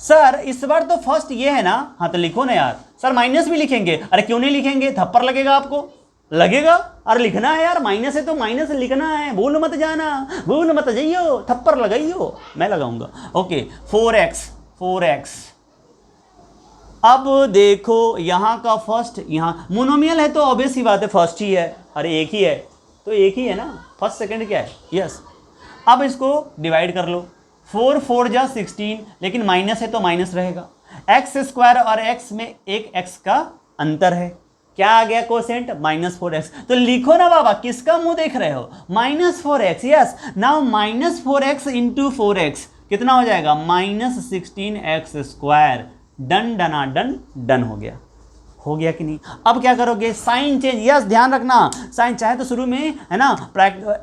सर इस बार तो फर्स्ट ये है ना, हाँ तो लिखो ना यार। सर माइनस भी लिखेंगे? अरे क्यों नहीं लिखेंगे, थप्पड़ लगेगा आपको, लगेगा। अरे लिखना है यार, माइनस है तो माइनस लिखना है, भूल मत जाना, भूल मत जाइयो, थप्पड़ लगाइयो, मैं लगाऊंगा। Okay 4x। अब देखो यहाँ का फर्स्ट, यहाँ मोनोमियल है तो ऑब्वियस ही बात है फर्स्ट ही है। अरे एक ही है तो एक ही है ना, फर्स्ट सेकंड क्या है? यस। अब इसको डिवाइड कर लो, 4 4 जा 16, लेकिन माइनस है तो माइनस रहेगा। x² और x में एक x का अंतर है, क्या आ गया कोसेंट? -4x। तो लिखो ना बाबा, किसका मुंह देख रहे हो? -4x। Yes, now -4x × 4x कितना हो जाएगा? -16x²। डन डना डन, डन हो गया। हो गया कि नहीं। अब क्या करोगे, साइन चेंज, यस ध्यान रखना, साइन चाहे तो शुरू में है ना,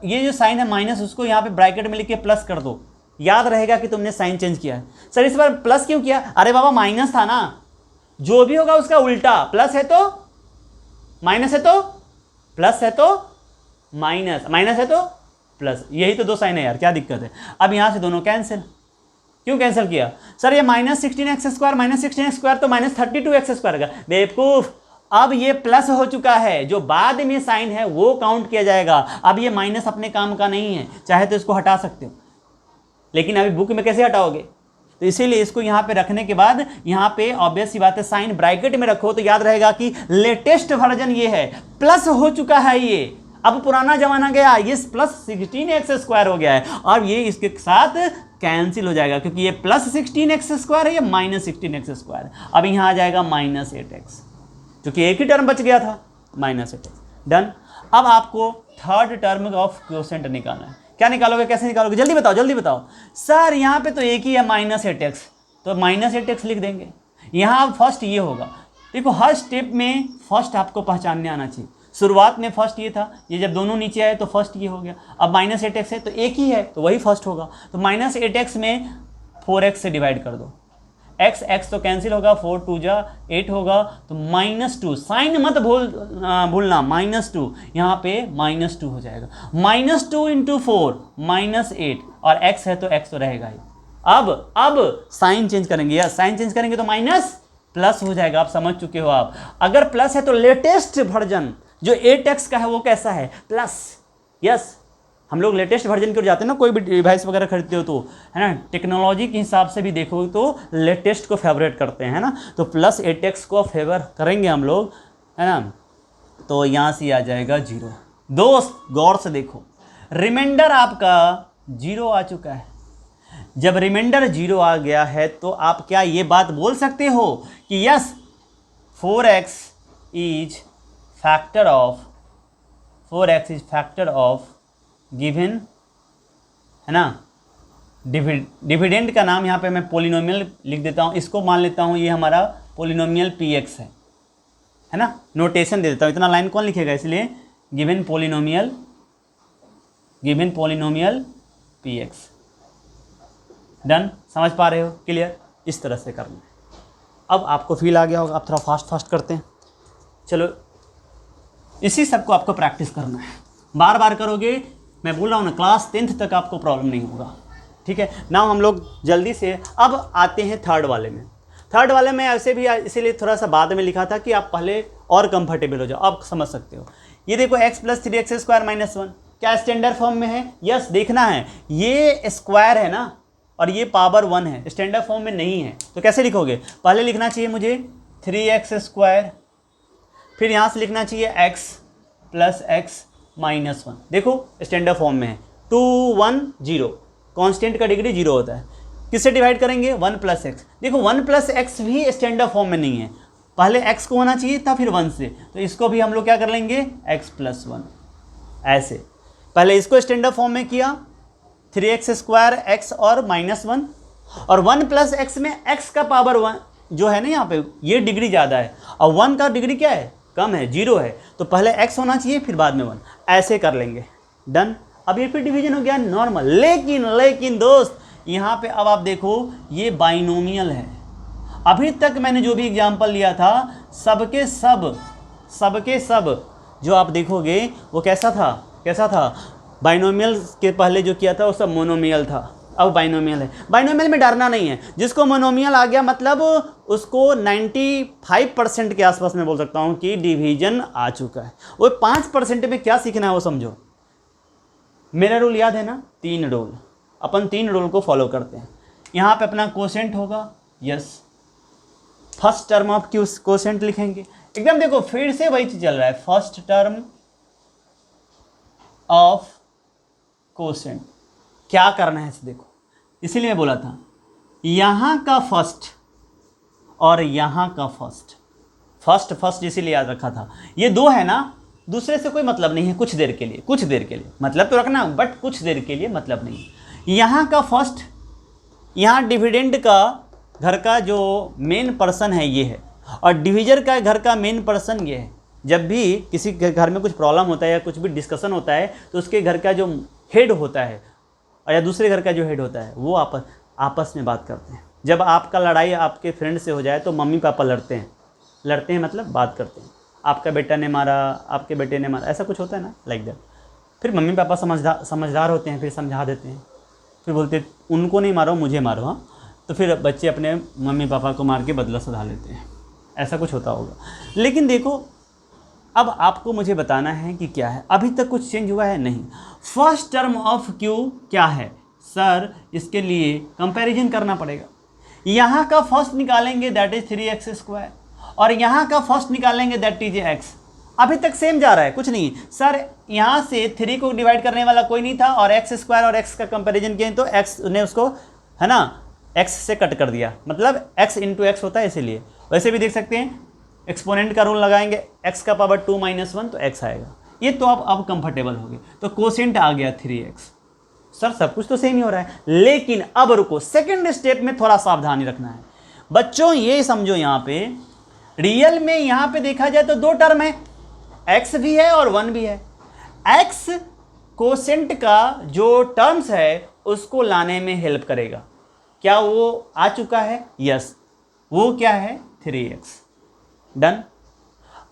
ये जो साइन है माइनस, उसको यहाँ पे ब्रैकेट में लिख के प्लस कर दो, याद रहेगा कि तुमने साइन चेंज किया है। सर इस बार प्लस क्यों किया, अरे बाबा माइनस था ना, जो भी होगा उसका उल्टा, प्लस है तो माइनस है तो प्लस है तो माइनस, माइनस है तो प्लस, यही तो दो साइन है यार, क्या दिक्कत है। अब यहाँ से दोनों कैंसिल, क्यों कैंसिल किया, सर ये -16x² -16x² तो -32x² का, बेवकूफ, अब ये प्लस हो चुका है, जो बाद में साइन है वो काउंट किया जाएगा। अब ये माइनस अपने काम का नहीं है, चाहे तो इसको हटा सकते हो, लेकिन अभी बुक में कैसे हटाओगे, तो इसीलिए इसको यहाँ पे रखने के बाद यहाँ पे ऑब्वियस सी बात है साइन ब्रैकेट में रखो, तो याद रहेगा कि लेटेस्ट वर्जन ये है, प्लस हो चुका है ये, अब पुराना जमाना गया, ये +16x² हो गया है, और ये इसके साथ कैंसिल हो जाएगा, क्योंकि ये +16x² है, ये -16x²। अब यहाँ आ जाएगा -8x, क्योंकि एक ही टर्म बच गया था, -8x, डन। अब आपको थर्ड टर्म ऑफ क्वोशेंट निकालना है, क्या निकालोगे, कैसे निकालोगे, जल्दी बताओ जल्दी बताओ। सर यहाँ पे तो एक ही है -8x, तो -8x लिख देंगे। यहाँ फर्स्ट ये होगा, देखो हर स्टेप में फर्स्ट आपको पहचानने आना चाहिए। शुरुआत में फर्स्ट ये था, ये जब दोनों नीचे आए तो फर्स्ट ये हो गया। अब -8x है तो एक ही है, तो वही फर्स्ट होगा। तो -8x में 4x से डिवाइड कर दो, x तो कैंसिल होगा, 4 2 जा 8 होगा, तो -2, साइन मत भूलना, -2, यहाँ पे -2 हो जाएगा, -2 × 4 -8, और x है तो x तो रहेगा ही। अब साइन चेंज करेंगे, या साइन चेंज करेंगे तो माइनस प्लस हो जाएगा, आप समझ चुके हो। आप अगर प्लस है तो लेटेस्ट वर्जन जो 8x का है वो कैसा है, प्लस, यस। हम लोग लेटेस्ट वर्जन की ओर जाते हैं ना, कोई भी डिवाइस वगैरह खरीदते हो तो, है ना, टेक्नोलॉजी के हिसाब से भी देखो तो लेटेस्ट को फेवरेट करते हैं, है ना, तो +8x को फेवर करेंगे हम लोग, है ना, तो यहाँ से आ जाएगा 0। दोस्त गौर से देखो, रिमाइंडर आपका 0 आ चुका है। जब रिमाइंडर 0 आ गया है तो आप क्या ये बात बोल सकते हो कि yes 4x is factor of given, है ना, डिविडेंड का नाम यहाँ पे मैं पोलिनोमियल लिख देता हूँ, इसको मान लेता हूँ ये हमारा पोलिनोमियल px है ना, नोटेशन दे देता हूँ, इतना लाइन कौन लिखेगा, इसलिए गिवन पोलिनोमियल px, डन। समझ पा रहे हो, क्लियर, इस तरह से करना है। अब आपको फील आ गया होगा, आप थोड़ा फास्ट करते हैं, चलो इसी सब को आपको प्रैक्टिस करना है, बार बार करोगे, मैं बोल रहा हूँ ना, क्लास 10th तक आपको प्रॉब्लम नहीं होगा, ठीक है ना। हम लोग जल्दी से अब आते हैं थर्ड वाले में। थर्ड वाले में ऐसे भी इसीलिए थोड़ा सा बाद में लिखा था कि आप पहले और कंफर्टेबल हो जाओ, आप समझ सकते हो। ये देखो x + 3x² - 1 क्या स्टैंडर्ड फॉर्म में है, यस देखना है, ये स्क्वायर है ना, और ये पावर 1 है, स्टैंडर्ड फॉर्म में नहीं है, तो कैसे लिखोगे, पहले लिखना चाहिए मुझे 3x², फिर यहाँ से लिखना चाहिए x + x - 1, देखो स्टैंडर्ड फॉर्म में है, 2 1 0, कांस्टेंट का डिग्री 0 होता है, किससे डिवाइड करेंगे, 1 + x, देखो 1 + x भी स्टैंडर्ड फॉर्म में नहीं है, पहले x को होना चाहिए था फिर 1 से, तो इसको भी हम लोग क्या कर लेंगे, x + 1, ऐसे पहले इसको स्टैंडर्ड फॉर्म में किया, 3x² x और -1, और 1 + x में x का पावर 1 जो है ना, यहाँ पे ये डिग्री ज़्यादा है, और 1 का डिग्री क्या है, कम है, 0 है, तो पहले x होना चाहिए फिर बाद में 1, ऐसे कर लेंगे, डन। अब ये फिर डिवीजन हो गया नॉर्मल, लेकिन दोस्त यहाँ पे अब आप देखो ये बाइनोमियल है। अभी तक मैंने जो भी एग्जाम्पल लिया था सबके सब जो आप देखोगे वो कैसा था, बाइनोमियल के पहले जो किया था वो सब मोनोमियल था, अब बाइनोमियल है। बाइनोमियल में डरना नहीं है, जिसको मोनोमियल आ गया मतलब उसको 95% के आसपास मैं बोल सकता हूँ कि डिवीजन आ चुका है। वो 5% में क्या सीखना है वो समझो। मेरा रूल याद है ना, 3 रूल, अपन 3 रूल को फॉलो करते हैं। यहाँ पे अपना कोसेंट होगा, yes, first term of quotient लिखेंगे, एकदम देखो फिर से वही चीज चल रहा है, फर्स्ट टर्म ऑफ कोसेंट। क्या करना है इसे देखो, इसीलिए मैं बोला था यहाँ का फर्स्ट और यहाँ का फर्स्ट इसीलिए याद रखा था। ये 2 है ना, दूसरे से कोई मतलब नहीं है, कुछ देर के लिए मतलब तो रखना, बट कुछ देर के लिए मतलब नहीं। यहाँ का फर्स्ट, यहाँ डिविडेंड का घर का जो मेन पर्सन है ये है, और डिविजर का घर का मेन पर्सन ये है। जब भी किसी के घर में कुछ प्रॉब्लम होता है या कुछ भी डिस्कशन होता है तो उसके घर का जो हेड होता है या दूसरे घर का जो हेड होता है वो आपस में बात करते हैं। जब आपका लड़ाई आपके फ्रेंड से हो जाए तो मम्मी पापा लड़ते हैं मतलब बात करते हैं, आपका बेटा ने मारा, आपके बेटे ने मारा, ऐसा कुछ होता है ना, लाइक दैट। फिर मम्मी पापा समझदार होते हैं, फिर समझा देते हैं, फिर बोलते उनको नहीं मारो मुझे मारो, हाँ। तो फिर बच्चे अपने मम्मी पापा को मार के बदला सुधा लेते हैं, ऐसा कुछ होता होगा। लेकिन देखो अब आपको मुझे बताना है कि क्या है, अभी तक कुछ चेंज हुआ है नहीं। फर्स्ट टर्म ऑफ क्यू क्या है सर, इसके लिए कंपैरिजन करना पड़ेगा। यहाँ का फर्स्ट निकालेंगे दैट इज 3x² और यहाँ का फर्स्ट निकालेंगे दैट इज x। अभी तक सेम जा रहा है, कुछ नहीं सर। यहाँ से 3 को डिवाइड करने वाला कोई नहीं था और x² और x का कंपैरिजन किए तो x ने उसको है ना x से कट कर दिया, मतलब x इंटू एक्स होता है इसीलिए। वैसे भी देख सकते हैं एक्सपोनेंट का रूल लगाएंगे, x का पावर 2 - 1 तो x आएगा। ये तो आप अब कंफर्टेबल हो गए, तो कोसेंट आ गया 3x। सर सब कुछ तो सेम ही हो रहा है, लेकिन अब रुको, सेकंड स्टेप में थोड़ा सावधानी रखना है बच्चों। ये समझो यहाँ पे रियल में यहाँ पे देखा जाए तो 2 टर्म है, x भी है और 1 भी है। x कोसेंट का जो टर्म्स है उसको लाने में हेल्प करेगा। क्या वो आ चुका है? यस, वो क्या है 3x। डन।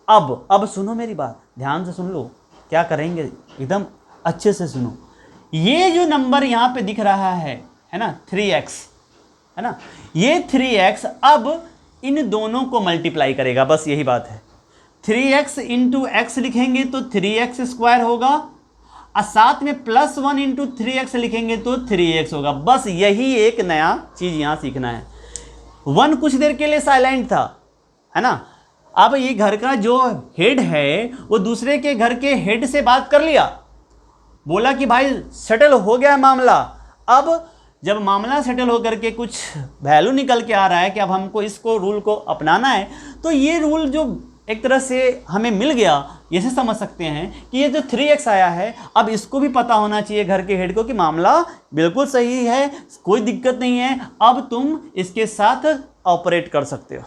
अब सुनो मेरी बात, ध्यान से सुन लो, क्या करेंगे एकदम अच्छे से सुनो। ये जो नंबर यहाँ पे दिख रहा है ना 3x, है ना, ये 3x अब इन दोनों को मल्टीप्लाई करेगा, बस यही बात है। 3x इंटू एक्स लिखेंगे तो 3x² होगा और साथ में +1 इंटू 3x लिखेंगे तो 3x होगा। बस यही एक नया चीज़ यहाँ सीखना है। 1 कुछ देर के लिए साइलेंट था, है ना। अब ये घर का जो हेड है वो दूसरे के घर के हेड से बात कर लिया, बोला कि भाई सेटल हो गया मामला। अब जब मामला सेटल होकर के कुछ वैल्यू निकल के आ रहा है कि अब हमको इसको रूल को अपनाना है, तो ये रूल जो एक तरह से हमें मिल गया, ये से समझ सकते हैं कि ये जो 3x आया है अब इसको भी पता होना चाहिए घर के हेड को कि मामला बिल्कुल सही है, कोई दिक्कत नहीं है, अब तुम इसके साथ ऑपरेट कर सकते हो।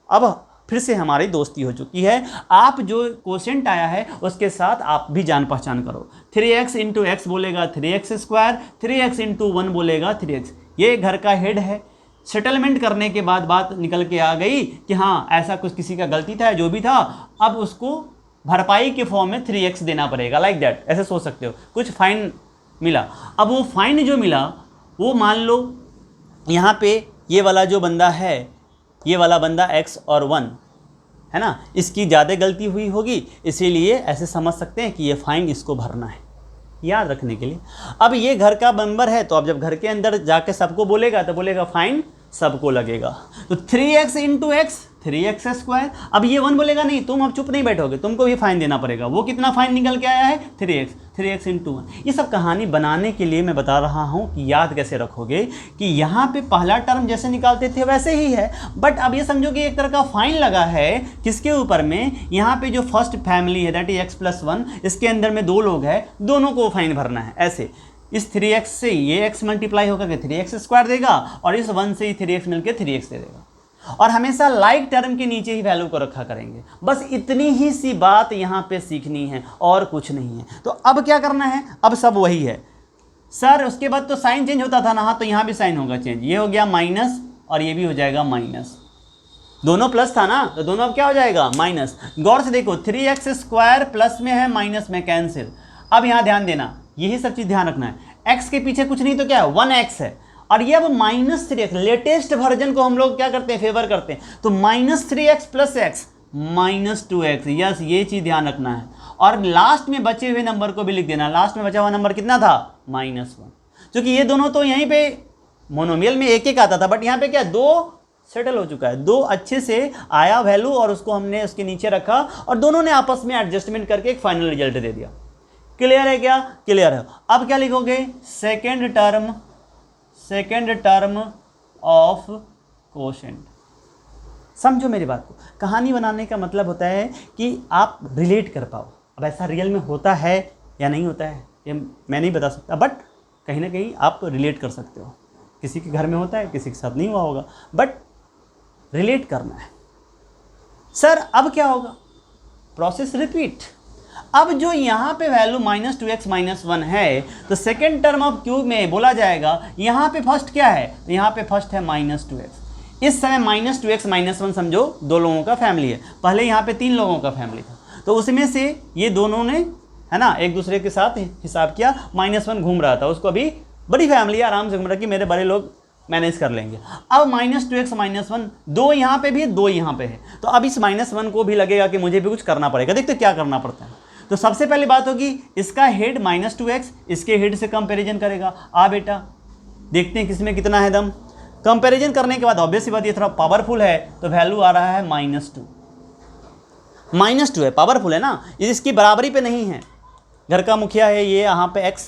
अब फिर से हमारी दोस्ती हो चुकी है। आप जो कोसेंट आया है उसके साथ आप भी जान पहचान करो। 3x इंटू एक्स बोलेगा 3x², 3x इंटू 1 बोलेगा 3x। ये घर का हेड है। सेटलमेंट करने के बाद बात निकल के आ गई कि हाँ ऐसा कुछ किसी का गलती था, जो भी था, अब उसको भरपाई के फॉर्म में 3x देना पड़ेगा, लाइक दैट। ऐसे सोच सकते हो। कुछ फाइन मिला, अब वो फाइन जो मिला वो मान लो यहाँ पे ये वाला जो बंदा है, ये वाला बंदा x और 1 है ना, इसकी ज़्यादा गलती हुई होगी, इसीलिए ऐसे समझ सकते हैं कि ये फाइन इसको भरना है, याद रखने के लिए। अब ये घर का मेंबर है, तो अब जब घर के अंदर जाके सबको बोलेगा तो बोलेगा फाइन सबको लगेगा। तो 3x इंटू एक्स 3x²। अब ये 1 बोलेगा नहीं, तुम अब चुप नहीं बैठोगे, तुमको भी फाइन देना पड़ेगा। वो कितना फाइन निकल के आया है 3x इंटू 1। ये सब कहानी बनाने के लिए मैं बता रहा हूँ कि याद कैसे रखोगे कि यहाँ पे पहला टर्म जैसे निकालते थे वैसे ही है, बट अब ये समझो कि एक तरह का फाइन लगा है किसके ऊपर में, यहाँ पे जो फर्स्ट फैमिली है दैट इज x+1, इसके अंदर में 2 लोग हैं, दोनों को फाइन भरना है। ऐसे इस 3x से ये x मल्टीप्लाई होकर के 3x² देगा और इस 1 से ही 3x मिलकर 3x दे देगा। और हमेशा लाइक टर्म के नीचे ही वैल्यू को रखा करेंगे। बस इतनी ही सी बात यहाँ पे सीखनी है और कुछ नहीं है। तो अब क्या करना है, अब सब वही है सर। उसके बाद तो साइन चेंज होता था ना, हाँ, तो यहाँ भी साइन होगा चेंज। ये हो गया माइनस और ये भी हो जाएगा माइनस। दोनों प्लस था ना, तो दोनों अब क्या हो जाएगा माइनस। गौर से देखो 3x² प्लस में है माइनस में कैंसिल। अब यहाँ ध्यान देना, यही सब चीज़ ध्यान रखना है। x के पीछे कुछ नहीं तो क्या है 1x है, और ये अब -3x लेटेस्ट वर्जन को हम लोग क्या करते हैं फेवर करते हैं, तो -3x + x -2x। यस, ये चीज़ ध्यान रखना है। और लास्ट में बचे हुए नंबर को भी लिख देना। लास्ट में बचा हुआ नंबर कितना था -1, क्योंकि ये दोनों तो यहीं पे मोनोमियल में एक आता था, बट यहाँ पे क्या 2 सेटल हो चुका है। 2 अच्छे से आया वैल्यू और उसको हमने उसके नीचे रखा और दोनों ने आपस में एडजस्टमेंट करके एक फाइनल रिजल्ट दे दिया। क्लियर है क्या? क्लियर है। अब क्या लिखोगे, सेकेंड टर्म ऑफ कोशेंट। समझो मेरी बात को, कहानी बनाने का मतलब होता है कि आप रिलेट कर पाओ। अब ऐसा रियल में होता है या नहीं होता है ये मैं नहीं बता सकता, बट कहीं ना कहीं आप रिलेट कर सकते हो। किसी के घर में होता है, किसी के साथ नहीं हुआ होगा, बट रिलेट करना है। सर अब क्या होगा, प्रोसेस रिपीट। अब जो यहाँ पे वैल्यू -2x - 1 है तो सेकेंड टर्म ऑफ क्यूब में बोला जाएगा यहाँ पे फर्स्ट क्या है, यहाँ पे फर्स्ट है -2x। इस समय -2x - 1 समझो 2 लोगों का फैमिली है, पहले यहाँ पे 3 लोगों का फैमिली था, तो उसमें से ये दोनों ने, है ना, एक दूसरे के साथ हिसाब किया, -1 घूम रहा था, उसको अभी बड़ी फैमिली आराम से घूम रहा कि मेरे बड़े लोग मैनेज कर लेंगे। अब -2x - 1 2 यहाँ पे भी है, 2 यहाँ पे है, तो अब इस -1 को भी लगेगा कि मुझे भी कुछ करना पड़ेगा। देखते क्या करना पड़ता है। तो सबसे पहली बात होगी इसका हेड -2x इसके हेड से कंपैरिजन करेगा। आ बेटा देखते हैं किसमें कितना है दम। कंपैरिजन करने के बाद ऑब्वियस सी बात ये थोड़ा पावरफुल है तो वैल्यू आ रहा है -2 है, पावरफुल है ना, इसकी बराबरी पे नहीं है। घर का मुखिया है ये, यहाँ पे x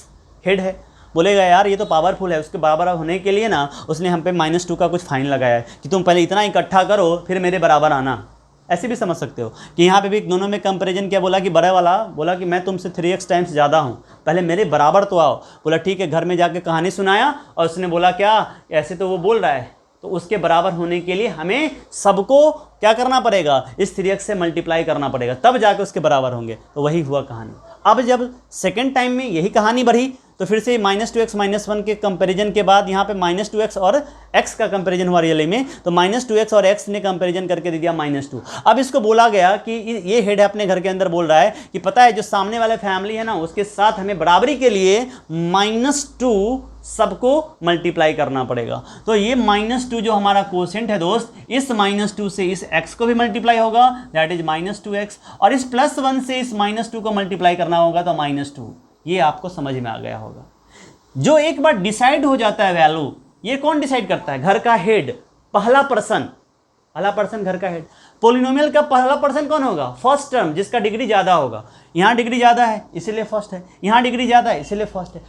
हेड है, बोलेगा यार ये तो पावरफुल है, उसके बराबर होने के लिए ना उसने हम पे -2 का कुछ फाइन लगाया है कि तुम पहले इतना इकट्ठा करो फिर मेरे बराबर आना। ऐसे भी समझ सकते हो कि यहाँ पे भी दोनों में कंपैरिजन क्या बोला कि बड़े वाला बोला कि मैं तुमसे 3x टाइम्स ज़्यादा हूँ, पहले मेरे बराबर तो आओ। बोला ठीक है, घर में जाके कहानी सुनाया और उसने बोला क्या ऐसे तो वो बोल रहा है, तो उसके बराबर होने के लिए हमें सबको क्या करना पड़ेगा, इस 3x से मल्टीप्लाई करना पड़ेगा, तब जाके उसके बराबर होंगे। तो वही हुआ कहानी। अब जब सेकेंड टाइम में यही कहानी बढ़ी तो फिर से -2x - 1 के कंपैरिजन के बाद यहाँ पे -2x और x का कंपैरिजन हुआ रियली में, तो -2x और x ने कंपैरिजन करके दे दिया -2। अब इसको बोला गया कि ये हेड है अपने घर के अंदर बोल रहा है कि पता है जो सामने वाले फैमिली है ना उसके साथ हमें बराबरी के लिए -2 सबको मल्टीप्लाई करना पड़ेगा। तो ये -2 जो हमारा कोसेंट है दोस्त, इस -2 से इस x को भी मल्टीप्लाई होगा, दैट इज -2x, और इस +1 से इस -2 को मल्टीप्लाई करना होगा तो -2। ये आपको समझ में आ गया होगा। जो एक बार डिसाइड हो जाता है वैल्यू, ये कौन डिसाइड करता है, घर का हेड, पहला पर्सन घर का हेड। पोलिनोमियल का पहला पर्सन कौन होगा, फर्स्ट टर्म, जिसका डिग्री ज़्यादा होगा। यहाँ डिग्री ज़्यादा है इसीलिए फर्स्ट है, यहाँ डिग्री ज़्यादा है इसीलिए फर्स्ट है।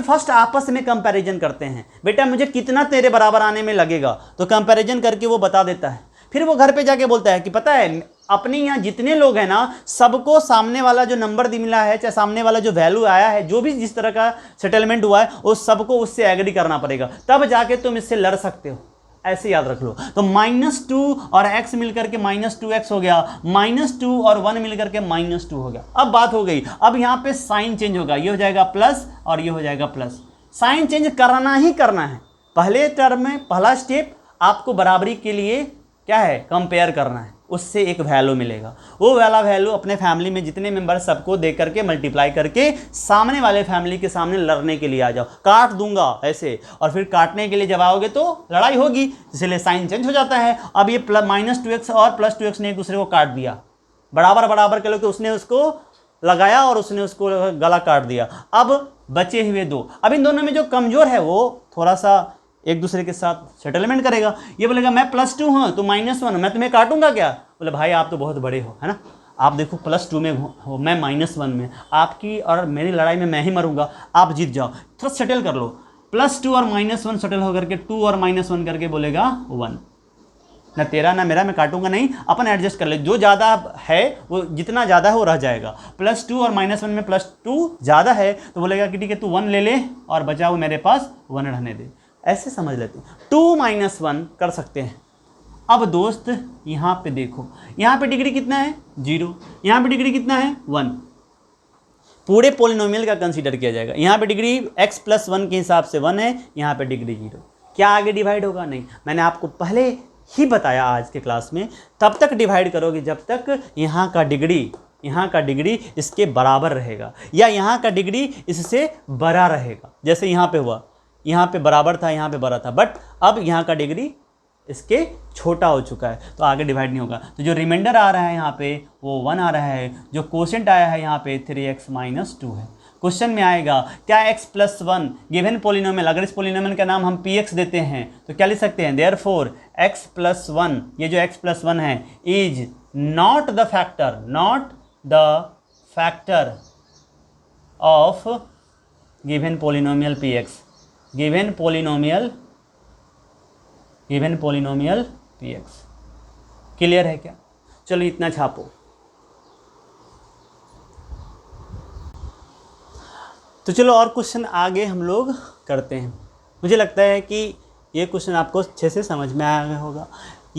फर्स्ट आपस में कंपैरिजन करते हैं, बेटा मुझे कितना तेरे बराबर आने में लगेगा, तो कंपैरिजन करके वो बता देता है। फिर वो घर पे जाके बोलता है कि पता है अपने यहाँ जितने लोग हैं ना सबको सामने वाला जो नंबर मिला है, चाहे सामने वाला जो वैल्यू आया है, जो भी जिस तरह का सेटलमेंट हुआ है, वो सबको उससे एग्री करना पड़ेगा, तब जाके तुम इससे लड़ सकते हो। ऐसे याद रख लो। तो -2 और x मिलकर के -2x हो गया, -2 और 1 मिलकर के -2 हो गया। अब बात हो गई, अब यहाँ पे साइन चेंज होगा, ये हो जाएगा प्लस और ये हो जाएगा प्लस। साइन चेंज करना ही करना है। पहले टर्म में पहला स्टेप आपको बराबरी के लिए क्या है, कंपेयर करना है, उससे एक वैल्यू मिलेगा। वो वाला वैल्यू अपने फैमिली में जितने मेंबर सबको दे करके मल्टीप्लाई करके सामने वाले फैमिली के सामने लड़ने के लिए आ जाओ। काट दूंगा ऐसे, और फिर काटने के लिए जब आओगे तो लड़ाई होगी, इसलिए साइन चेंज हो जाता है। अब ये -2x और +2x ने एक दूसरे को काट दिया, बराबर के लोग, तो उसने उसको लगाया और उसने उसको गला काट दिया। अब बचे हुए 2, अब इन दोनों में जो कमज़ोर है वो थोड़ा सा एक दूसरे के साथ सेटलमेंट करेगा। ये बोलेगा मैं +2 हूँ तो -1, मैं तुम्हें काटूंगा क्या। बोले भाई आप तो बहुत बड़े हो, है ना, आप देखो +2 में हो, मैं -1 में, आपकी और मेरी लड़ाई में मैं ही मरूंगा, आप जीत जाओ, थोड़ा सेटल कर लो। +2 और -1 सेटल होकर के 2 और -1 करके बोलेगा 1, ना तेरा ना मेरा, मैं काटूंगा नहीं, अपन एडजस्ट कर ले, जो ज़्यादा है वो जितना ज़्यादा है वो रह जाएगा। +2 और -1 में +2 ज़्यादा है तो बोलेगा कि ठीक है तू 1 ले ले और बचा हुआ मेरे पास 1 रहने दे। ऐसे समझ लेते हैं, 2 - 1 कर सकते हैं। अब दोस्त यहाँ पे देखो, यहाँ पे डिग्री कितना है 0, यहाँ पे डिग्री कितना है 1, पूरे पोलिनोमियल का कंसीडर किया जाएगा। यहाँ पे डिग्री x + 1 के हिसाब से 1 है, यहाँ पे डिग्री 0। क्या आगे डिवाइड होगा, नहीं, मैंने आपको पहले ही बताया आज के क्लास में, तब तक डिवाइड करोगे जब तक यहाँ का डिग्री इसके बराबर रहेगा, या यहाँ का डिग्री इससे बड़ा रहेगा। जैसे यहाँ पे हुआ, यहाँ पे बराबर था, यहाँ पे बड़ा था, बट अब यहाँ का डिग्री इसके छोटा हो चुका है, तो आगे डिवाइड नहीं होगा। तो जो रिमाइंडर आ रहा है यहाँ पे वो 1 आ रहा है, जो कोशेंट आया है यहाँ पे 3x - 2 है। क्वेश्चन में आएगा क्या x + 1 गिवन पोलिनोमियल, अगर इस पोलिनोमियल का नाम हम px देते हैं तो क्या लिख सकते हैं, देयरफॉर x + 1, ये जो x + 1 है is not the factor of given polynomial px, given polynomial px। Clear है क्या, चलो इतना छापो। तो चलो और क्वेश्चन आगे हम लोग करते हैं। मुझे लगता है कि ये क्वेश्चन आपको अच्छे से समझ में आया होगा।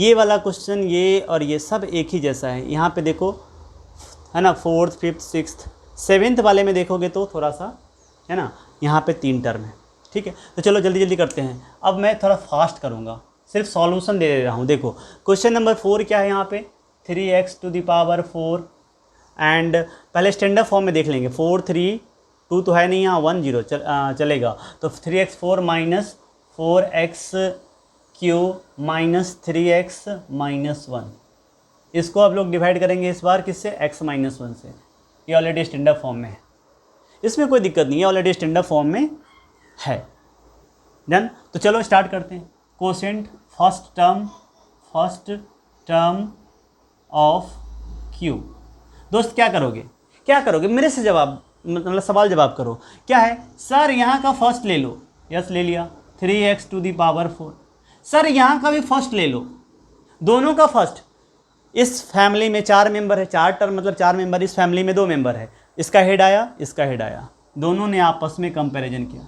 ये वाला क्वेश्चन ये और ये सब एक ही जैसा है। यहाँ पे देखो है ना, 4th 5th 6th 7th वाले में देखोगे तो थोड़ा सा है ना, यहाँ पे 3 टर्म है। ठीक है, तो चलो जल्दी जल्दी करते हैं। अब मैं थोड़ा फास्ट करूँगा, सिर्फ सॉल्यूशन दे रहा हूँ। देखो क्वेश्चन नंबर 4 क्या है यहाँ पे, 3x⁴ एंड पहले स्टैंडर्ड फॉर्म में देख लेंगे। 4 3 2 तो है नहीं, यहाँ 1 0 चलेगा। तो 3x4 minus 4x³ minus 3x minus 1, इसको आप लोग डिवाइड करेंगे इस बार किससे, x माइनस 1 से। ये ऑलरेडी स्टैंडर्ड फॉर्म में है, इसमें कोई दिक्कत नहीं है, ऑलरेडी स्टैंडर्ड फॉर्म में है। डन, तो चलो स्टार्ट करते हैं। Quotient first term of q। दोस्त क्या करोगे मेरे से जवाब, मतलब सवाल जवाब करो। क्या है सर, यहाँ का फर्स्ट ले लो, यस ले लिया, 3x⁴। सर यहाँ का भी फर्स्ट ले लो, दोनों का फर्स्ट। इस फैमिली में 4 मेंबर है, 4 टर्म मतलब 4 मेंबर, इस फैमिली में 2 मेंबर है, इसका हेड आया, इसका हेड आया, दोनों ने आपस में कंपैरिजन किया,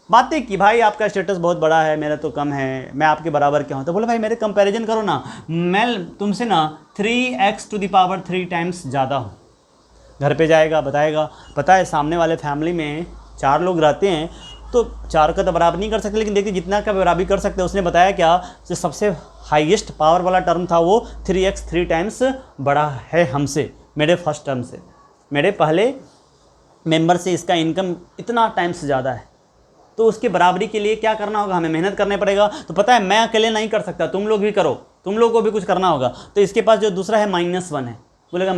बातें की, भाई आपका स्टेटस बहुत बड़ा है, मेरा तो कम है, मैं आपके बराबर क्या हूँ। तो बोले भाई मेरे कंपैरिजन करो ना, मैं तुमसे ना 3x⁴ टाइम्स ज़्यादा हूँ। घर पे जाएगा बताएगा, पता है सामने वाले फैमिली में 4 लोग रहते हैं, तो 4 का तो बराबर नहीं कर सकते, लेकिन देखिए जितना का बराबर कर सकते हैं। उसने बताया क्या, जो सबसे हाईएस्ट पावर वाला टर्म था वो 3x 3 टाइम्स बड़ा है हमसे, मेरे फर्स्ट टर्म से, मेरे पहले मेंबर से इसका इनकम इतना टाइम्स ज़्यादा है। तो उसकी बराबरी के लिए क्या करना होगा, हमें मेहनत करने पड़ेगा। तो पता है मैं अकेले नहीं कर सकता, तुम लोग भी करो, तुम लोग को भी कुछ करना होगा। तो इसके पास जो दूसरा है -1 है, बोलेगा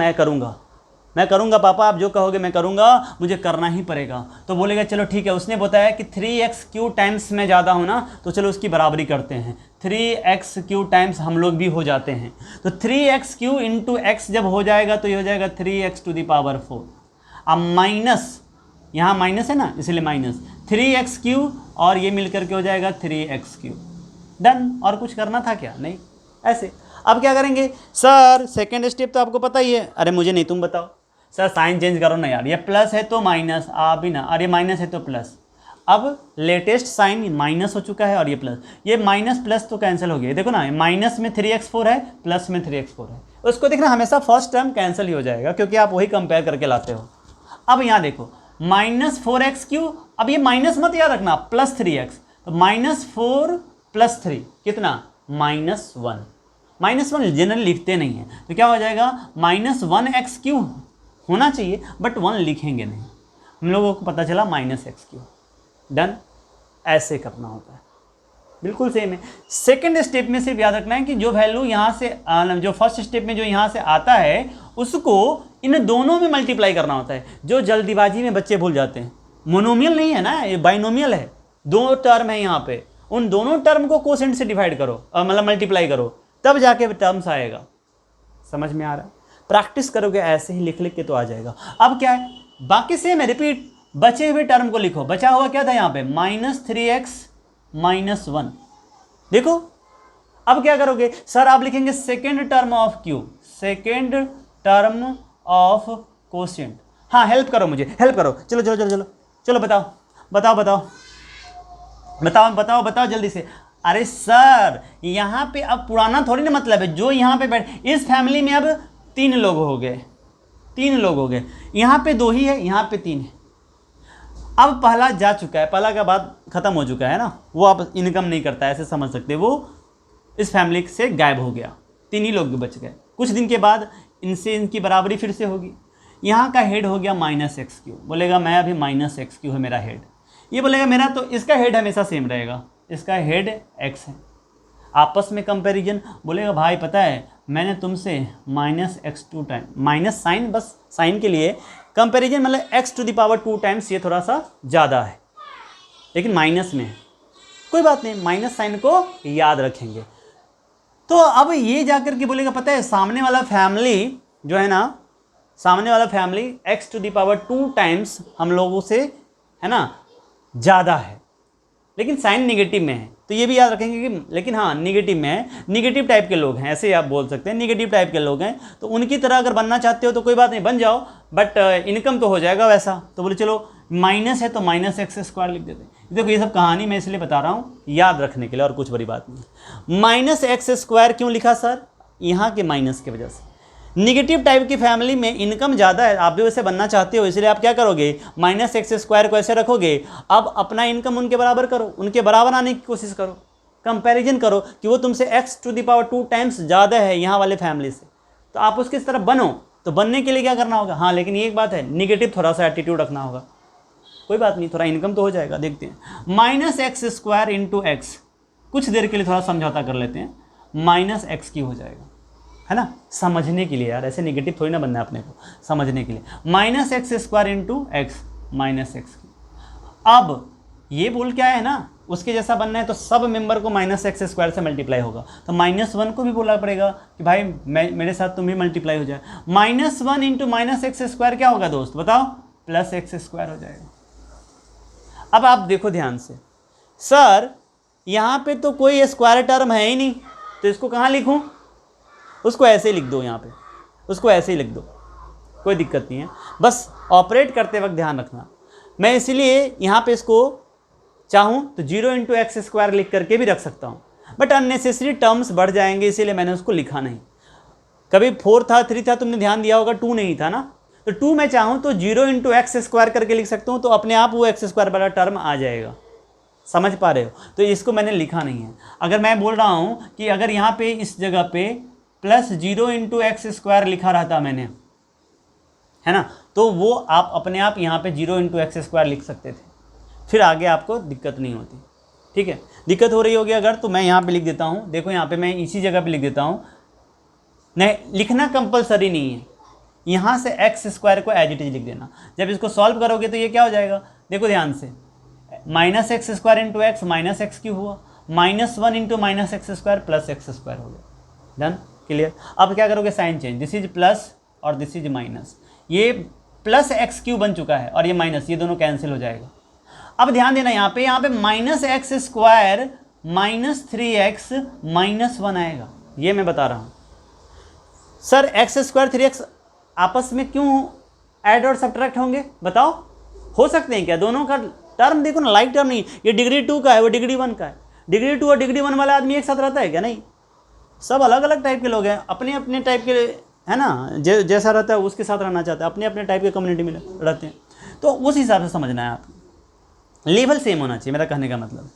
मैं करूँगा पापा, आप जो कहोगे मैं करूँगा, मुझे करना ही पड़ेगा। तो बोलेगा चलो ठीक है। उसने बताया कि 3x³ टाइम्स मैं ज़्यादा हूँ ना, तो चलो उसकी बराबरी करते हैं। 3x³ टाइम्स हम लोग भी हो जाते हैं। तो 3x³ इंटू x जब हो जाएगा तो ये हो जाएगा 3x⁴। अब माइनस, यहाँ माइनस है ना इसलिए माइनस 3x³ और ये मिलकर के हो जाएगा 3x³। डन, और कुछ करना था क्या, नहीं ऐसे। अब क्या करेंगे सर, सेकेंड स्टेप तो आपको पता ही है। अरे मुझे नहीं, तुम बताओ। सर साइन चेंज करो ना यार, ये प्लस है तो माइनस, आप भी ना, और ये माइनस है तो प्लस। अब लेटेस्ट साइन माइनस हो चुका है और ये प्लस, ये माइनस प्लस तो कैंसिल हो गया। देखो ना, माइनस में 3x4 है, प्लस में 3x4 है, उसको देखना हमेशा फर्स्ट टर्म कैंसिल ही हो जाएगा, क्योंकि आप वही कंपेयर करके लाते हो। अब यहाँ देखो -4x³, अब ये माइनस मत याद रखना, +3x, तो -4 + 3 कितना, -1। -1 जनरली लिखते नहीं है, तो क्या हो जाएगा -1x³ होना चाहिए, बट 1 लिखेंगे नहीं, हम लोगों को पता चला -x³। डन, ऐसे करना होता है, बिल्कुल सेम है। सेकेंड स्टेप में सिर्फ याद रखना है कि जो वैल्यू यहाँ से, जो फर्स्ट स्टेप में जो यहाँ से आता है उसको इन दोनों में मल्टीप्लाई करना होता है, जो जल्दीबाजी में बच्चे भूल जाते हैं। मोनोमियल नहीं है ना, ये बाइनोमियल है, 2 टर्म है यहाँ पे, उन दोनों टर्म को कोसेंट से डिवाइड करो, मतलब मल्टीप्लाई करो, तब जाके टर्म्स आएगा। समझ में आ रहा है, प्रैक्टिस करोगे ऐसे ही लिख लिख के तो आ जाएगा। अब क्या है, बाकी सेम है, रिपीट, बचे हुए टर्म को लिखो। बचा हुआ क्या था यहाँ पे, -3x - 1। देखो अब क्या करोगे सर, आप लिखेंगे second term of q, second term of quotient. हाँ हेल्प करो, मुझे हेल्प करो, चलो चलो चलो चलो चलो, बताओ बताओ बताओ बताओ बताओ बताओ जल्दी से। अरे सर यहाँ पे अब पुराना थोड़ी ना मतलब है, जो यहाँ पे बैठ, इस फैमिली में अब 3 लोग हो गए, 3 लोग हो गए, यहाँ पे 2 ही है, यहाँ पे 3 है। अब पहला जा चुका है, पहला का बाद खत्म हो चुका है ना, वो अब इनकम नहीं करता है, ऐसे समझ सकते, वो इस फैमिली से गायब हो गया, 3 ही लोग बच गए। कुछ दिन के बाद इनसे इनकी बराबरी फिर से होगी। यहाँ का हेड हो गया -x³, बोलेगा मैं अभी -x³ है मेरा हेड, ये बोलेगा मेरा, तो इसका हेड हमेशा सेम रहेगा, इसका हेड x है। आपस में कंपैरिजन, बोलेगा भाई पता है मैंने तुमसे -x² टाइम, माइनस साइन, बस साइन के लिए कंपैरिजन, मतलब x⁴ टाइम्स ये थोड़ा सा ज़्यादा है, लेकिन माइनस में है, कोई बात नहीं, माइनस साइन को याद रखेंगे। तो अब ये जाकर के बोलेगा पता है सामने वाला फैमिली जो है ना, सामने वाला फैमिली x⁴ टाइम्स हम लोगों से है ना ज़्यादा है, लेकिन साइन निगेटिव में है, तो ये भी याद रखेंगे कि, लेकिन हाँ निगेटिव में है, निगेटिव टाइप के लोग हैं, ऐसे आप बोल सकते हैं, निगेटिव टाइप के लोग हैं, तो उनकी तरह अगर बनना चाहते हो तो कोई बात नहीं, बन जाओ, बट इनकम तो हो जाएगा वैसा। तो बोले चलो माइनस है तो -x² लिख देते हैं, देखो ये सब कहानी मैं इसलिए बता रहा हूँ याद रखने के लिए, और कुछ बड़ी बात नहीं। माइनस एक्स स्क्वायर क्यों लिखा सर? यहाँ के माइनस की वजह से। निगेटिव टाइप की फैमिली में इनकम ज़्यादा है, आप भी वैसे बनना चाहते हो, इसलिए आप क्या करोगे, माइनस एक्स स्क्वायर को ऐसे रखोगे। अब अपना इनकम उनके बराबर करो, उनके बराबर आने की कोशिश करो, कंपैरिजन करो कि वो तुमसे x⁻² टाइम्स ज़्यादा है यहाँ वाले फैमिली से, तो आप उसकी तरफ बनो। तो बनने के लिए क्या करना होगा? हाँ, लेकिन ये एक बात है, निगेटिव थोड़ा सा एटीट्यूड रखना होगा। कोई बात नहीं, थोड़ा इनकम तो हो जाएगा। देखते हैं minus x square into x, कुछ देर के लिए थोड़ा समझौता कर लेते हैं, माइनस एक्स की हो जाएगा, है ना, समझने के लिए यार, ऐसे नेगेटिव थोड़ी ना बनना है अपने को, समझने के लिए। Minus x square into x, minus x की। अब ये बोल क्या है ना, उसके जैसा बनना है तो सब मेंबर को माइनस एक्स स्क्वायर से मल्टीप्लाई होगा, तो -1 को भी बोलना पड़ेगा कि भाई मेरे साथ तुम भी मल्टीप्लाई हो जाए। -1 इंटू माइनस एक्स स्क्वायर क्या होगा दोस्त, बताओ? प्लस एक्स स्क्वायर हो जाएगा। अब आप देखो ध्यान से, सर यहाँ पे तो कोई स्क्वायर टर्म है ही नहीं, तो इसको कहाँ लिखूँ? उसको ऐसे ही लिख दो, यहाँ पे उसको ऐसे ही लिख दो, कोई दिक्कत नहीं है, बस ऑपरेट करते वक्त ध्यान रखना। मैं इसीलिए यहाँ पे इसको चाहूँ तो 0 इंटू एक्स स्क्वायर लिख करके भी रख सकता हूँ, बट अननेसेसरी टर्म्स बढ़ जाएंगे, इसीलिए मैंने उसको लिखा नहीं। कभी 4 था, 3 था, तुमने ध्यान दिया होगा, 2 नहीं था ना, तो 2 मैं चाहूँ तो 0 इंटू एक्स स्क्वायर करके लिख सकता हूँ, तो अपने आप वो एक्स स्क्वायर वाला टर्म आ जाएगा। समझ पा रहे हो? तो इसको मैंने लिखा नहीं है। अगर मैं बोल रहा हूँ कि अगर यहाँ पे इस जगह पे प्लस 0 इंटू एक्स स्क्वायर लिखा रहता मैंने, है ना, तो वो आप अपने आप यहाँ पे 0 इंटू एक्स स्क्वायर लिख सकते थे, फिर आगे आपको दिक्कत नहीं होती। ठीक है, दिक्कत हो रही होगी अगर, तो मैं यहाँ पे लिख देता हूँ, देखो यहाँ पे मैं इसी जगह पे लिख देता हूँ, नहीं लिखना कंपलसरी नहीं है, यहाँ से एक्स स्क्वायर को एज इट इज लिख देना। जब इसको सॉल्व करोगे तो ये क्या हो जाएगा, देखो ध्यान से, minus x square into x minus x क्यों हुआ, -1 into minus x square plus x square हो गया। Done, clear. अब क्या करोगे, sign change, this is plus और दिस इज माइनस, ये प्लस एक्स क्यू बन चुका है और ये माइनस, ये दोनों कैंसिल हो जाएगा। अब ध्यान देना, यहाँ पे माइनस एक्स स्क्वायर -3x -1 आएगा, ये मैं बता रहा हूँ। सर एक्स स्क्वायर 3x आपस में क्यों ऐड और सब्ट्रैक्ट होंगे, बताओ? हो सकते हैं क्या? दोनों का टर्म देखो ना, लाइक टर्म नहीं, ये डिग्री 2 का है, वो डिग्री 1 का है। डिग्री 2 और डिग्री 1 वाला आदमी एक साथ रहता है क्या? नहीं, सब अलग अलग टाइप के लोग हैं, अपने अपने टाइप के, है ना, जैसा रहता है उसके साथ रहना चाहता है, अपने अपने टाइप के कम्युनिटी में रहते हैं, तो उस हिसाब से समझना है आपको, लेवल सेम होना चाहिए, मेरा कहने का मतलब।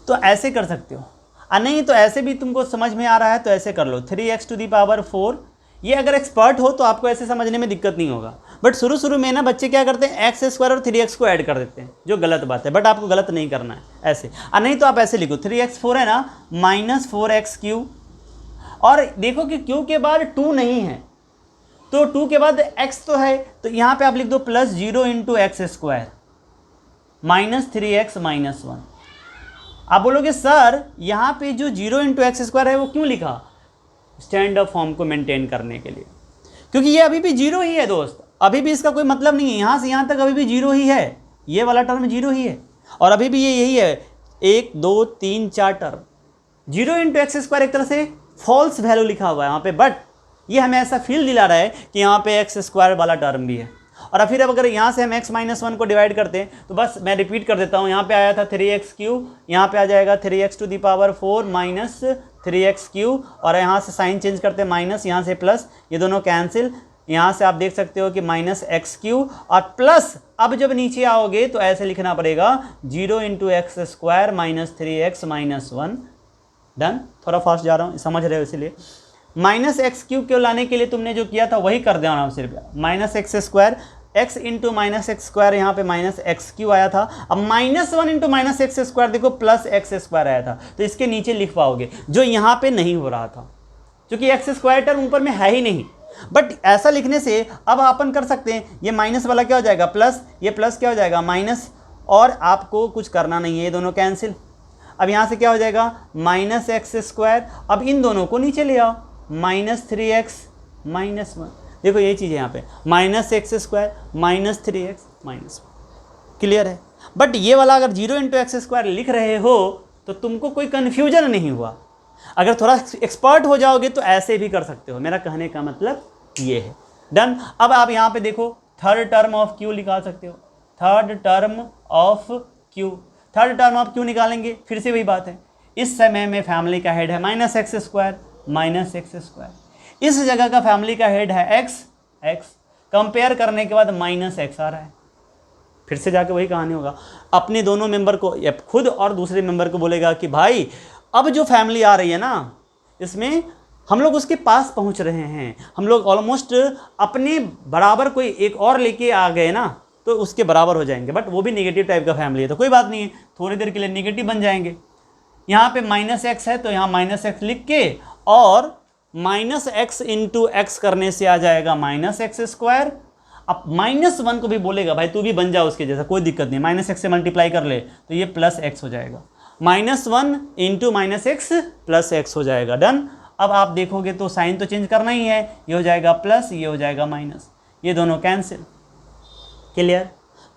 तो ऐसे कर सकते हो, और नहीं तो ऐसे भी तुमको समझ में आ रहा है तो ऐसे कर लो, 3x⁴, ये अगर एक्सपर्ट हो तो आपको ऐसे समझने में दिक्कत नहीं होगा। बट शुरू में ना बच्चे क्या करते हैं, एक्स स्क्वायर और 3x को ऐड कर देते हैं, जो गलत बात है, बट आपको गलत नहीं करना है ऐसे। और नहीं तो आप ऐसे लिखो, 3x4 है ना, -4x3, और देखो कि q के बाद 2 नहीं है, तो 2 के बाद x तो है, तो यहाँ पे आप लिख दो +0 इंटू एक्स स्क्वायर -3x -1। आप बोलोगे सर यहाँ पे जो 0 इंटू एक्स स्क्वायर है वो क्यों लिखा? स्टैंडर्ड फॉर्म को मेंटेन करने के लिए, क्योंकि ये अभी भी 0 ही है दोस्त, अभी भी इसका कोई मतलब नहीं है, यहाँ से यहाँ तक अभी भी 0 ही है, ये वाला टर्म 0 ही है, और अभी भी ये यही है, 1 2 3 4 टर्म। 0 इंटू एक्स स्क्वायर एक तरह से फॉल्स वैल्यू लिखा हुआ है यहाँ पे, बट ये हमें ऐसा फील दिला रहा है कि यहाँ पे एक्स स्क्वायर वाला टर्म भी है। और फिर अब अगर यहाँ से हम x -1 को डिवाइड करते हैं, तो बस मैं रिपीट कर देता हूँ, यहाँ पे आया था 3x3, यहाँ पे आ जाएगा 3x⁴ -3x3, और यहाँ से साइन चेंज करते हैं माइनस, यहाँ से प्लस, ये दोनों कैंसिल, यहाँ से आप देख सकते हो कि -x3 और प्लस, अब जब नीचे आओगे तो ऐसे लिखना पड़ेगा 0 into x square -3x -1। Done, थोड़ा फास्ट जा रहा हूँ, समझ रहे हो, इसलिए -x3 को लाने के लिए तुमने जो किया था वही कर देना सिर्फ, -x², x इंटू -x², यहाँ पे -x3 आया था, अब -1 इंटू -x² देखो +x² आया था, तो इसके नीचे लिख पाओगे, जो यहाँ पे नहीं हो रहा था, क्योंकि x² टर्म ऊपर में है ही नहीं। बट ऐसा लिखने से अब अपन कर सकते हैं, ये माइनस वाला क्या हो जाएगा प्लस, ये प्लस क्या हो जाएगा माइनस, और आपको कुछ करना नहीं है, ये दोनों कैंसिल। अब यहाँ से क्या हो जाएगा -x², अब इन दोनों को नीचे ले आओ, -3x -1, देखो ये चीज़ है यहाँ पे, -x² -3x -1, क्लियर है। बट ये वाला अगर 0 इंटू x² लिख रहे हो तो तुमको कोई कन्फ्यूजन नहीं हुआ। अगर थोड़ा एक्सपर्ट हो जाओगे तो ऐसे भी कर सकते हो, मेरा कहने का मतलब ये है। डन। अब आप यहाँ पे देखो थर्ड टर्म ऑफ क्यू निकाल सकते हो, third term of Q, third term of Q निकालेंगे, फिर से वही बात है, इस समय में फैमिली का हेड है माइनस एक्स स्क्वायर, इस जगह का फैमिली का हेड है एक्स, कंपेयर करने के बाद माइनस एक्स आ रहा है, फिर से जाके वही कहानी होगा, अपने दोनों मेंबर को खुद और दूसरे मेंबर को बोलेगा कि भाई अब जो फैमिली आ रही है ना, इसमें हम लोग उसके पास पहुंच रहे हैं, हम लोग ऑलमोस्ट अपने बराबर कोई एक और लेके आ गए ना, तो उसके बराबर हो जाएंगे, बट वो भी नेगेटिव टाइप का फैमिली है तो कोई बात नहीं है, थोड़ी देर के लिए नेगेटिव बन जाएंगे। यहाँ पे माइनस एक्स है तो यहाँ माइनस एक्स लिख के, और माइनस एक्स इंटू एक्स करने से आ जाएगा माइनस एक्स स्क्वायर। अब -1 को भी बोलेगा भाई तू भी बन जा उसके जैसा, कोई दिक्कत नहीं, माइनस एक्स से मल्टीप्लाई कर ले तो ये प्लस एक्स हो जाएगा, -1 into minus x plus x हो जाएगा, डन। अब आप देखोगे तो साइन तो चेंज करना ही है, ये हो जाएगा प्लस, ये हो जाएगा माइनस, ये दोनों कैंसिल, क्लियर।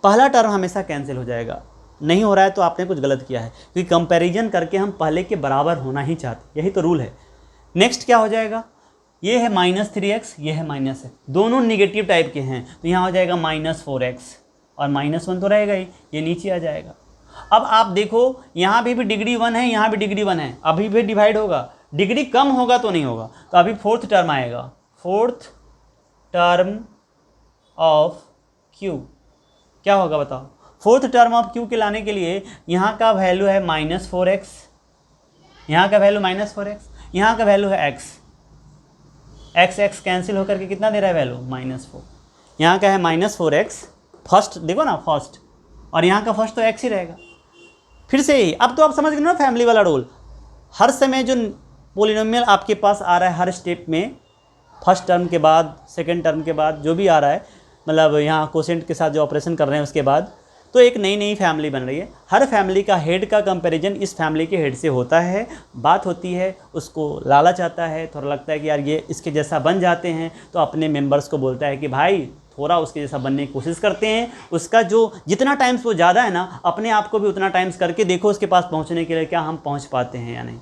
पहला टर्म हमेशा कैंसिल हो जाएगा, नहीं हो रहा है तो आपने कुछ गलत किया है, क्योंकि कंपैरिजन करके हम पहले के बराबर होना ही चाहते, यही तो रूल है। नेक्स्ट क्या हो जाएगा, ये है -3x, ये है -x, दोनों निगेटिव टाइप के हैं तो यहाँ हो जाएगा -4x, और -1 तो रहेगा ही, ये नीचे आ जाएगा। अब आप देखो यहाँ भी डिग्री 1 है, यहाँ भी डिग्री 1 है, अभी भी डिवाइड होगा, डिग्री कम होगा तो नहीं होगा, तो अभी फोर्थ टर्म आएगा, फोर्थ टर्म ऑफ q क्या होगा बताओ। फोर्थ टर्म ऑफ q के लाने के लिए यहाँ का वैल्यू है -4x, यहाँ का वैल्यू -4x, यहाँ का वैल्यू है x कैंसिल होकर के कितना दे रहा है वैल्यू -4, यहाँ का है -4x, फर्स्ट देखो ना फर्स्ट, और यहाँ का फर्स्ट तो x ही रहेगा। फिर से ही अब तो आप समझ गए ना फैमिली वाला रूल, हर समय जो पोलिनोमियल आपके पास आ रहा है हर स्टेप में, फर्स्ट टर्म के बाद सेकंड टर्म के बाद जो भी आ रहा है, मतलब यहाँ कोसेंट के साथ जो ऑपरेशन कर रहे हैं उसके बाद, तो एक नई फैमिली बन रही है। हर फैमिली का हेड का कंपैरिजन इस फैमिली के हेड से होता है, बात होती है, उसको लालच आता है, थोड़ा लगता है कि यार ये इसके जैसा बन जाते हैं, तो अपने मेंबर्स को बोलता है कि भाई थोड़ा उसके जैसा बनने की कोशिश करते हैं, उसका जो जितना टाइम्स वो ज़्यादा है ना, अपने आप को भी उतना टाइम्स करके देखो उसके पास पहुंचने के लिए क्या हम पहुंच पाते हैं या नहीं,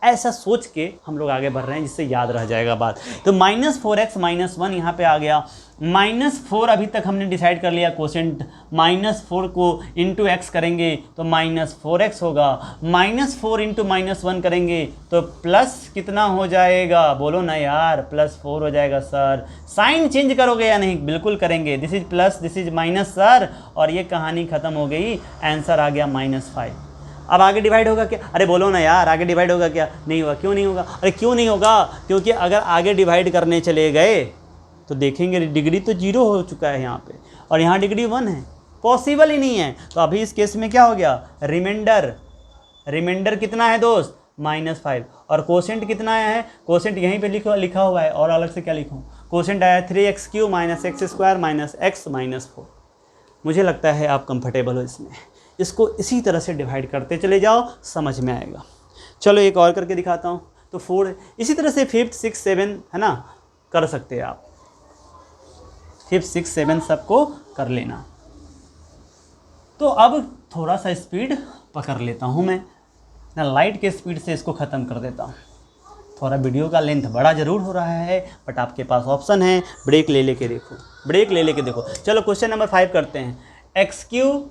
ऐसा सोच के हम लोग आगे बढ़ रहे हैं, जिससे याद रह जाएगा बात। तो -4x -1 यहाँ पे आ गया, -4 अभी तक हमने डिसाइड कर लिया कोसेंट, -4 को इंटू एक्स करेंगे तो -4x होगा, -4 इंटू -1 करेंगे तो प्लस कितना हो जाएगा, बोलो ना यार, +4 हो जाएगा सर। साइन चेंज करोगे या नहीं, बिल्कुल करेंगे, this is plus this is minus sir, और ये कहानी खत्म हो गई, आंसर आ गया -5। अब आगे डिवाइड होगा क्या, अरे बोलो ना यार, आगे डिवाइड होगा क्या, नहीं होगा, क्यों नहीं होगा, अरे क्यों नहीं होगा, क्योंकि अगर आगे डिवाइड करने चले गए तो देखेंगे डिग्री तो 0 हो चुका है यहाँ पे, और यहाँ डिग्री 1 है, पॉसिबल ही नहीं है। तो अभी इस केस में क्या हो गया, रिमाइंडर कितना है दोस्त, -5, और कोसेंट कितना आया है, कोसेंट यहीं पे लिखा हुआ है, और अलग से क्या लिखूँ, कोसेंट आया 3x³ -x² -x -4। मुझे लगता है आप कंफर्टेबल हो इसमें, इसको इसी तरह से डिवाइड करते चले जाओ, समझ में आएगा। चलो एक और करके दिखाता हूँ। तो 4 इसी तरह से 5th 6th 7 है ना, कर सकते हैं आप, 5th 6th 7 सबको कर लेना। तो अब थोड़ा सा स्पीड पकड़ लेता हूँ मैं ना, लाइट के स्पीड से इसको ख़त्म कर देता हूँ। थोड़ा वीडियो का लेंथ बड़ा ज़रूर हो रहा है, बट आपके पास ऑप्शन है, ब्रेक ले लेके देखो, ब्रेक ले लेके देखो। चलो क्वेश्चन नंबर 5 करते हैं। x³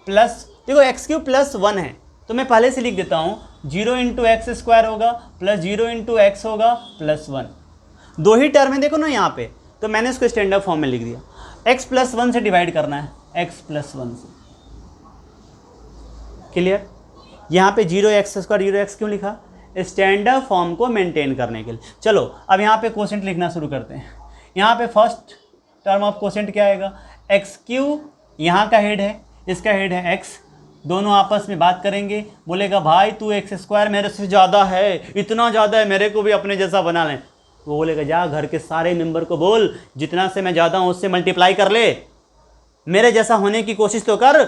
प्लस, देखो x³ प्लस 1 है तो मैं पहले से लिख देता हूँ, 0 इंटू x² होगा प्लस 0 इंटू एक्स होगा प्लस 1, दो ही टर्म है देखो ना यहाँ पे, तो मैंने इसको स्टैंडर्ड फॉर्म में लिख दिया। x प्लस 1 से डिवाइड करना है, x प्लस 1 से, क्लियर। यहाँ पे 0x² 0x क्यों लिखा, स्टैंडर्ड फॉर्म को मेंटेन करने के लिए। चलो अब यहाँ पे कोसेंट लिखना शुरू करते हैं। यहाँ पे फर्स्ट टर्म ऑफ कोसेंट क्या आएगा, x³, यहाँ का हेड है, इसका हेड है x, दोनों आपस में बात करेंगे, बोलेगा भाई तू x² मेरे से ज़्यादा है, इतना ज़्यादा है, मेरे को भी अपने जैसा बना लें। वो बोलेगा जा घर के सारे मेंबर को बोल, जितना से मैं ज़्यादा हूँ उससे मल्टीप्लाई कर ले, मेरे जैसा होने की कोशिश तो कर,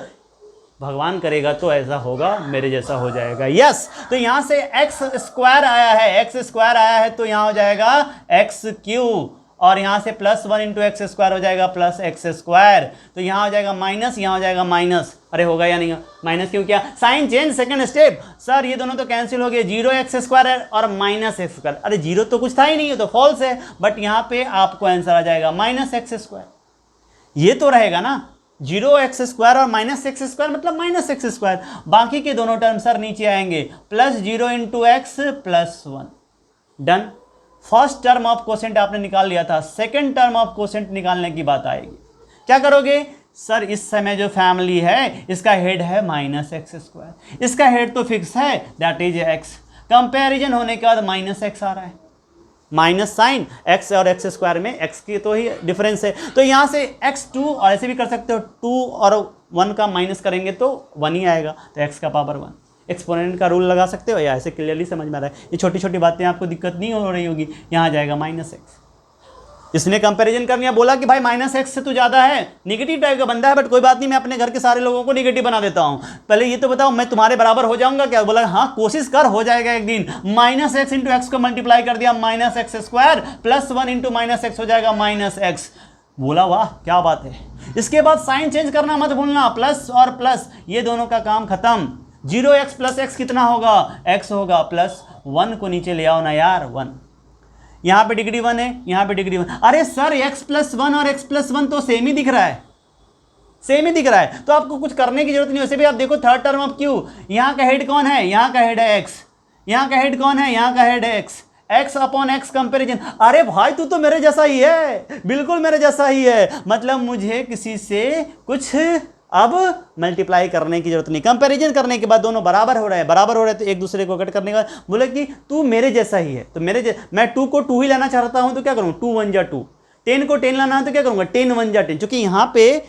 भगवान करेगा तो ऐसा होगा, मेरे जैसा हो जाएगा। यस, तो यहाँ से x² आया है, x² आया है तो यहाँ हो जाएगा x³, और यहाँ से +1 इंटू x² हो जाएगा प्लस x², तो यहाँ हो जाएगा माइनस, यहाँ हो जाएगा माइनस। अरे होगा या नहीं, माइनस क्यों किया, sign change second step, sir ये दोनों तो कैंसिल हो गए, 0x² और -x², अरे 0 तो कुछ था ही नहीं, है तो फॉल्स है, बट यहाँ पे आपको आंसर आ जाएगा -x²। ये तो रहेगा ना, 0x² और -x² मतलब -x²। बाकी के दोनों टर्म सर नीचे आएंगे, +0 × x +1। Done. First term of quotient आपने निकाल लिया था, सेकंड टर्म ऑफ कोसेंट निकालने की बात आएगी। क्या करोगे सर? इस समय जो फैमिली है इसका हेड है -x², इसका हेड तो फिक्स है, दैट इज x। कंपैरिजन होने के बाद -x आ रहा है, माइनस साइन x और x² में x की तो ही डिफरेंस है, तो यहाँ से x2 और ऐसे भी कर सकते हो, 2 और 1 का माइनस करेंगे तो 1 ही आएगा, तो x का पावर 1। एक्सपोनेंट का रूल लगा सकते हो या ऐसे क्लियरली समझ में आ रहा है। ये छोटी छोटी बातें आपको दिक्कत नहीं हो रही होगी। यहाँ आ जाएगा -x। इसने कंपैरिजन कर लिया, बोला कि भाई -x से तो ज़्यादा है, निगेटिव टाइप का बंदा है, बट कोई बात नहीं, मैं अपने घर के सारे लोगों को निगेटिव बना देता हूँ। पहले ये तो बताओ मैं तुम्हारे बराबर हो जाऊंगा क्या? बोला हाँ कोशिश कर, हो जाएगा एक दिन। -x × x को मल्टीप्लाई कर दिया, -x² +1 × -x हो जाएगा -x। बोला वाह क्या बात है। इसके बाद साइन चेंज करना मत भूलना, प्लस और प्लस ये दोनों का काम खत्म। 0x + x कितना होगा? x होगा, +1 को नीचे ले आओ ना यार, 1। यहाँ पे डिग्री 1 है, यहाँ पे डिग्री 1। अरे सर x +1 और x +1 तो सेम ही दिख रहा है, सेम ही दिख रहा है, तो आपको कुछ करने की जरूरत नहीं। वैसे भी आप देखो थर्ड टर्म ऑफ q, यहाँ का हेड कौन है? यहाँ का हेड है x। यहाँ का हेड कौन है? यहाँ का हेड है x। x/x comparison. अरे भाई तू तो मेरे जैसा ही है, बिल्कुल मेरे जैसा ही है, मतलब मुझे किसी से कुछ अब मल्टीप्लाई करने की जरूरत नहीं। कंपैरिजन करने के बाद दोनों बराबर हो रहे हैं, बराबर हो रहे हैं, तो एक दूसरे को कट करने का बोले कि तू मेरे जैसा ही है, तो मैं 2 को 2 ही लाना चाहता हूं तो क्या करूं? 2 1 जा 2। 10 को 10 लाना है तो क्या करूंगा? 10 1 जा 10। क्योंकि यहाँ पे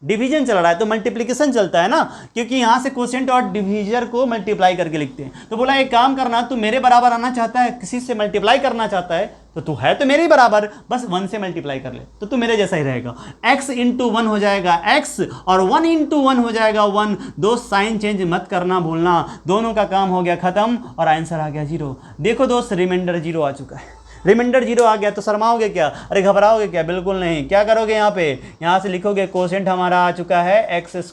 डिवीजन चल रहा है तो मल्टीप्लिकेशन चलता है ना, क्योंकि यहाँ से कोसेंट और डिवीजर को मल्टीप्लाई करके लिखते हैं। तो बोला एक काम करना, तू मेरे बराबर आना चाहता है, किसी से मल्टीप्लाई करना चाहता है, तो तू है तो मेरे ही बराबर, बस 1 से मल्टीप्लाई कर ले तो तू मेरे जैसा ही रहेगा। x × 1 हो जाएगा x और 1 × 1 हो जाएगा 1। दोस्त साइन चेंज मत करना भूलना, दोनों का काम हो गया खत्म और आंसर आ गया 0। देखो दोस्त रिमाइंडर 0 आ चुका है, रिमाइंडर 0 आ गया तो शर्माओगे क्या? अरे घबराओगे क्या? बिल्कुल नहीं। क्या करोगे यहाँ पे? यहाँ से लिखोगे कोसेंट हमारा आ चुका है x² -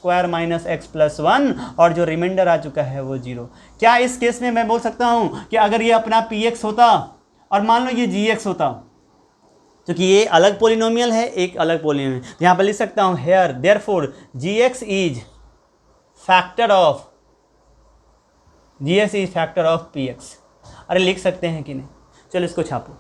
x +1 और जो रिमाइंडर आ चुका है वो 0। क्या इस केस में मैं बोल सकता हूँ कि अगर ये अपना px होता और मान लो ये gx होता, क्योंकि ये अलग पोलिनोमियल है, एक अलग पोलिनोमियल, तो यहाँ पर लिख सकता हूँ here therefore gx is factor of px। अरे लिख सकते हैं कि नहीं? चलो इसको छापो।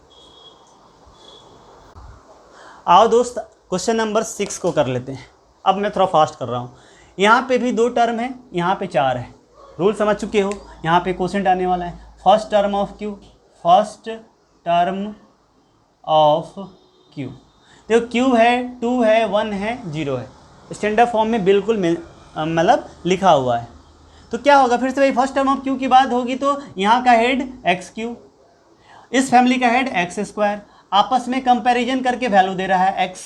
आओ दोस्त क्वेश्चन नंबर 6 को कर लेते हैं। अब मैं थोड़ा फास्ट कर रहा हूँ। यहाँ पे भी 2 टर्म है, यहाँ पे 4 है, रूल समझ चुके हो। यहाँ पे कोसेंट आने वाला है फर्स्ट टर्म ऑफ q, देखो q है, 2 है, 1 है, 0 है, स्टैंडर्ड फॉर्म में बिल्कुल मतलब लिखा हुआ है। तो क्या होगा फिर से भाई, फर्स्ट टर्म ऑफ q की बात होगी तो यहाँ का हेड x3, इस फैमिली का हेड x², आपस में कंपैरिजन करके वैल्यू दे रहा है x,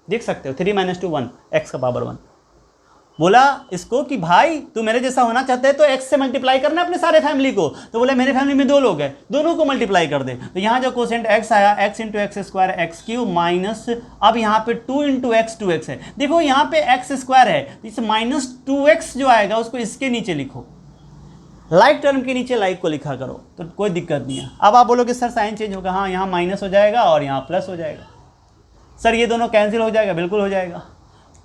देख सकते हो 3 - 2 1, x का पावर 1। बोला इसको कि भाई तू मेरे जैसा होना चाहता है तो x से मल्टीप्लाई करना अपने सारे फैमिली को, तो बोले मेरे फैमिली में 2 लोग हैं, दोनों को मल्टीप्लाई कर दे। तो यहाँ जो कोसेंट x आया x × x² x³ माइनस, अब यहाँ पे 2 × x 2x है, देखो यहाँ पे x² है, इस -2x जो आएगा उसको इसके नीचे लिखो, लाइक टर्म के नीचे लाइक को लिखा करो तो कोई दिक्कत नहीं है। अब आप बोलोगे सर साइन चेंज होगा, हाँ यहाँ माइनस हो जाएगा और यहाँ प्लस हो जाएगा। सर ये दोनों कैंसिल हो जाएगा, बिल्कुल हो जाएगा।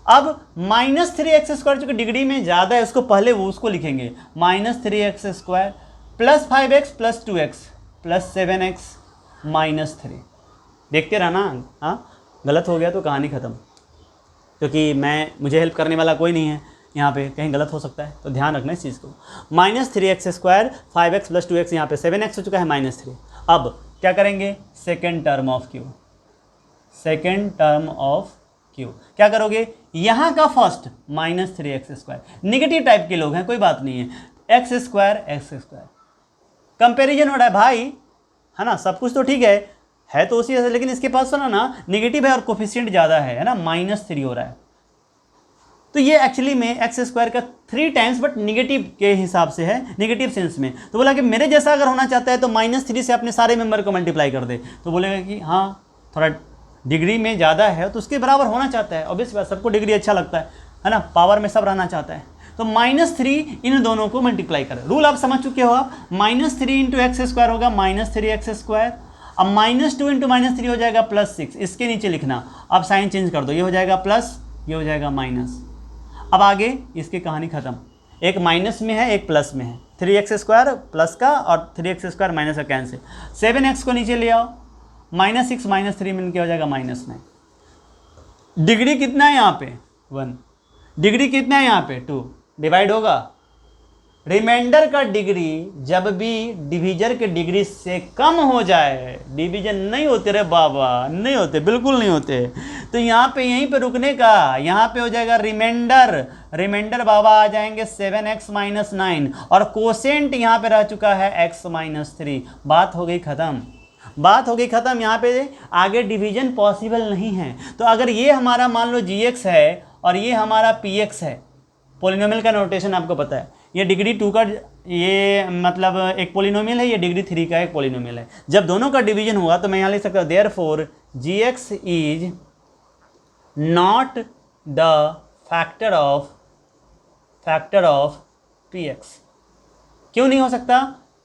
अब -3x² जो डिग्री में ज़्यादा है उसको पहले वो उसको लिखेंगे, -3x² + 5x + 2x + 7x - 3। देखते रहना, हाँ गलत हो गया तो कहानी ख़त्म, क्योंकि मुझे हेल्प करने वाला कोई नहीं है यहाँ पे, कहीं गलत हो सकता है तो ध्यान रखना इस चीज़ को। -3x² 5x + 2x, यहाँ पे 7x हो चुका है -3। अब क्या करेंगे? सेकेंड टर्म ऑफ q, क्या करोगे? यहाँ का फर्स्ट -3x², निगेटिव टाइप के लोग हैं कोई बात नहीं है, x² कंपेरिजन हो रहा है भाई, है ना, सब कुछ तो ठीक है तो उसी से, लेकिन इसके पास ना निगेटिव है और कोफिशिएंट ज़्यादा है ना, -3 हो रहा है, तो ये एक्चुअली में x² का 3 टाइम्स बट निगेटिव के हिसाब से है, निगेटिव सेंस में। तो बोला कि मेरे जैसा अगर होना चाहता है तो -3 से अपने सारे मेंबर को मल्टीप्लाई कर दे, तो बोलेगा कि हाँ थोड़ा डिग्री में ज़्यादा है तो उसके बराबर होना चाहता है, ऑब्वियस बात, सबको डिग्री अच्छा लगता है ना, पावर में सब रहना चाहता है, तो -3 इन दोनों को मल्टीप्लाई करें। रूल आप समझ चुके हो, आप -3 × x² होगा -3x², अब -2 × -3 हो जाएगा +6, इसके नीचे लिखना, अब साइन चेंज कर दो, ये हो जाएगा ये हो जाएगा माइनस। अब आगे इसकी कहानी ख़त्म, एक माइनस में है एक प्लस में है, 3x² प्लस का और 3x² माइनस का कैंसिल, 7x को नीचे ले आओ, -6 -3 मिल के हो जाएगा -9। डिग्री कितना है यहाँ पे 1, डिग्री कितना है यहाँ पे 2, डिवाइड होगा। रिमाइंडर का डिग्री जब भी डिवीजर के डिग्री से कम हो जाए, डिवीजन नहीं होते रे बाबा, नहीं होते, बिल्कुल नहीं होते, तो यहाँ पे यहीं पे रुकने का, यहाँ पे हो जाएगा रिमाइंडर बाबा आ जाएंगे 7x - 9 और कोसेंट यहाँ पे रह चुका है x - 3। बात हो गई ख़त्म, बात हो गई ख़त्म। यहाँ पे आगे डिवीजन पॉसिबल नहीं है। तो अगर ये हमारा मान लो gx है और ये हमारा px है, पॉलिनोमियल का नोटेशन आपको पता है, ये डिग्री 2 का ये मतलब एक पॉलिनोमियल है, ये डिग्री 3 का एक पॉलिनोमियल है। जब दोनों का डिवीजन हुआ तो मैं यहाँ लिख सकता हूँ therefore gx is not the factor of px। क्यों नहीं हो सकता?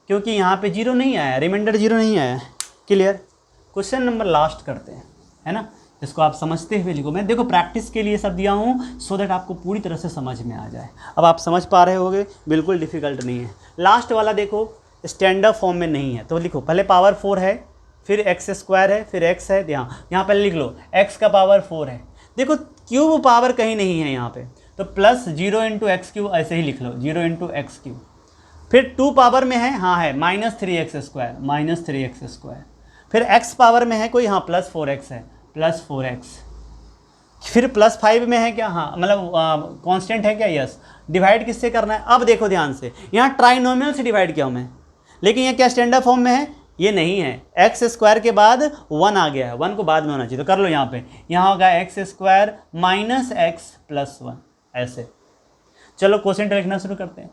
क्योंकि यहाँ पे जीरो नहीं आया, रिमाइंडर जीरो नहीं आया। क्लियर? क्वेश्चन नंबर लास्ट करते हैं, है ना, इसको आप समझते हुए लिखो। मैं देखो प्रैक्टिस के लिए सब दिया हूँ सो दैट आपको पूरी तरह से समझ में आ जाए। अब आप समझ पा रहे होगे, बिल्कुल डिफ़िकल्ट नहीं है। लास्ट वाला देखो स्टैंडर्ड फॉर्म में नहीं है, तो लिखो पहले पावर 4 है, फिर x² है, फिर x है, यहाँ पहले लिख लो x का पावर 4 है। देखो क्यूब पावर कहीं नहीं है यहाँ पे, तो प्लस 0 × x³ ऐसे ही लिख लो, 0 × x³। फिर 2 पावर में है, हाँ है -3x², फिर x पावर में है कोई, हाँ +4x है, +4x। फिर +5 में है क्या, हाँ मतलब कांस्टेंट है क्या, यस। डिवाइड किससे करना है? अब देखो ध्यान से, यहाँ ट्राइनोमियल से डिवाइड किया हूँ मैं, लेकिन ये क्या स्टैंडर्ड फॉर्म में है? ये नहीं है। x² के बाद 1 आ गया है, 1 को बाद में होना चाहिए, तो कर लो यहाँ पे, यहाँ होगा x² - x + 1 ऐसे। चलो क्वेश्चन लिखना शुरू करते हैं।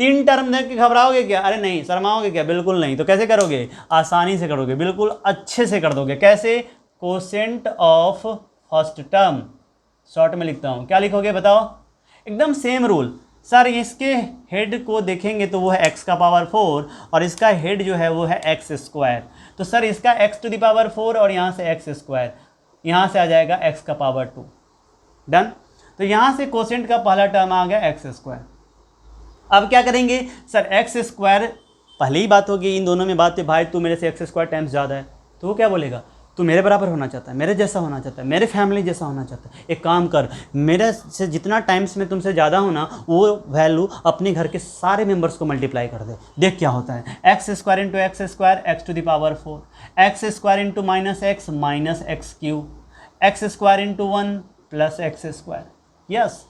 3 टर्म देख के घबराओगे क्या? अरे नहीं, शर्माओगे क्या? बिल्कुल नहीं। तो कैसे करोगे? आसानी से करोगे, बिल्कुल अच्छे से कर दोगे। कैसे? Quotient of first term, short में लिखता हूँ, क्या लिखोगे बताओ? एकदम सेम रूल। सर इसके हेड को देखेंगे तो वो है x का पावर 4 और इसका हेड जो है वो है x²। तो सर इसका x⁴ और यहाँ से x², यहाँ से आ जाएगा x का पावर 2। डन। तो यहाँ से कोसेंट का पहला टर्म आ गया x²। अब क्या करेंगे? सर x², पहले ही बात होगी इन दोनों में बात है, भाई तू मेरे से x² टाइम्स ज़्यादा है, तो वो क्या बोलेगा? तू मेरे बराबर होना चाहता है, मेरे जैसा होना चाहता है, मेरे फैमिली जैसा होना चाहता है। एक काम कर, मेरे से जितना टाइम्स में तुमसे ज़्यादा हो ना, वो वैल्यू अपने घर के सारे मेंबर्स को मल्टीप्लाई कर दे, देख क्या होता है। x² × x², x⁴, x² × -x -x³, x² × 1 + x²। Yes,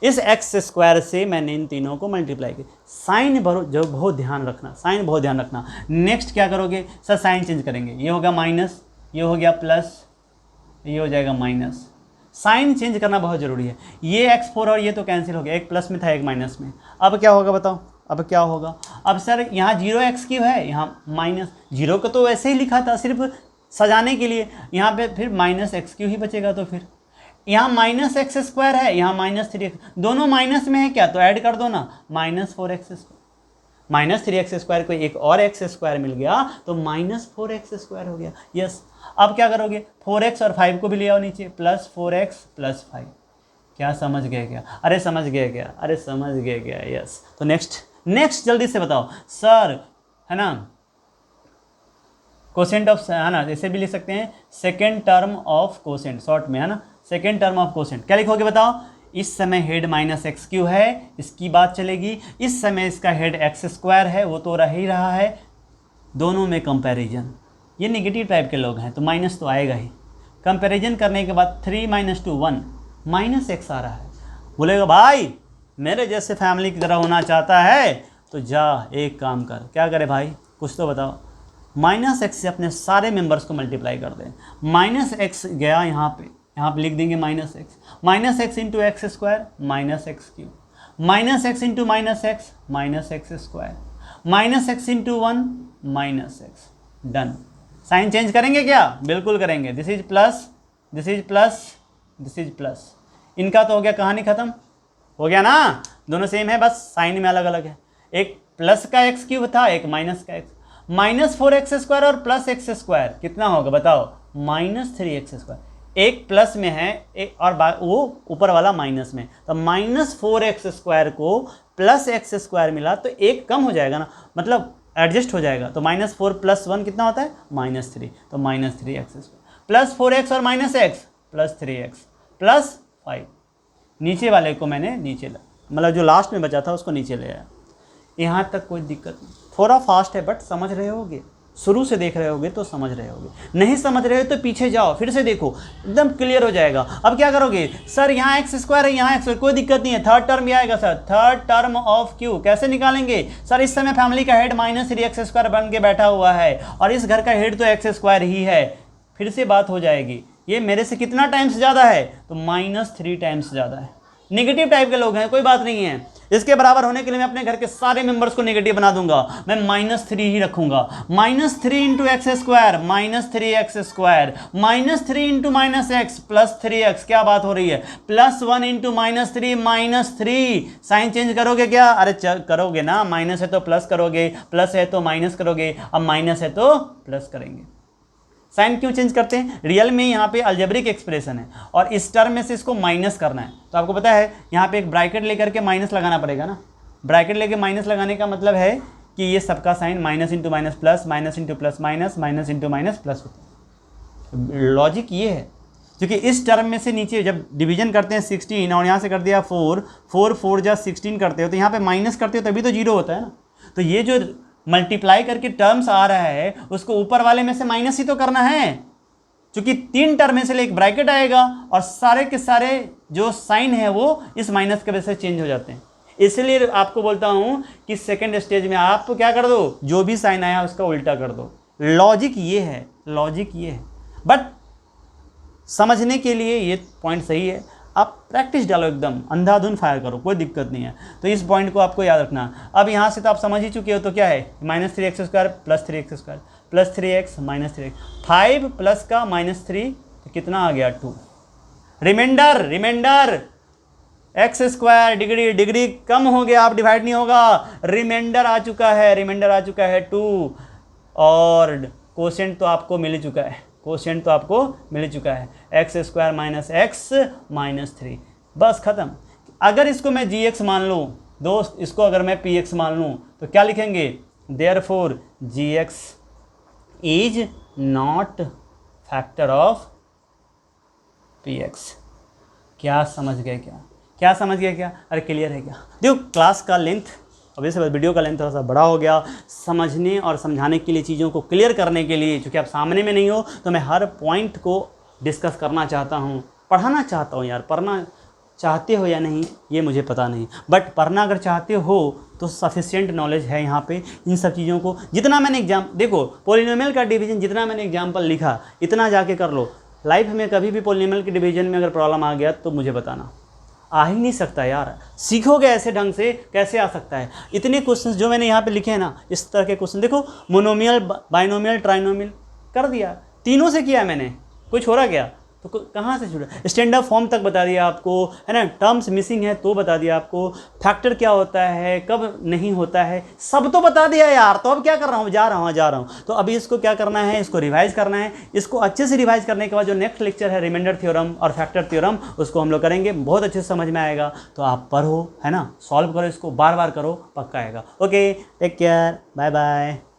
इस x² से मैंने इन तीनों को मल्टीप्लाई किया। साइन जो बहुत ध्यान रखना, साइन बहुत ध्यान रखना। नेक्स्ट क्या करोगे? सर साइन चेंज करेंगे, ये होगा माइनस, ये हो गया प्लस, ये हो जाएगा माइनस। साइन चेंज करना बहुत ज़रूरी है। ये x4 और ये तो कैंसिल हो गया, एक प्लस में था एक माइनस में। अब क्या होगा बताओ? अब क्या होगा? अब सर यहाँ 0x³ है, यहाँ -0 को तो वैसे ही लिखा था सिर्फ सजाने के लिए, यहाँ पे फिर -x³ ही बचेगा। तो फिर यहाँ -x² है, यहाँ -3x, दोनों माइनस में है क्या, तो ऐड कर दो ना, -4x²। -3x² को एक और x² मिल गया तो -4x² हो गया। यस। अब क्या करोगे? 4x और 5 को भी ले आओ नीचे, +4x + 5। क्या समझ गए क्या? अरे समझ गए क्या? अरे समझ गए क्या? यस। तो नेक्स्ट जल्दी से बताओ सर, है ना, कोसेंट ऑफ, है ना, ऐसे भी लिख सकते हैं, second term of quotient, short में, है ना, सेकेंड टर्म ऑफ कोसेंट। क्या लिखोगे बताओ? इस समय हेड -x³ है, इसकी बात चलेगी। इस समय इसका हेड x² है, वो तो रह ही रहा है। दोनों में कंपैरिजन, ये नेगेटिव टाइप के लोग हैं तो माइनस तो आएगा ही। कंपैरिजन करने के बाद 3 - 2 1 -x आ रहा है। बोलेगा भाई मेरे जैसे फैमिली की तरह होना चाहता है तो जा एक काम कर, क्या करे भाई, कुछ तो बताओ। -x से अपने सारे मेंबर्स को मल्टीप्लाई कर दें। -x गया यहाँ पे लिख देंगे -x × x² -x³ -x × -x² -x × 1 -x। Done. Sign change करेंगे क्या? बिल्कुल करेंगे। This is plus, this is plus, this is plus. इनका तो हो गया, कहानी खत्म हो गया ना, दोनों सेम है, बस साइन में अलग अलग है। एक प्लस का x³ था, एक माइनस का x। -4x² और +x² कितना होगा बताओ? -3x²। एक प्लस में है एक और वो ऊपर वाला माइनस में, तो -4x² को +x² मिला तो एक कम हो जाएगा ना, मतलब एडजस्ट हो जाएगा। तो -4 + 1 कितना होता है? -3, तो -3x² +4x और -x +3x +5। नीचे वाले को मैंने नीचे मतलब जो लास्ट में बचा था उसको नीचे ले आया। यहाँ तक कोई दिक्कत नहीं, थोड़ा फास्ट है बट समझ रहे होगे, शुरू से देख रहे होगे तो समझ रहे होगे, नहीं समझ रहे हो तो पीछे जाओ फिर से देखो, एकदम क्लियर हो जाएगा। अब क्या करोगे सर, यहाँ x² है, यहाँ x², कोई दिक्कत नहीं है, थर्ड टर्म भी आएगा sir, third term of q कैसे निकालेंगे सर? इस समय फैमिली का हेड -3x² बन के बैठा हुआ है और इस घर का हेड तो x² ही है, फिर से बात हो जाएगी। ये मेरे से कितना टाइम्स ज़्यादा है? तो -3 टाइम्स ज़्यादा है। नेगेटिव टाइप के लोग हैं, कोई बात नहीं है, इसके बराबर होने के लिए मैं अपने घर के सारे मेंबर्स को नेगेटिव बना दूंगा, मैं -3 ही रखूंगा। -3 × x² -3x², -3 × -x +3x, क्या बात हो रही है? +1 × -3 साइन चेंज करोगे क्या? अरे करोगे ना, माइनस है तो प्लस करोगे, प्लस है तो माइनस करोगे, अब माइनस है तो प्लस करेंगे। साइन क्यों चेंज करते हैं? रियल में यहाँ पे अलजेब्रिक एक्सप्रेशन है और इस टर्म में से इसको माइनस करना है, तो आपको पता है यहाँ पे एक ब्रैकेट लेकर के माइनस लगाना पड़ेगा ना। ब्रैकेट लेके माइनस लगाने का मतलब है कि ये सबका sign minus into minus plus, minus into plus minus, minus into minus plus होता है। लॉजिक ये है, क्योंकि इस टर्म में से नीचे जब डिवीजन करते हैं 16 और यहाँ से कर दिया 4, 4 4 जा 16 करते हो तो यहाँ पे माइनस करते हो तभी तो जीरो होता है ना। तो ये जो मल्टीप्लाई करके टर्म्स आ रहा है उसको ऊपर वाले में से माइनस ही तो करना है, क्योंकि 3 टर्म में से एक ब्रैकेट आएगा और सारे के सारे जो साइन है वो इस माइनस के वजह से चेंज हो जाते हैं। इसलिए आपको बोलता हूं कि सेकंड स्टेज में आप क्या कर दो, जो भी साइन आया उसका उल्टा कर दो। लॉजिक ये है, लॉजिक ये है, बट समझने के लिए ये पॉइंट सही है। आप प्रैक्टिस डालो, एकदम अंधाधुन फायर करो, कोई दिक्कत नहीं है। तो इस पॉइंट को आपको याद रखना। अब यहाँ से तो आप समझ ही चुके हो, तो क्या है -3x² + 3x² + 3x -3x, 5 plus का -3 तो कितना आ गया 2। रिमाइंडर x² डिग्री कम हो गया, आप डिवाइड नहीं होगा, रिमाइंडर आ चुका है 2 और कोशेंट तो आपको मिल चुका है, x² - x -3, बस खत्म। अगर इसको मैं gx मान लूँ दोस्त, इसको अगर मैं px मान लूँ तो क्या लिखेंगे? Therefore gx is not factor of px। क्या समझ गए क्या? अरे क्लियर है क्या? देखो क्लास का लेंथ, अब इस वीडियो का लेंथ थोड़ा सा बड़ा हो गया, समझने और समझाने के लिए, चीज़ों को क्लियर करने के लिए, क्योंकि आप सामने में नहीं हो तो मैं हर पॉइंट को डिस्कस करना चाहता हूँ, पढ़ाना चाहता हूँ यार। पढ़ना चाहते हो या नहीं ये मुझे पता नहीं, बट पढ़ना अगर चाहते हो तो सफिशिएंट नॉलेज है यहाँ पे इन सब चीज़ों को। जितना मैंने देखो पॉलिनोमियल का डिवीजन जितना मैंने एग्जाम्पल लिखा इतना जाके कर लो। लाइफ में कभी भी पॉलिनोमियल के डिवीजन में अगर प्रॉब्लम आ गया तो मुझे बताना। आ ही नहीं सकता यार, सीखोगे ऐसे ढंग से कैसे आ सकता है? इतने क्वेश्चंस जो मैंने यहाँ पे लिखे हैं ना, इस तरह के क्वेश्चन देखो, मोनोमियल, बाइनोमियल, ट्राइनोमियल कर दिया, तीनों से किया मैंने, कोई छोड़ा क्या? तो कहाँ से छूटा? स्टैंडर्ड फॉर्म तक बता दिया आपको, है ना, टर्म्स मिसिंग है तो बता दिया आपको, फैक्टर क्या होता है, कब नहीं होता है, सब तो बता दिया यार। तो अब क्या कर रहा हूँ, जा रहा हूँ। तो अभी इसको क्या करना है, इसको रिवाइज करना है। इसको अच्छे से रिवाइज करने के बाद जो नेक्स्ट लेक्चर है रिमाइंडर थ्योरम और फैक्टर थ्योरम, उसको हम लोग करेंगे, बहुत अच्छे से समझ में आएगा। तो आप पढ़ो, है ना, सॉल्व करो, इसको बार बार करो, पक्का आएगा। Okay, take care, bye bye.